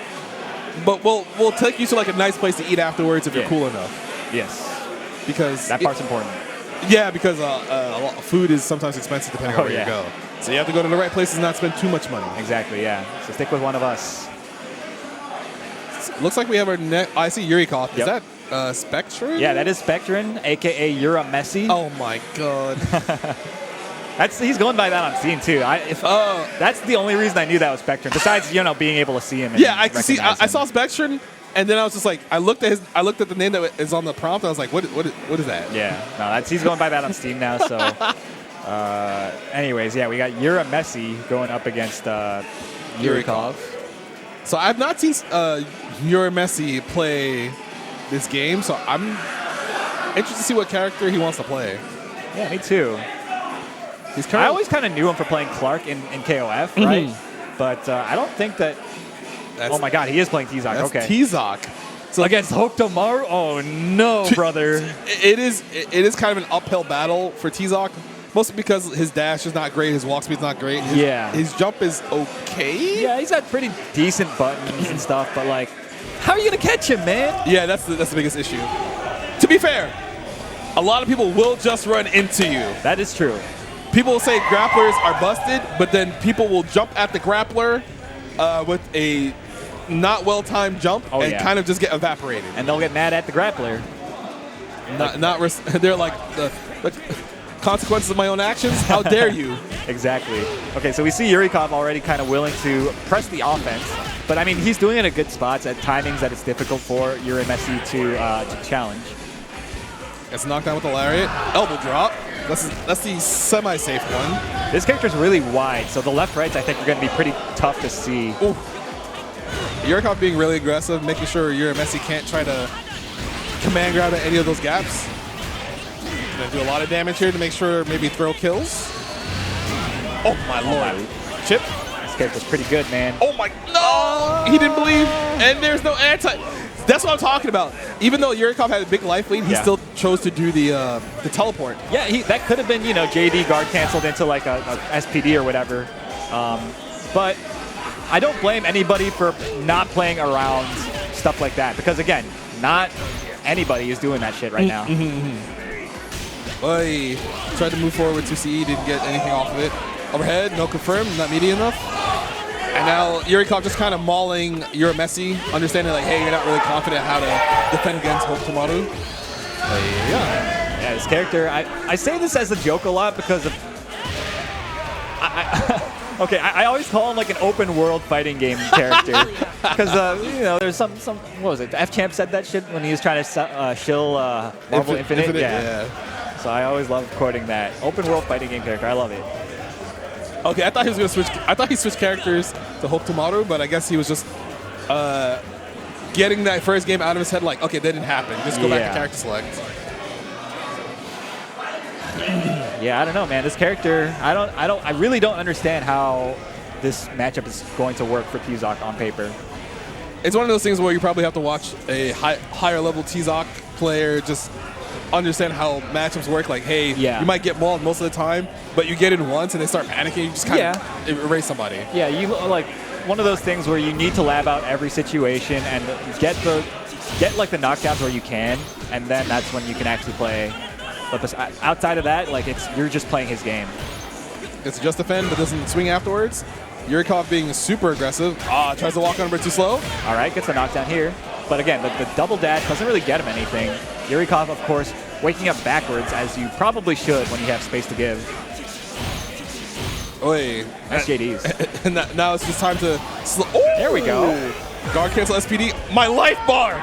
but we'll take you to like a nice place to eat afterwards if you're cool enough. Yes. Because that part's important. Yeah, because food is sometimes expensive depending on where you go. So you have to go to the right places and not spend too much money. Exactly, yeah. So stick with one of us. Looks like we have our I see Yurikov. Is that Spectrum? Yeah, that is Spectrum, a.k.a. Messi. Oh, my God. He's going by that on Steam, too. That's the only reason I knew that was Spectrum, besides, being able to see him. Yeah, I saw Spectrum. And then I was just like, I looked at the name that is on the prompt. I was like, what is that? Yeah, no, he's going by that on Steam now. So, anyways, yeah, we got Messi going up against Yurikov. So I've not seen Messi play this game, so I'm interested to see what character he wants to play. Yeah, me too. I always kind of knew him for playing Clark in KOF, right? But I don't think that. Oh my God, he is playing T-Zoc. Okay. T-Zoc. So against Hokutomaru? Oh no, brother. It is kind of an uphill battle for T-Zoc, mostly because his dash is not great, his walk speed is not great. His jump is okay. Yeah, he's got pretty decent buttons and stuff, but like, how are you gonna catch him, man? Yeah, that's the biggest issue. To be fair, a lot of people will just run into you. That is true. People will say grapplers are busted, but then people will jump at the grappler with a not well-timed jump and kind of just get evaporated. And they'll get mad at the grappler. They're like the consequences of my own actions. How dare you? Exactly. Okay, so we see Yurikov already kind of willing to press the offense, but I mean he's doing it at good spots at timings that it's difficult for Messi to challenge. Gets knocked down with the lariat. Elbow drop. That's the semi-safe one. This character's really wide, so the left-rights I think are going to be pretty tough to see. Ooh. Yurikov being really aggressive, making sure Messi can't try to command grab at any of those gaps. Gonna do a lot of damage here to make sure maybe throw kills. Oh my lord. Chip. This character's pretty good, man. Oh my, no! He didn't believe, and there's no anti. That's what I'm talking about. Even though Yurikov had a big life lead, he still chose to do the teleport. Yeah, that could have been, JD guard canceled into like a SPD or whatever. But I don't blame anybody for not playing around stuff like that because, again, not anybody is doing that shit right now. Well, he tried to move forward with 2CE, didn't get anything off of it. Overhead, no confirm, not meaty enough. And now Yurikov just kind of mauling Messi, understanding like, hey, you're not really confident how to defend against Hokutomaru. Yeah, this character, I say this as a joke a lot because of... Okay, I always call him like an open world fighting game character because you know there's some what was it? F-Champ said that shit when he was trying to shill Marvel Infinite. Yeah. So I always love quoting that open world fighting game character. I love it. Okay, I thought he was gonna switch. I thought he switched characters to Hope Tomato, but I guess he was just getting that first game out of his head. Like, okay, that didn't happen. Just go back to character select. Yeah, I don't know, man. This character, I really don't understand how this matchup is going to work for T-Zoc on paper. It's one of those things where you probably have to watch a higher level T-Zoc player just understand how matchups work. Like, hey, you might get mauled most of the time, but you get in once and they start panicking. You just kind of erase somebody. Yeah, you like one of those things where you need to lab out every situation and get like the knockdowns where you can, and then that's when you can actually play. But outside of that, like you're just playing his game. It's just defend, but doesn't swing afterwards. Yurikov being super aggressive. Tries to walk on a bit too slow. All right, gets a knockdown here. But again, the double dash doesn't really get him anything. Yurikov, of course, waking up backwards, as you probably should when you have space to give. Oi. Nice JDs. And now it's just time to... There we go. Guard cancel SPD. My life bar!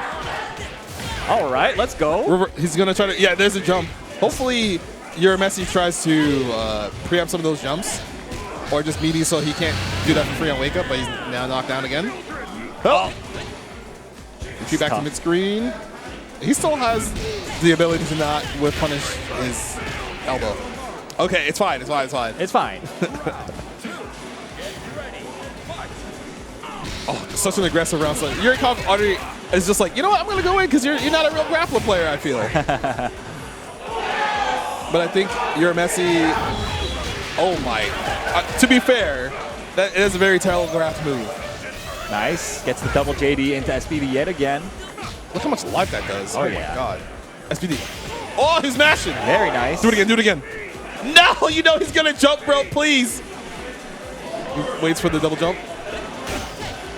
All right, let's go. He's going to try to... Yeah, there's a jump. Hopefully, Messi tries to preempt some of those jumps, or just meaty so he can't do that for free on wake up, but he's now knocked down again. Oh! Retreat back to mid screen. He still has the ability to not whip punish his elbow. Okay, it's fine. It's fine. It's fine. It's fine. Oh, such an aggressive round. So Yurikov already is just like, you know what? I'm going to go in because you're not a real grappler player, I feel. But I think Messi. Oh my. To be fair, that is a very telegraphed move. Nice. Gets the double JD into SPD yet again. Look how much life that does. Oh my God. SPD. Oh, he's mashing. Very nice. Do it again. Do it again. No, you know he's going to jump, bro. Please. He waits for the double jump.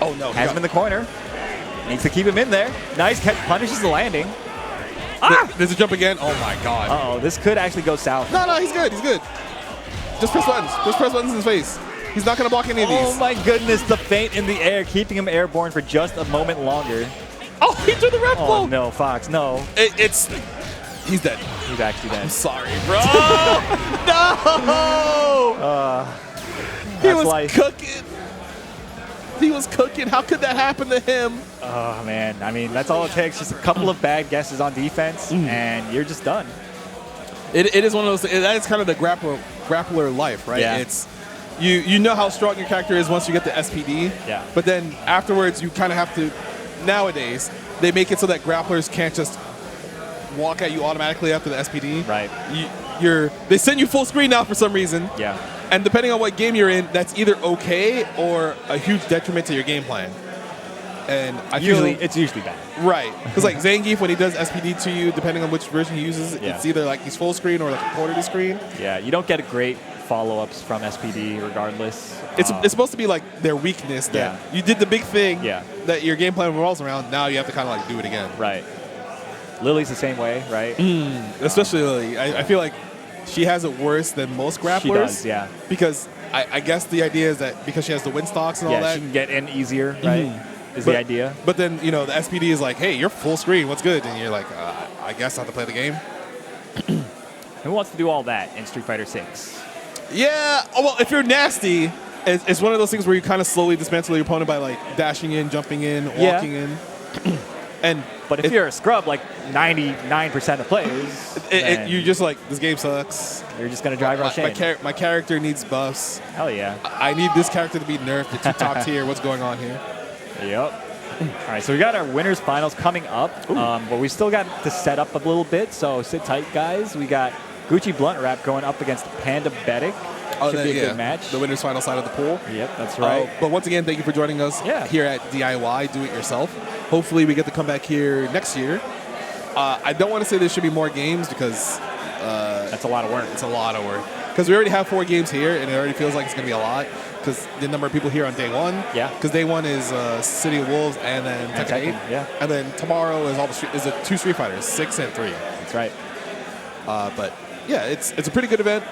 Oh, no. Has him in the corner. Needs to keep him in there. Nice catch. Punishes the landing. There's a jump again. Oh, my God. Uh-oh. This could actually go south. No, he's good. He's good. Just press buttons. Just press buttons in his face. He's not going to block any of these. Oh, my goodness. The feint in the air, keeping him airborne for just a moment longer. Oh, he threw the ref blow. Oh, no, Fox. No. He's dead. He's actually dead. I'm sorry, bro. No! He was cooking. He was cooking. How could that happen to him? Oh, man. I mean, that's all it takes. Just a couple of bad guesses on defense, and you're just done. It is one of those. That is kind of the grappler life, right? Yeah. It's you know how strong your character is once you get the SPD. Yeah. But then afterwards, you kind of have to. Nowadays, they make it so that grapplers can't just walk at you automatically after the SPD. Right. They send you full screen now for some reason. Yeah. And depending on what game you're in, that's either okay or a huge detriment to your game plan. And it's usually bad. Right. Because like Zangief, when he does SPD to you, depending on which version he uses, it's either like he's full screen or like a quarter to screen. Yeah, you don't get great follow-ups from SPD regardless. It's supposed to be like their weakness that you did the big thing that your game plan revolves around. Now you have to kind of like do it again. Right. Lily's the same way, right? Especially Lily. I feel like she has it worse than most grapplers. She does, yeah. Because I guess the idea is that because she has the win stocks and all that. Yeah, she can get in easier, right? Is the idea. But then, the SPD is like, hey, you're full screen. What's good? And you're like, I guess I have to play the game. Who wants to do all that in Street Fighter 6? Yeah. Oh, well, if you're nasty, it's one of those things where you kind of slowly dismantle your opponent by like dashing in, jumping in, walking in. But if you're a scrub, like 99% of players, you're just like, this game sucks. You're just going to drive rush in. My character needs buffs. Hell yeah. I need this character to be nerfed. It's too top tier. What's going on here? Yep. All right, so we got our winners finals coming up, but we still got to set up a little bit, so sit tight, guys. We got GucciBluntWrap going up against Pandabetic. Should be a good match. The winners final side of the pool. Yep, that's right. But once again, thank you for joining us here at DIY, Do It Yourself. Hopefully we get to come back here next year. I don't want to say there should be more games because... that's a lot of work. It's a lot of work. Because we already have 4 games here, and it already feels like it's going to be a lot. because the number of people here on day 1. Yeah. Because day 1 is City of Wolves and then Tekken 8. Yeah. And then tomorrow is the 2 Street Fighters, 6 and 3. That's right. But yeah, it's a pretty good event.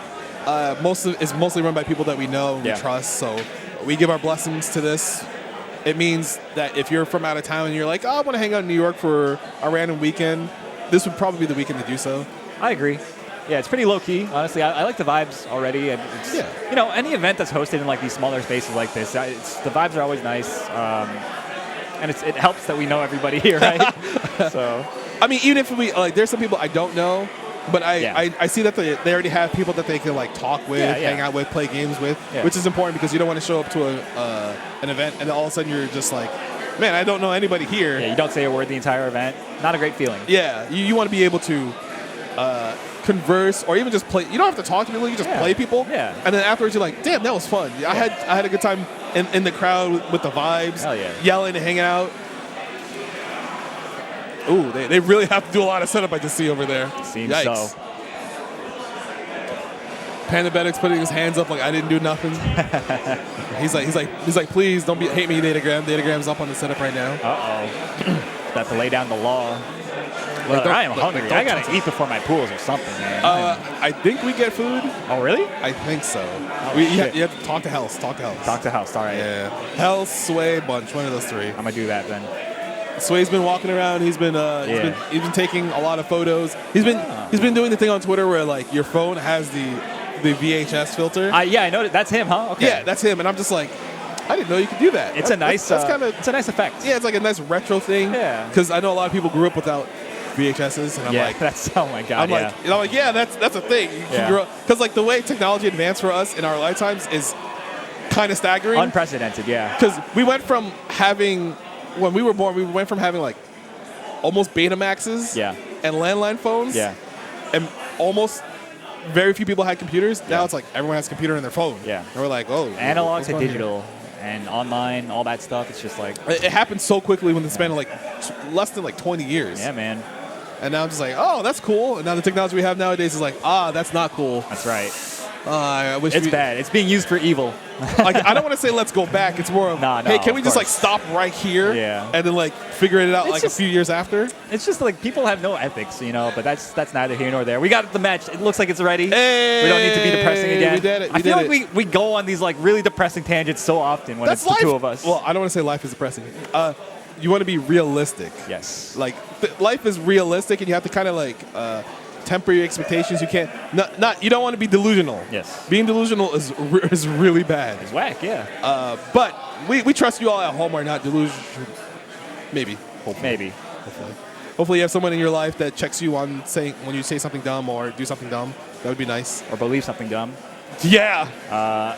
It's mostly run by people that we know and we trust. So we give our blessings to this. It means that if you're from out of town and you're like, oh, I want to hang out in New York for a random weekend, this would probably be the weekend to do so. I agree. Yeah, it's pretty low key. Honestly, I like the vibes already, and it's, you know, any event that's hosted in like these smaller spaces like this, the vibes are always nice, and it helps that we know everybody here, right? So, I mean, even if we like, there's some people I don't know, but I see that they already have people that they can like talk with, hang out with, play games with, which is important because you don't want to show up to an event and all of a sudden you're just like, man, I don't know anybody here. Yeah, you don't say a word the entire event. Not a great feeling. Yeah, you want to be able to converse or even just play. You don't have to talk to people. You just play people. Yeah. And then afterwards you're like, damn, that was fun. I had a good time in the crowd with the vibes. Hell yeah. Yelling and hanging out. Ooh, they really have to do a lot of setup I just see over there. Seems Yikes. so. Pandabetic's putting his hands up like I didn't do nothing. he's like, please don't hate me, Datagram. Datagram's up on the setup right now. Uh-oh. Got to lay down the law. Well, I am hungry. I gotta eat before my pools or something, man. I think we get food. Oh, really? I think so. Oh, you have to talk to Health. Talk to Health. Talk to House. All right. Yeah. Health, Sway, Bunch. One of those 3. I'm gonna do that then. Sway's been walking around. He's been taking a lot of photos. He's been doing the thing on Twitter where like your phone has the VHS filter. Yeah, I know that's him, huh? Okay. Yeah, that's him. And I'm just like, I didn't know you could do that. It's a nice. It's a nice effect. Yeah, it's like a nice retro thing. Yeah. Because I know a lot of people grew up without VHSs, and I'm like, that's oh my god. I'm like, yeah, that's a thing. Because like the way technology advanced for us in our lifetimes is kind of staggering. Unprecedented, yeah. Because we went from having, when we were born, we went from having like almost Betamaxes and landline phones. Yeah. And almost very few people had computers. Now it's like everyone has a computer in their phone. Yeah. And we're like, oh. Analog to digital and online, all that stuff. It's just like. It happened so quickly within the span of like less than like 20 years. Yeah, man. And now I'm just like, oh, that's cool. And now the technology we have nowadays is like, that's not cool. That's right. I wish it's bad. It's being used for evil. Like, I don't want to say let's go back. It's more of, hey, can we just like stop right here and then like figure it out like a few years after? It's just like people have no ethics, you know, but that's neither here nor there. We got the match. It looks like it's ready. Hey, we don't need to be depressing again. We did it. I feel like we go on these like really depressing tangents so often when it's the two of us. Well, I don't want to say life is depressing. You want to be realistic. Yes. Like life is realistic, and you have to kind of like temper your expectations. You can't you don't want to be delusional. Yes. Being delusional is really bad. It's whack, yeah. But we trust you all at home are not delusional. Maybe. Hopefully. Maybe. Hopefully you have someone in your life that checks you on saying when you say something dumb or do something dumb. That would be nice. Or believe something dumb. Yeah.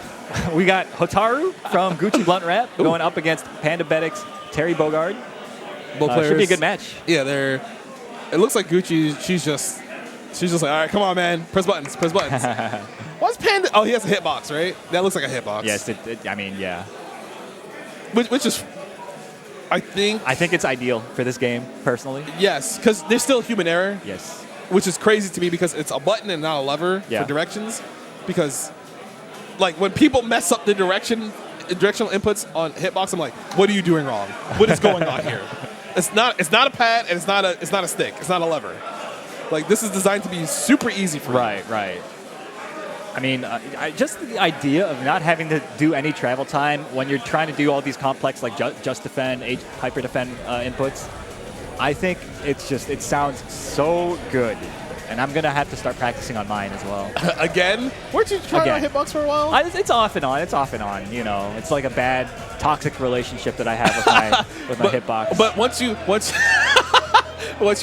We got Hotaru from GucciBluntWrap going up against Pandabetic's Terry Bogard. Both players. Should be a good match. Yeah, it looks like Gucci, she's just like, all right, come on, man. Press buttons. What's Panda? Oh, he has a hitbox, right? That looks like a hitbox. Yes, I mean, yeah. Which is, I think it's ideal for this game, personally. Yes, because there's still human error. Yes. Which is crazy to me because it's a button and not a lever for directions. Because, like, when people mess up the directional inputs on hitbox, I'm like, what are you doing wrong? What is going on here? It's not a pad and it's not a stick. It's not a lever. Like, this is designed to be super easy for me. Right. I mean, just the idea of not having to do any travel time when you're trying to do all these complex, like, just defend, hyper defend inputs, I think it sounds so good. And I'm going to have to start practicing on mine as well. Again? Weren't you trying on hitbox for a while? It's off and on. You know, it's like a bad, toxic relationship that I have with my hitbox. But once you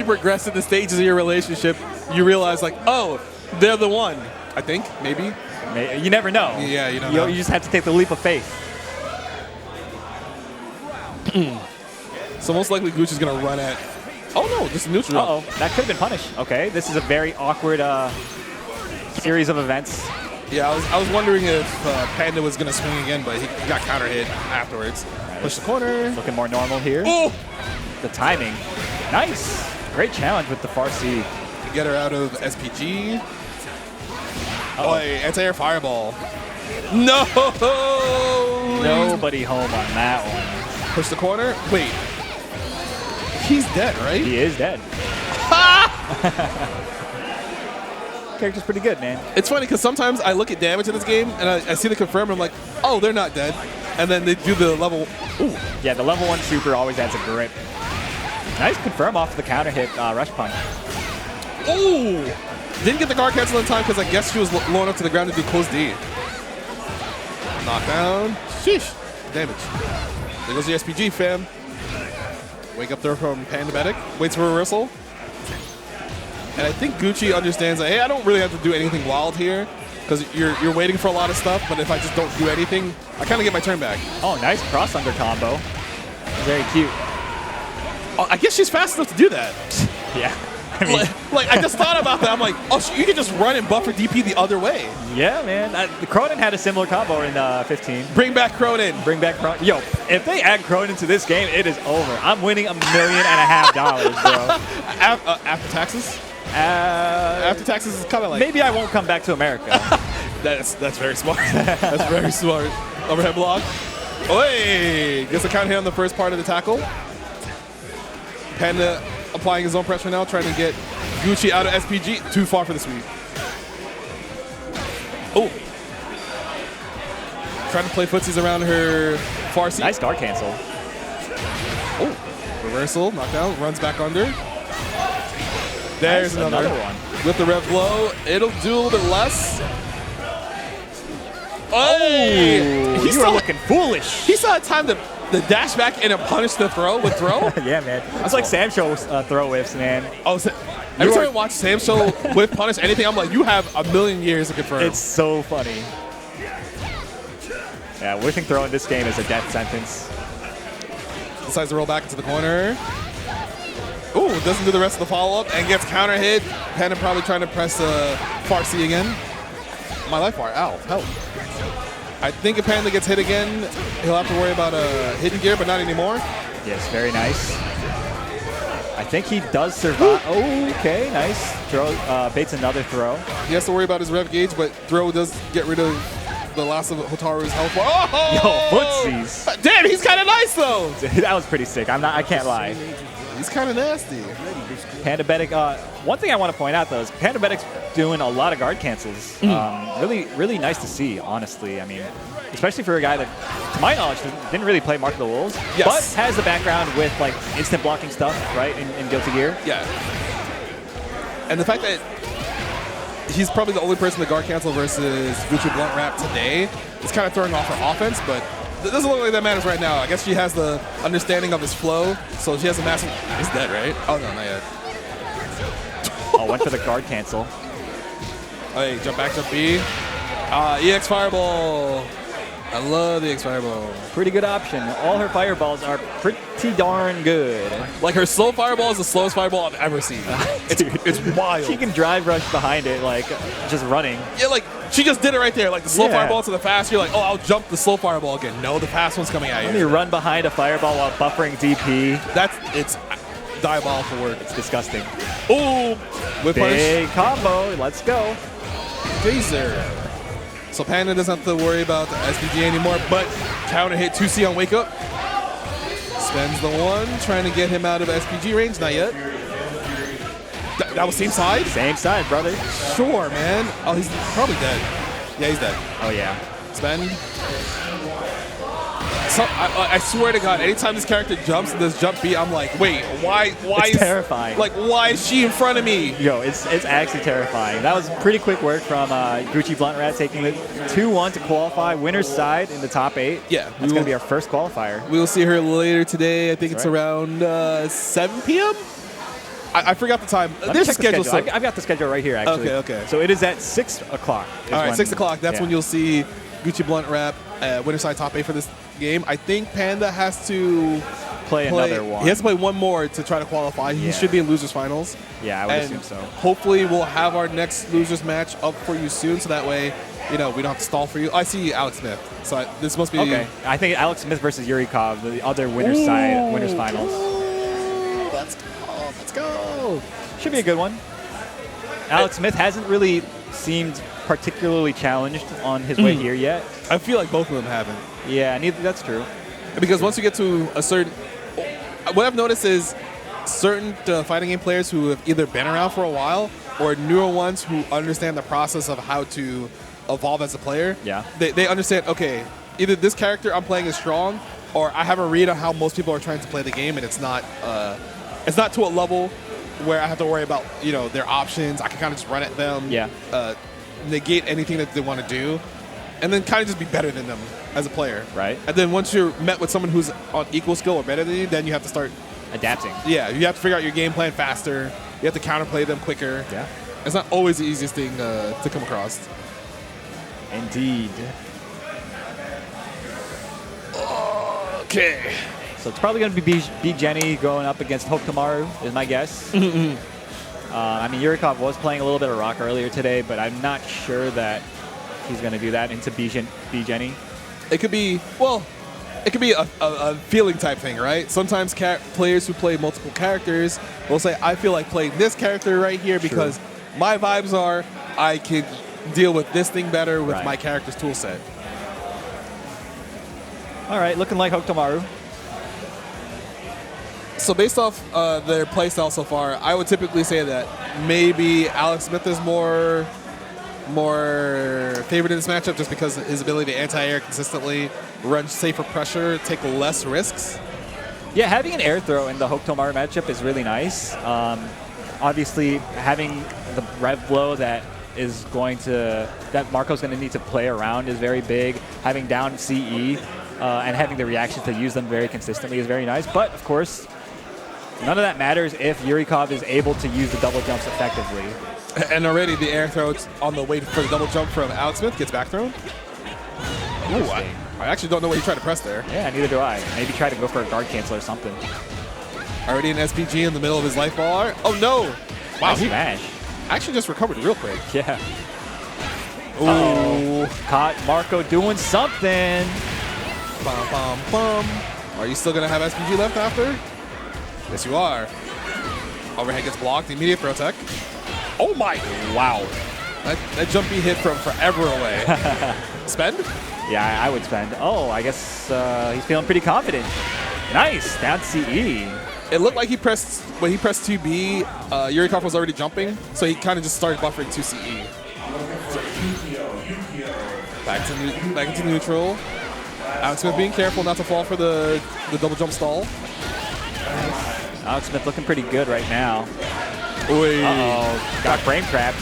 progress in the stages of your relationship, you realize, like, oh, they're the one. I think, maybe. You never know. Yeah, you don't know. You just have to take the leap of faith. So most likely Gucci's going to run at... Oh, no, just neutral. Uh-oh, that could have been punished. Okay, this is a very awkward series of events. Yeah, I was wondering if Panda was going to swing again, but he got counter hit afterwards. Right. Push the corner. Looking more normal here. Oh! The timing. Nice. Great challenge with the far C. To get her out of SPG. Oh, anti-air fireball. No! Nobody home on that one. Push the corner. Wait. He's dead, right? He is dead. Character's pretty good, man. It's funny because sometimes I look at damage in this game and I see the confirm and I'm like, oh, they're not dead. And then they do the level. Ooh. Yeah, the level 1 super always adds a grip. Nice confirm off the counter hit rush punch. Ooh! Didn't get the guard cancel in time because I guess she was low enough to the ground to do close D. Knockdown. Sheesh. Damage. There goes the SPG, fam. Wake up there from Pandabetic. Waits for reversal. And I think Gucci understands that, hey, I don't really have to do anything wild here because you're waiting for a lot of stuff, but if I just don't do anything, I kind of get my turn back. Oh, nice cross under combo. Very cute. Oh, I guess she's fast enough to do that. Yeah. I mean, like I just thought about that. I'm like, oh, you can just run and buffer DP the other way. yeah, man. The Cronin had a similar combo in 15. Bring back Cronin. Bring back Cronin. Yo, if they add Cronin to this game, it is over. I'm winning $1.5 million, bro. After taxes? After taxes is kind of like... Maybe I won't come back to America. That's very smart. That's very smart. Overhead block. Oi! Gets a counter hit on the first part of the tackle. Panda applying his own pressure now, trying to get Gucci out of SPG. Too far for the sweep. Oh. Trying to play footsies around her far seat. Nice guard cancel. Oh. Reversal, knockdown, runs back under. There's Nice, another one. With the rev blow, it'll do a little bit less. Oh! You are looking foolish. He saw time to the dash back and punish the throw with throw. Yeah, man. It's like Sam Show's throw whiffs, man. Oh, so every time I watch Sam Show with punish anything, I'm like, you have a million years to confirm. It's so funny. Yeah, whiffing throw in this game is a death sentence. Decides to roll back into the corner. Ooh, doesn't do the rest of the follow-up and gets counter hit. Panda probably trying to press far C again. My life bar, ow, help. I think if Panda gets hit again, he'll have to worry about a hidden gear, but not anymore. Yes, very nice. I think he does survive. Oh, okay, nice. Throw, baits another throw. He has to worry about his rev gauge, but throw does get rid of the last of Hotaru's health bar. Oh! Yo, footsies. Damn, he's kind of nice, though. That was pretty sick. I can't lie. He's kind of nasty. Pandabetic. One thing I want to point out though is Pandabetic's doing a lot of guard cancels. Really nice to see, honestly. I mean, especially for a guy that, to my knowledge, didn't really play Mark of the Wolves, but has the background with like instant blocking stuff, right, in Guilty Gear. Yeah. And the fact that he's probably the only person to guard cancel versus GucciBluntWrap today is kind of throwing off her offense, but it doesn't look like that matters right now. I guess she has the understanding of his flow, so she has a massive... He's dead, right? Oh, no, not yet. Oh, went for the guard cancel. Hey, jump back to B. EX Fireball. I love the EX Fireball. Pretty good option. All her fireballs are pretty darn good. Like, her slow fireball is the slowest fireball I've ever seen. It's wild. She can drive rush behind it, like, just running. Yeah, like, she just did it right there. Like, the slow fireball to the fast, you're like, oh, I'll jump the slow fireball again. No, the fast one's coming at you. Let me run behind a fireball while buffering DP. It's diabolical work. It's disgusting. Ooh! Whip big combo. Let's go. Phaser. So Panda doesn't have to worry about the SPG anymore, but counter hit 2C on Wake Up. Spends the one, trying to get him out of SPG range. Not yet. That was same side? Same side, brother. Sure, man. Oh, he's probably dead. Yeah, he's dead. Oh, yeah. Spend. So, I swear to God, anytime this character jumps in this jump beat, I'm like, wait, why it's is terrifying. Like, why is she in front of me? Yo, it's actually terrifying. That was pretty quick work from GucciBluntWrap, taking the 2-1 to qualify winner's side in the top 8. Yeah, that's gonna be our first qualifier. We will see her later today. I think it's around 7 p.m. I forgot the time. There's a schedule. I've got the schedule right here, actually. Okay. So it is at 6 o'clock. All right, 6 o'clock. That's when you'll see GucciBluntWrap winner's side top 8 for this game. I think Panda has to play another one. He has to play one more to try to qualify. He should be in losers finals. Yeah, I would assume so. Hopefully we'll have our next losers match up for you soon, so that way, you know, we don't have to stall for you. I see Alex Smith. So this must be okay. I think Alex Smith versus Yurikov, the other winner's side, winners finals. Let's go. Should be a good one. Alex Smith hasn't really seemed particularly challenged on his way here yet. I feel like both of them haven't. Yeah, that's true. Because once you get to a certain... What I've noticed is certain fighting game players who have either been around for a while or newer ones who understand the process of how to evolve as a player. Yeah. They understand, okay, either this character I'm playing is strong or I have a read on how most people are trying to play the game and it's not to a level where I have to worry about, you know, their options. I can kind of just run at them. Yeah. Negate anything that they want to do. And then kind of just be better than them as a player. Right. And then once you're met with someone who's on equal skill or better than you, then you have to start adapting. Yeah, you have to figure out your game plan faster. You have to counterplay them quicker. Yeah. It's not always the easiest thing to come across. Indeed. Okay. So it's probably going to be Jenny going up against Hokumaru, is my guess. I mean, Yurikov was playing a little bit of rock earlier today, but I'm not sure that he's going to do that into B Jenny. It could be, well, it could be a feeling type thing, right? Sometimes players who play multiple characters will say, I feel like playing this character right here because my vibes are I can deal with this thing better with my character's tool set. All right, looking like Hokumaru. So based off their playstyle so far, I would typically say that maybe Alex Smith is more favored in this matchup just because of his ability to anti-air consistently, run safer pressure, take less risks. Yeah, having an air throw in the Hokumaru matchup is really nice. Obviously, having the rev blow that Marco's going to need to play around is very big. Having down CE and having the reactions to use them very consistently is very nice. But, of course, none of that matters if Yurikov is able to use the double jumps effectively. And already the air throw on the way for the double jump from Alex Smith gets back thrown. Ooh, I actually don't know what he tried to press there. Yeah, neither do I. Maybe try to go for a guard cancel or something. Already an SPG in the middle of his life bar. Oh, no. Wow, Nice smash. Actually just recovered real quick. Yeah. Ooh. Caught Marco doing something. Bum, bum, bum. Are you still going to have SPG left after? Yes, you are. Overhead gets blocked. Immediate throw tech. Oh my! Wow. That jumpy hit from forever away. Spend? Yeah, I would spend. Oh, I guess he's feeling pretty confident. Nice. Down CE. It looked like when he pressed 2B, Yurikov was already jumping, so he kind of just started buffering 2CE. Back into neutral. Alex Smith being careful not to fall for the double jump stall. Alex Smith looking pretty good right now. Oy. Uh-oh. Got frame traps.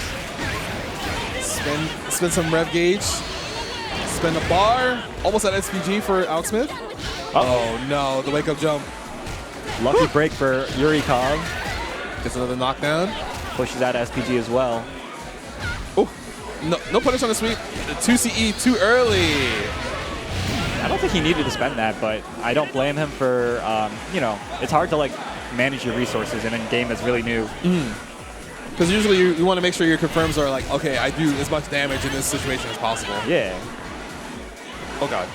Spin some rev gauge. Spin a bar. Almost at SPG for Alex Smith. Oh no, the wake up jump. Lucky break for Yurikov. Gets another knockdown. Pushes out SPG as well. Oh, no punish on the sweep. 2CE too early. I don't think he needed to spend that, but I don't blame him for, you know, it's hard to like manage your resources in a game that's really new. Because usually you want to make sure your confirms are like, okay, I do as much damage in this situation as possible. Yeah. Oh god.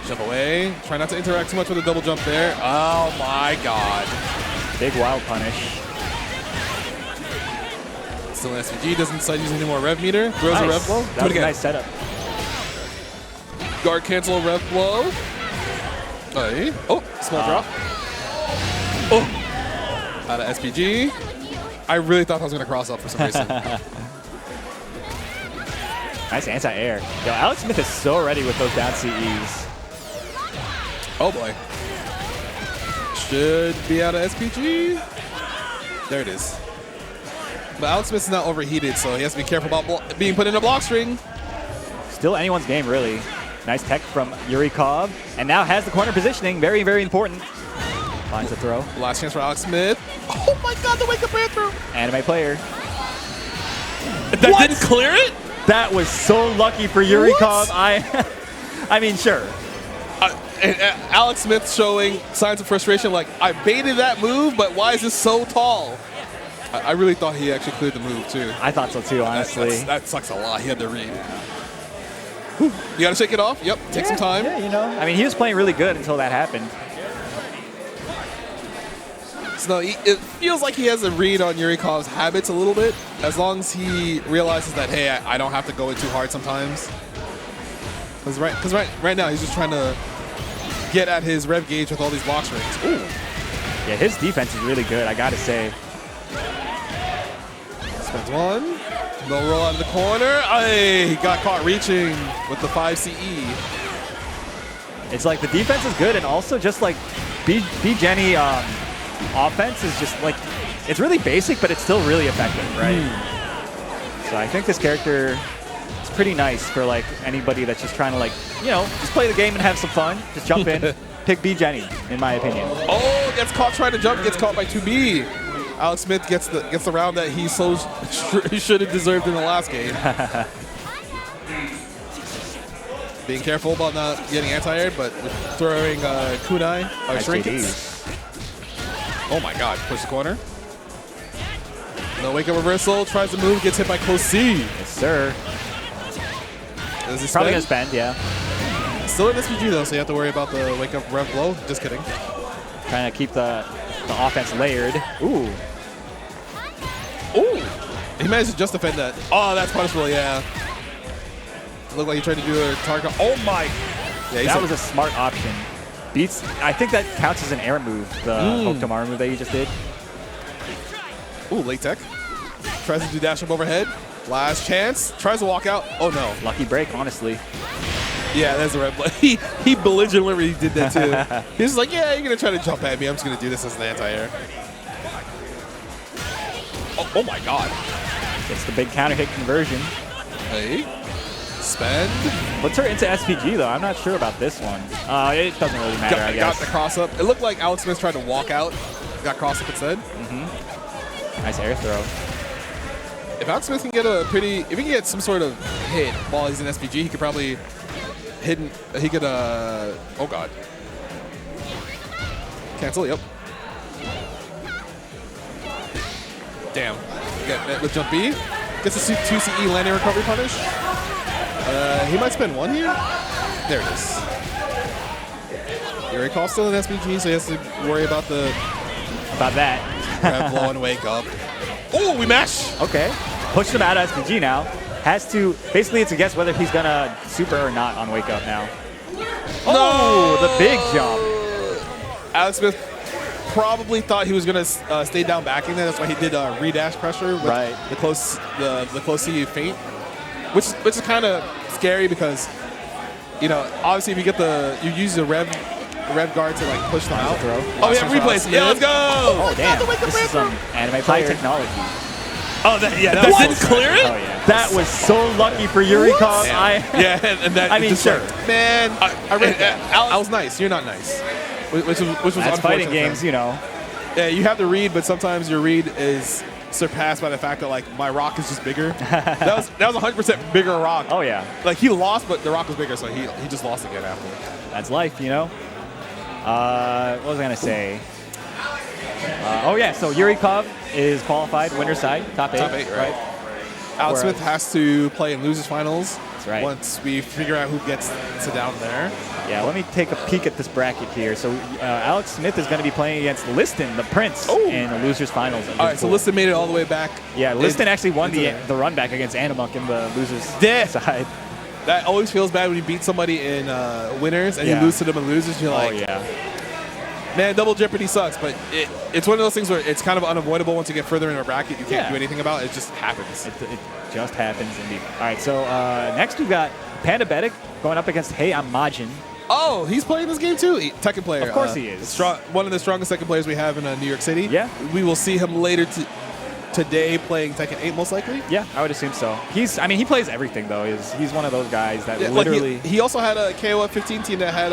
Jump away. Try not to interact too much with the double jump there. Oh my god. Big wild punish. Still an SVG. Doesn't decide using any more rev meter. Throws a rev blow. That was a nice setup. Guard cancel rev blow. Hey. Oh, small drop. Oh. Out of SPG. I really thought I was going to cross up for some reason. Nice anti-air. Yo, Alex Smith is so ready with those down CEs. Oh boy. Should be out of SPG. There it is. But Alex Smith is not overheated, so he has to be careful about being put in a block string. Still anyone's game, really. Nice tech from Yurikov. And now has the corner positioning. Very, very important. Finds the throw. Last chance for Alex Smith. Oh my god, the wake up air throw. Anime player. That didn't clear it? That was so lucky for Yurikov. I mean, sure. And Alex Smith showing signs of frustration, like, I baited that move, but why is this so tall? I really thought he actually cleared the move, too. I thought so, too, honestly. That sucks a lot. He had to read. You got to shake it off. Yep, take some time. Yeah, you know. I mean, he was playing really good until that happened. No, it feels like he has a read on Yurikov's habits a little bit. As long as he realizes that, hey, I don't have to go in too hard sometimes. Because right now he's just trying to get at his rev gauge with all these block strings. Ooh. Yeah, his defense is really good, I gotta say. Spends one. No roll out of the corner. Ay, he got caught reaching with the 5 CE. It's like the defense is good, and also just like B Jenny offense is just like, it's really basic, but it's still really effective, right? So I think this character is pretty nice for like anybody that's just trying to like, you know, just play the game and have some fun. Just jump in, pick B Jenny, in my opinion. Oh, gets caught trying to jump, gets caught by 2B. Alex Smith gets the round that he should have deserved in the last game. Being careful about not getting anti-aired, but throwing kunai or shrinkets. Oh my god, push the corner. No wake-up reversal, tries to move, gets hit by close C. Yes, sir. Does he Probably spend? gonna spend, yeah. Still in SPG though, so you have to worry about the wake-up rev blow. Just kidding. Trying to keep the offense layered. Ooh. Ooh! He managed to just defend that. Oh, that's punishable, yeah. Looked like he tried to do a target. Oh my! Yeah, that was a smart option. Beats. I think that counts as an air move, the hook Tomorrow move that you just did. Ooh, late tech. Tries to do dash up overhead. Last chance. Tries to walk out. Oh no. Lucky break, honestly. Yeah, that's the red blood. He belligerently did that too. He was like, yeah, you're going to try to jump at me. I'm just going to do this as an anti-air. Oh my god. It's the big counter hit conversion. Hey. Spend. Puts her into SPG though. I'm not sure about this one. It doesn't really matter, I guess. Got the cross up. It looked like Alex Smith tried to walk out. Got cross up instead. Nice air throw. If Alex Smith can get if he can get some sort of hit while he's in SPG, he could probably oh god. Cancel, yep. Damn. Get with jump B. Gets a 2 CE landing recovery punish. He might spend one here. There it is. Yurikov still in SPG, so he has to worry about that. Grab blow and wake up. Oh, we mash! Okay. Pushed him out of SPG now. Has to, basically it's a guess whether he's gonna super or not on wake up now. Oh, the big jump. Alex Smith probably thought he was gonna stay down backing there. That's why he did re-dash pressure with the close C feint, which is kind of scary because, you know, obviously if you use the rev guard to like push them out. Oh yeah, replays. Yeah, let's go. Oh damn, this is some anime player technology. Oh, that didn't clear it? Oh, yeah. That was so lucky for Yurikov. I mean, sure. Man, I was nice. You're not nice. Which was That's fighting games, you know. Yeah, you have to read, but sometimes your read is surpassed by the fact that like my rock is just bigger. that was 100% bigger rock. Oh yeah. Like he lost, but the rock was bigger, so he just lost again after. That's life, you know. What was I gonna say? Oh yeah, so Yurikov is qualified, winner's side, top 8. Top 8, right? Alex Smith has to play in losers finals. That's right. Once we figure out who gets to down there. Yeah, let me take a peek at this bracket here. So Alex Smith is going to be playing against Liston, the Prince, in the losers finals. All right, so Liston made it all the way back. Yeah, Liston actually won the run back against Animonk in the losers side. That always feels bad when you beat somebody in winners and you lose to them in losers. You're like, oh yeah. Man, double jeopardy sucks, but it's one of those things where it's kind of unavoidable once you get further in a bracket. You can't do anything about it. It just happens. It just happens, indeed. All right, so next we've got Pandabetic going up against Hey, I'm Majin. Oh, he's playing this game too? Tekken player. Of course he is. One of the strongest Tekken players we have in New York City. Yeah. We will see him later today playing Tekken 8 most likely. Yeah, I would assume so. He plays everything though. He's one of those guys that literally. Like he also had a KOF 15 team that had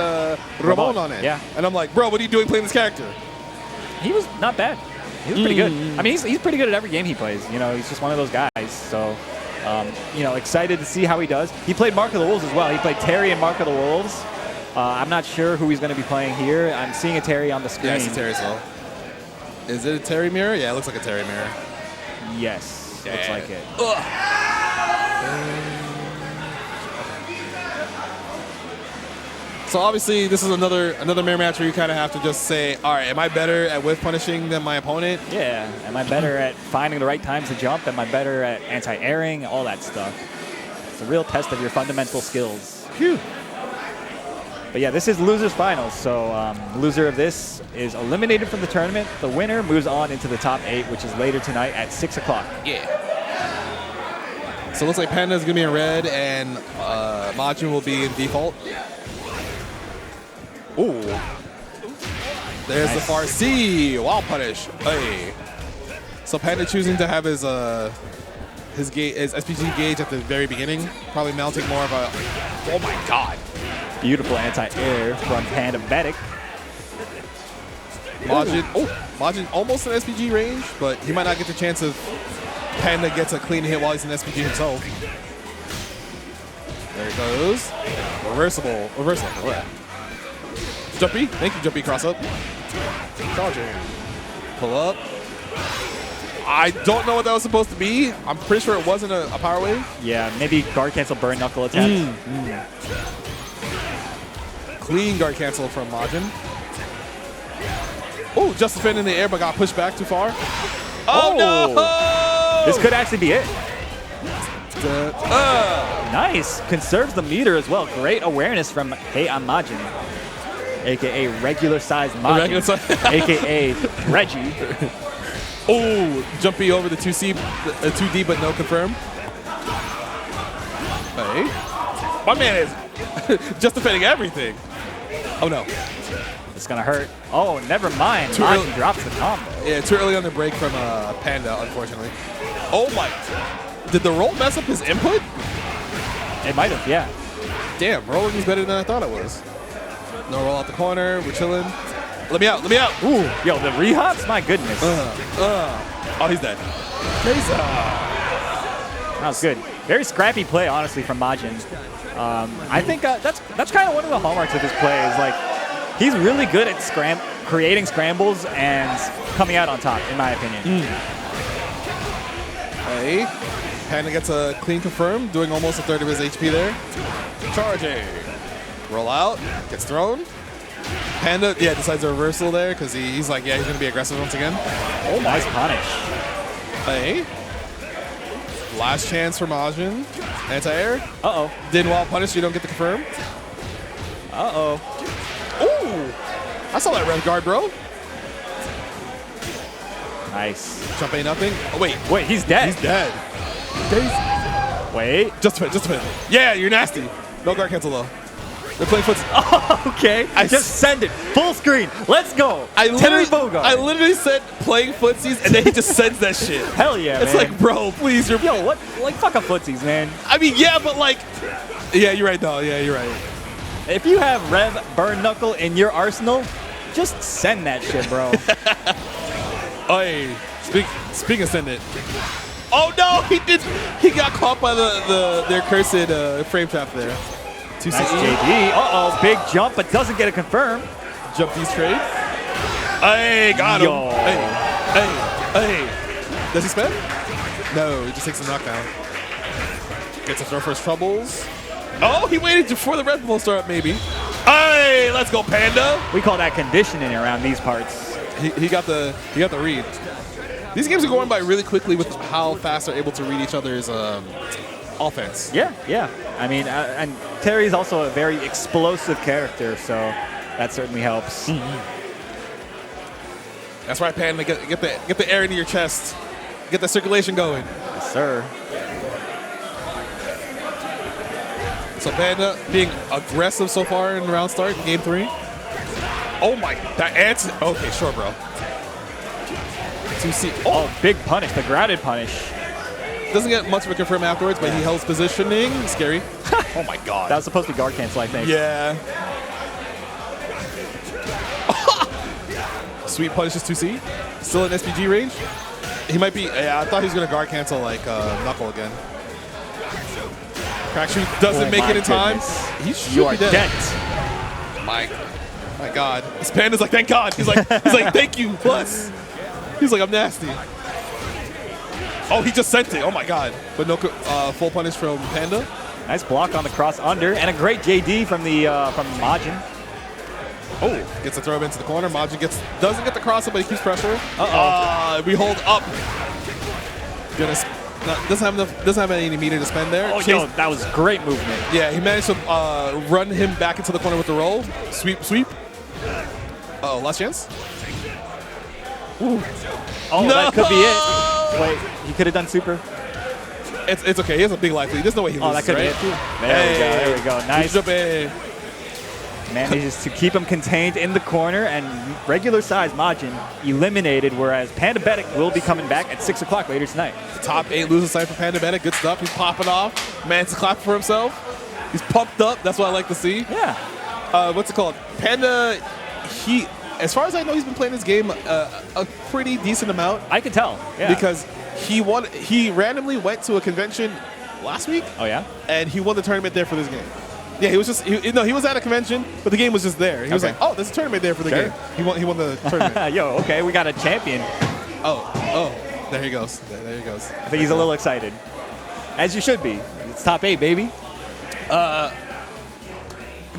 Ramon on it. Yeah. And I'm like, bro, what are you doing playing this character? He was not bad. He was pretty good. I mean, he's pretty good at every game he plays. You know, he's just one of those guys. So, you know, excited to see how he does. He played Mark of the Wolves as well. He played Terry in Mark of the Wolves. I'm not sure who he's going to be playing here. I'm seeing a Terry on the screen. Yeah, I see Terry as well. Is it a Terry mirror? Yeah, it looks like a Terry mirror. Yes, looks like it. So obviously, this is another mirror match where you kind of have to just say, all right, am I better at whiff punishing than my opponent? Yeah. Am I better at finding the right times to jump? Am I better at anti-airing? All that stuff. It's a real test of your fundamental skills. Phew. But yeah, this is losers finals. So loser of this is eliminated from the tournament. The winner moves on into the top 8, which is later tonight at 6 o'clock. Yeah. So it looks like Panda is going to be in red, and Majin will be in default. Ooh. There's Nice. the far C. Wild punish. Hey. So Panda choosing to have his SPG gauge at the very beginning, probably mounting more of a. Oh my God. Beautiful anti-air from Pandabetic. Majin. Oh, Majin almost in SPG range, but he might not get the chance of Panda gets a clean hit while he's in SPG himself. There it goes. Reversible. Jumpy. Thank you, Jumpy. Cross up. Charging. Pull up. I don't know what that was supposed to be. I'm pretty sure it wasn't a power wave. Yeah, maybe guard cancel burn knuckle attack. Clean guard cancel from Majin. Oh, just defending in the air, but got pushed back too far. Oh, no! This could actually be it. Nice. Conserves the meter as well. Great awareness from Hey, I'm Majin. A.K.A. regular size Majin. A.K.A. Reggie. Oh, Jumpy over the 2D, but no confirm. Hey. My man is just defending everything. Oh, no. It's going to hurt. Oh, never mind. Too Majin early. drops the combo. Yeah, too early on the break from Panda, unfortunately. Oh, my. Did the roll mess up his input? It might have, yeah. Damn, rolling is better than I thought it was. No roll out the corner. We're chilling. Let me out. Ooh, yo, the rehops? My goodness. Oh, he's dead. That was good. Very scrappy play, honestly, from Majin. I think that's kind of one of the hallmarks of his play is like he's really good at creating scrambles and coming out on top, in my opinion. Hey, Panda gets a clean confirm, doing almost a third of his HP there. Charging. Roll out. Gets thrown. Panda, yeah, decides a reversal there because he's like, yeah, he's going to be aggressive once again. Oh, nice punish. Hey. Last chance for Majin. Anti-air. Uh-oh. Didn't wild punish, you don't get the confirm. Uh-oh. Ooh. I saw that red guard, bro. Nice. Jump ain't nothing. Oh, wait. Wait, he's dead. He's dead. Wait. Just a minute. Yeah, you're nasty. No guard cancel, though. They're playing footsie. Okay. Just send it. Full screen. Let's go. I Terry Bogard. literally said playing footsies, and then he just sends that shit. Hell yeah, It's man. like, bro, please. Yo, what? Like, fuck up footsies, man. I mean, yeah, but like, yeah, you're right, though. Yeah, you're right. If you have Rev Burn Knuckle in your arsenal, just send that shit, bro. Hey, speaking of send it. Oh no, he got caught by their cursed frame trap there. 2 Nice CE. JD. Uh-oh, big jump, but doesn't get a confirm. Jump these trade. Hey, got him. Yo. Hey. Does he spin? No, he just takes a knockdown. Gets a throw for his troubles. Oh, he waited before the Red Bull start, maybe. Hey, let's go, Panda. We call that conditioning around these parts. He got the read. These games are going by really quickly with how fast they're able to read each other's offense. Yeah. I mean, and Terry's also a very explosive character, so that certainly helps. That's right, Panda. Get the air into your chest. Get the circulation going. Yes, sir. So Panda being aggressive so far in round start in game 3. Oh my, that answer. Okay, sure, bro. 2C. Oh, big punish, the grounded punish. Doesn't get much of a confirm afterwards, but he held positioning. Scary. Oh my god. That was supposed to be guard cancel, I think. Yeah. Sweet punishes 2C. Still in SPG range. He might be. Yeah, I thought he was gonna guard cancel like Knuckle again. Crack shoot doesn't make it in time. He should be dead. My God. This Panda's like, thank God. He's like, thank you. Plus. He's like, I'm nasty. Oh, he just sent it. Oh my God. But no full punish from Panda. Nice block on the cross under, and a great JD from the from Majin. Oh, gets a throw into the corner. Majin doesn't get the cross up, but he keeps pressure. We hold up. Doesn't have any meter to spend there. Oh, yo, that was great movement. Yeah, he managed to run him back into the corner with the roll. Sweep, sweep. Uh-oh, last chance. Ooh. Oh, no! That could be it. Wait, he could have done super. It's okay. He has a big life lead. There's no way he loses, that could right? be it too. There we go. Nice. Manages to keep him contained in the corner, and regular size Majin eliminated, whereas Pandabetic will be coming back at 6 o'clock later tonight. Top 8 losing side for Pandabetic. Good stuff. He's popping off. Man's clapping for himself. He's pumped up. That's what I like to see. Yeah. What's it called? Panda, as far as I know, he's been playing this game a pretty decent amount. I can tell. Yeah. Because he randomly went to a convention last week. Oh, yeah? And he won the tournament there for this game. Yeah, he was just he was at a convention, but the game was just there. He was like, "Oh, there's a tournament there for the game." He won the tournament. Yo, okay, we got a champion. Oh, there he goes. There he goes. I think he's a little excited, as you should be. It's top 8, baby.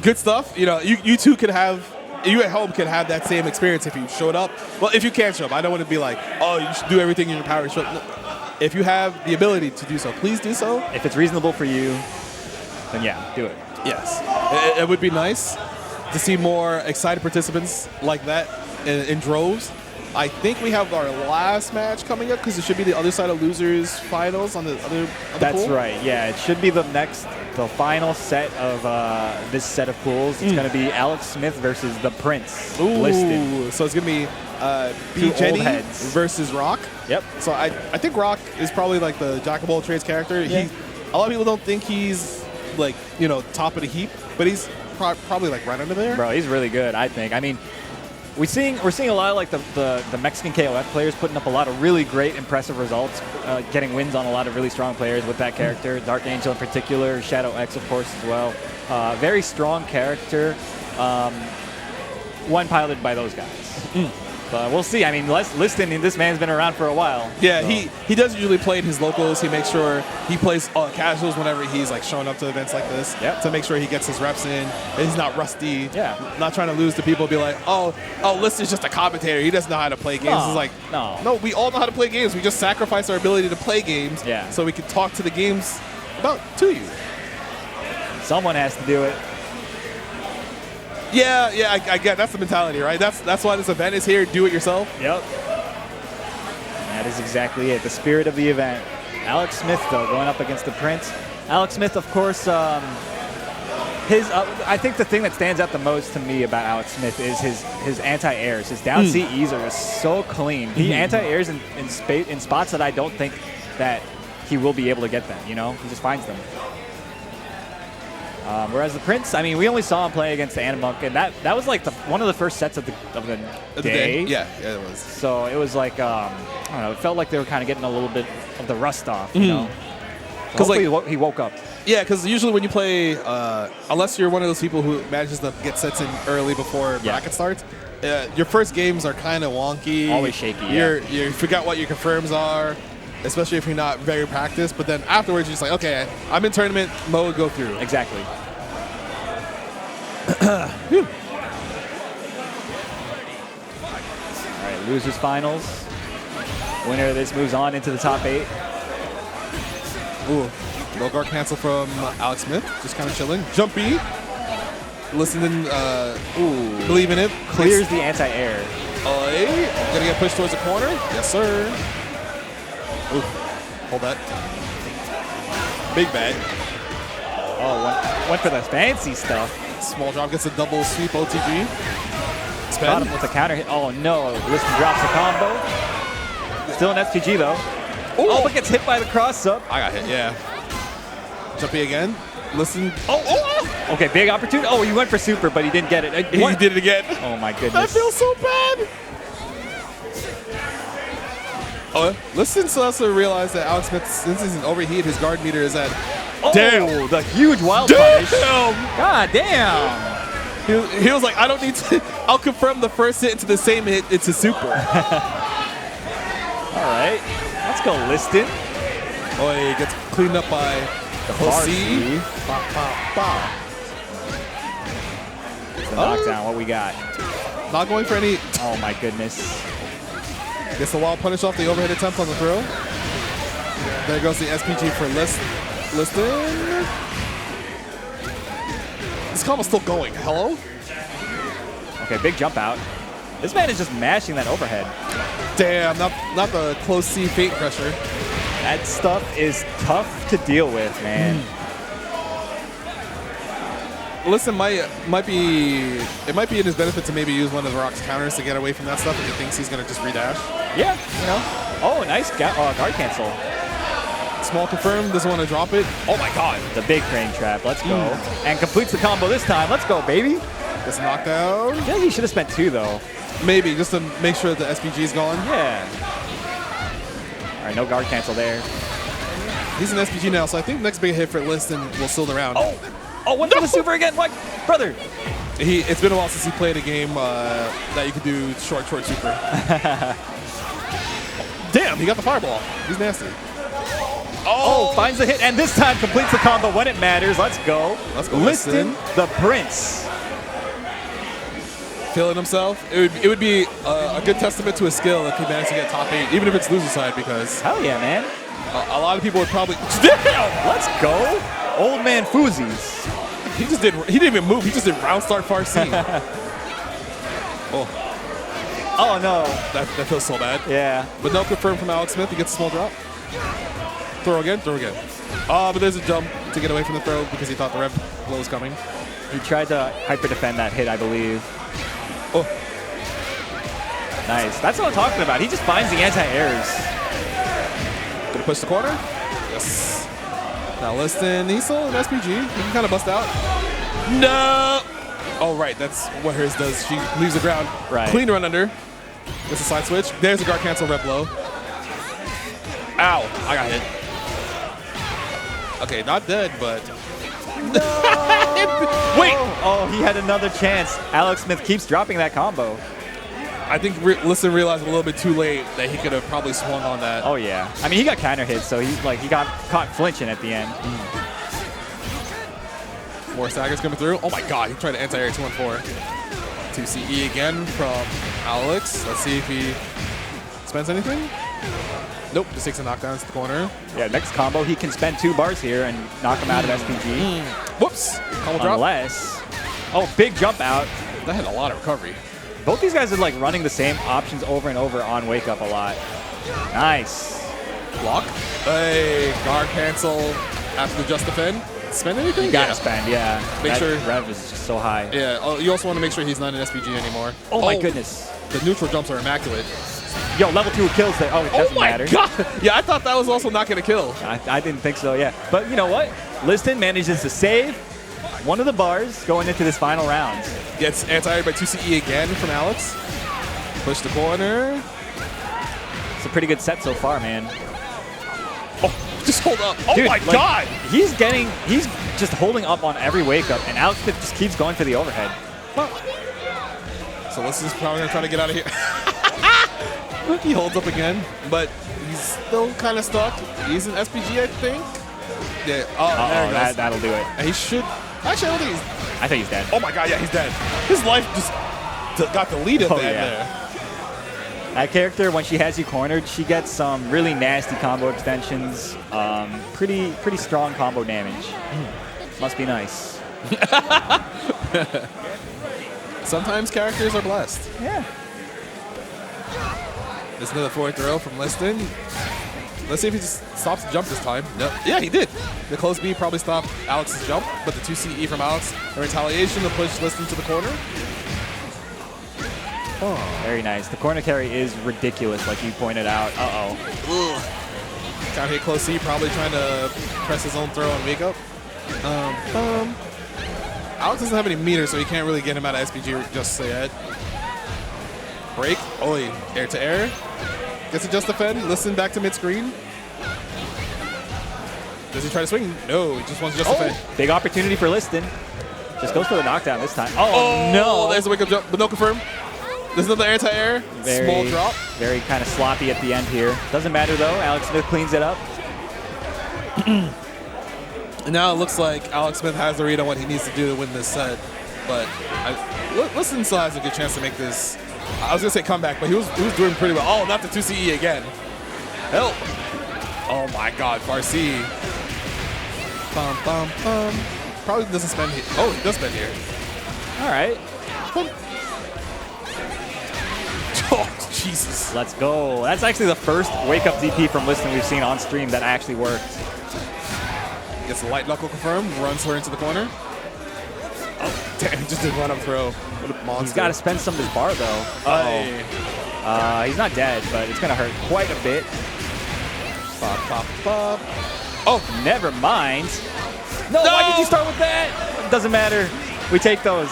Good stuff. You know, you two could have. You at home can have that same experience if you showed up. Well, if you can't show up, I don't want to be like, "Oh, you should do everything in your power." If you have the ability to do so, please do so. If it's reasonable for you, then yeah, do it. Yes. It would be nice to see more excited participants like that in droves. I think we have our last match coming up because it should be the other side of losers finals on the other That's pool. right. Yeah, it should be the final set of this set of pools. It's going to be Alex Smith versus the Prince. Listed. So it's going to be Two Jenny old heads versus Rock. Yep. So I think Rock is probably like the jack of all trades character. Yeah. A lot of people don't think he's like, you know, top of the heap, but he's probably like right under there. Bro, he's really good, I think. I mean, we're seeing a lot of like the Mexican KOF players putting up a lot of really great, impressive results, getting wins on a lot of really strong players with that character. Dark Angel in particular, Shadow X of course as well. Very strong character, one piloted by those guys. But we'll see. I mean, Liston, this man's been around for a while. Yeah, so. he does usually play in his locals. He makes sure he plays casuals whenever he's like showing up to events like this to make sure he gets his reps in. And he's not rusty. Yeah. Not trying to lose to people. Be like, oh, Liston's just a commentator. He doesn't know how to play games. It's like, no, we all know how to play games. We just sacrifice our ability to play games so we can talk to the games to you. Someone has to do it. Yeah, I get that's the mentality, right? That's why this event is here. Do it yourself. Yep. That is exactly it. The spirit of the event. Alex Smith, though, going up against the Prince. Alex Smith, of course, I think the thing that stands out the most to me about Alex Smith is his anti-airs. His down C E's are so clean. He anti-airs in spots that I don't think that he will be able to get them, you know? He just finds them. Whereas the Prince, I mean, we only saw him play against the Animonk, and that was like one of the first sets of the day. Yeah, it was. So it was like, I don't know, it felt like they were kind of getting a little bit of the rust off, you know? Because he woke up. Yeah, because usually when you play, unless you're one of those people who manages to get sets in early before bracket starts, your first games are kind of wonky. Always shaky, You forgot what your confirms are, especially if you're not very practiced. But then afterwards, you're just like, okay, I'm in tournament mode, go through. Exactly. All right, losers finals. Winner of this moves on into the top 8. Ooh, low guard cancel from Alex Smith, just kind of chilling. Jumpy, listening, believe in it. Clears the anti-air. Gonna get pushed towards the corner. Yes, sir. Ooh, hold that. Big bag. Oh, went for the fancy stuff. Small drop gets a double sweep OTG. Caught him with a counter hit. Oh no, Liston drops the combo. Still an SPG though. Ooh. Oh, but gets hit by the cross up. I got hit, yeah. Jumpy again. Listen. Oh! Okay, big opportunity. Oh, he went for super, but he didn't get it. He did it again. Oh my goodness. That feels so bad. Oh, Listen still has to realize that Alex Smith, since he's an overheat, his guard meter is at. Oh, damn! The huge wild punish. God damn! He was like, I don't need to. I'll confirm the first hit into the same hit. It's a super. All right, let's go, Liston. Oh, he gets cleaned up by The Close bar C. C. Bop, bop, bop. The knockdown. What we got? Not going for any. Oh my goodness. Gets the wall punish off the overhead attempt on the throw. There goes the SPG for Liston. This combo's still going. Hello? Okay, big jump out. This man is just mashing that overhead. Damn, not the close C fate pressure. That stuff is tough to deal with, man. Listen, might be in his benefit to maybe use one of the Rock's counters to get away from that stuff if he thinks he's gonna just redash. Yeah, you know. Oh, nice guard cancel. Small confirm, doesn't want to drop it. Oh my god. The big crane trap. Let's go. And completes the combo this time. Let's go, baby. Gets knockdown. I feel like he should have spent 2 though. Maybe just to make sure that the SPG's gone. Yeah. All right, no guard cancel there. He's an SPG now, so I think next big hit for Liston will seal the round. Oh, one for the super again. What, brother? It's been a while since he played a game that you could do short super. Damn, he got the fireball. He's nasty. Oh, finds the hit, and this time completes the combo when it matters. Let's go. Let's go, Liston, the prince. Feeling himself. It would be a good testament to his skill if he managed to get top 8, even if it's loser side, because Hell yeah, man. a lot of people would probably. Let's go. Old man Foozies. He didn't even move. He just did round start far C. Oh no. That feels so bad. Yeah. But no confirm from Alex Smith. He gets a small drop. Throw again. But there's a jump to get away from the throw because he thought the rev blow was coming. He tried to hyper defend that hit, I believe. Oh. Nice. That's what I'm talking about. He just finds the anti-airs. Gonna push the corner. Yes. Now Liston, he's still an SPG. He can kind of bust out. No. Oh, right. That's what hers does. She leaves the ground. Right. Clean run under. That's a side switch. There's a guard cancel rep low. Ow. I got hit. Okay, not dead, but. Wait. Oh, he had another chance. Alex Smith keeps dropping that combo. I think Liston realized a little bit too late that he could have probably swung on that. Oh yeah. I mean, he got counter hit, so he got caught flinching at the end. More staggers coming through. Oh my god, he tried to anti-air 2-1-4. 2CE again from Alex. Let's see if he spends anything. Nope, just takes a knockdown to the corner. Yeah, next combo, he can spend 2 bars here and knock him out of SPG. Whoops. Combo drop. Unless, oh, big jump out. That had a lot of recovery. Both these guys are like running the same options over and over on wake up a lot. Nice. Block. Hey, guard cancel after the just defend. Spend anything? You gotta spend, yeah. Make that sure. rev is just so high. Yeah, you also want to make sure he's not an SPG anymore. Oh my goodness. The neutral jumps are immaculate. Yo, level 2 kills there. Oh, it doesn't matter. God. Yeah, I thought that was also not going to kill. I didn't think so, yeah. But you know what? Liston manages to save one of the bars going into this final round. Gets anti-aired by 2CE again from Alex. Push the corner. It's a pretty good set so far, man. Oh, just hold up. Oh Dude, my like, god. He's just holding up on every wake up, and Alex Smith just keeps going for the overhead. So this is probably going to try to get out of here. He holds up again, but he's still kind of stuck. He's an SPG, I think. Yeah. Oh, there he goes. That'll do it. And he should. Actually, I don't think he's. I think he's dead. Oh my god, yeah, he's dead. His life just got deleted there. That character, when she has you cornered, she gets some really nasty combo extensions. Pretty strong combo damage. Must be nice. Sometimes characters are blessed. Yeah. There's another forward throw from Liston. Let's see if he just stops the jump this time. No. Yeah, he did. The close B probably stopped Alex's jump, but the 2CE from Alex, the retaliation to push Liston to the corner. Oh, very nice. The corner carry is ridiculous, like you pointed out. Uh-oh. Down here close C, probably trying to press his own throw and wake up. Alex doesn't have any meter, so he can't really get him out of SPG just yet. Break. Oh, air to air. Gets to just defend. Liston back to mid-screen. Does he try to swing? No, he just wants to just defend. Big opportunity for Liston. Just goes for the knockdown this time. Oh, no. There's a wake-up jump, but no confirm. There's another anti-air. Small drop. Very kind of sloppy at the end here. Doesn't matter, though. Alex Smith cleans it up. And now it looks like Alex Smith has the read on what he needs to do to win this set. But Liston still has a good chance to make this. I was going to say comeback, but he was doing pretty well. Oh, not the 2CE again. Help. Oh, my God. Farsi. Bum, bum, bum. Probably doesn't spend here. Oh, he does spend here. All right. Oh, Jesus. Let's go. That's actually the first wake-up DP from Liston we've seen on stream that actually worked. Gets the light knuckle confirmed, runs her into the corner. Oh, damn, he just did run up throw. What a monster. He's got to spend some of his bar, though. Uh-oh. He's not dead, but it's going to hurt quite a bit. Bop, bop, bop. Oh, never mind. No, why did you start with that? It doesn't matter. We take those.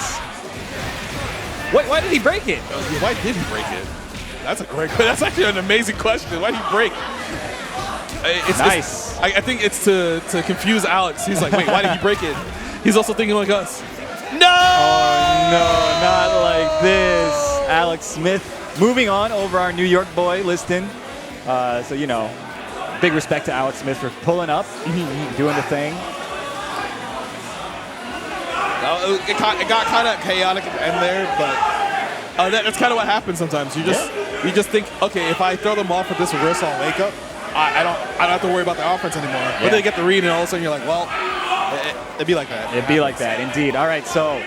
Wait, why did he break it? Why did he break it? That's a great question. That's actually an amazing question. Why did he break? It's nice. I think it's to confuse Alex. He's like, wait, why did he break it? He's also thinking like us. No! Oh, no, not like this. Alex Smith moving on over our New York boy, Liston. So, you know, big respect to Alex Smith for pulling up, doing the thing. It got kind of chaotic at the end there, but that's kind of what happens sometimes. You just think, okay, if I throw them off with this reversal wake up, I don't have to worry about the offense anymore. Yeah. But they get the read, and all of a sudden you're like, well, it'd be like that. It'd be like that, indeed. All right, so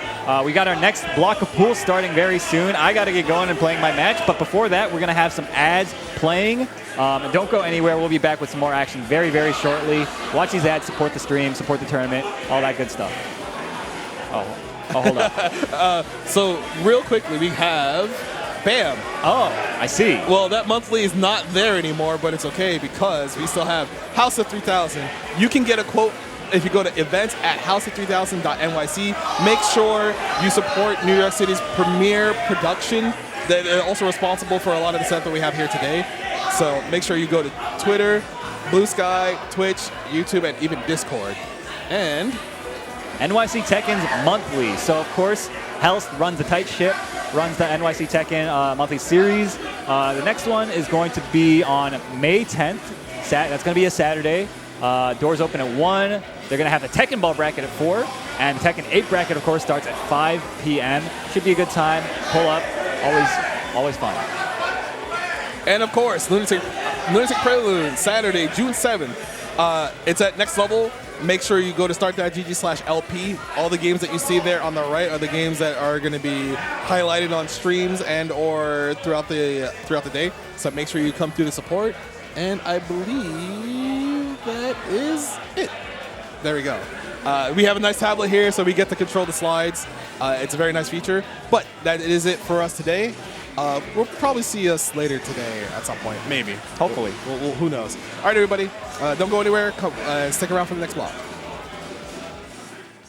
we got our next block of pools starting very soon. I got to get going and playing my match, but before that, we're going to have some ads playing. And don't go anywhere. We'll be back with some more action very, very shortly. Watch these ads, support the stream, support the tournament, all that good stuff. Oh, hold up. So real quickly, we have BAM. Oh, I see. Well, that monthly is not there anymore, but it's okay because we still have House of 3000. You can get a quote if you go to events at houseof3000.nyc. Make sure you support New York City's premier production. They're also responsible for a lot of the stuff that we have here today. So make sure you go to Twitter, Blue Sky, Twitch, YouTube, and even Discord. And NYC Tekken's monthly. So, of course, Helst runs the tight ship, runs the NYC Tekken monthly series. The next one is going to be on May 10th. That's going to be a Saturday. Doors open at 1. They're going to have the Tekken Ball bracket at 4. And the Tekken 8 bracket, of course, starts at 5 p.m. Should be a good time. Pull up. Always fun. And, of course, Lunatic Prelude, Saturday, June 7th. It's at Next Level. Make sure you go to start.gg/LP. All the games that you see there on the right are the games that are going to be highlighted on streams and or throughout the day. So make sure you come through to support. And I believe that is it. There we go. We have a nice tablet here, so we get to control the slides. It's a very nice feature. But that is it for us today. We'll probably see us later today at some point, maybe. Hopefully. Who knows? All right, everybody. Don't go anywhere. Come, stick around for the next block.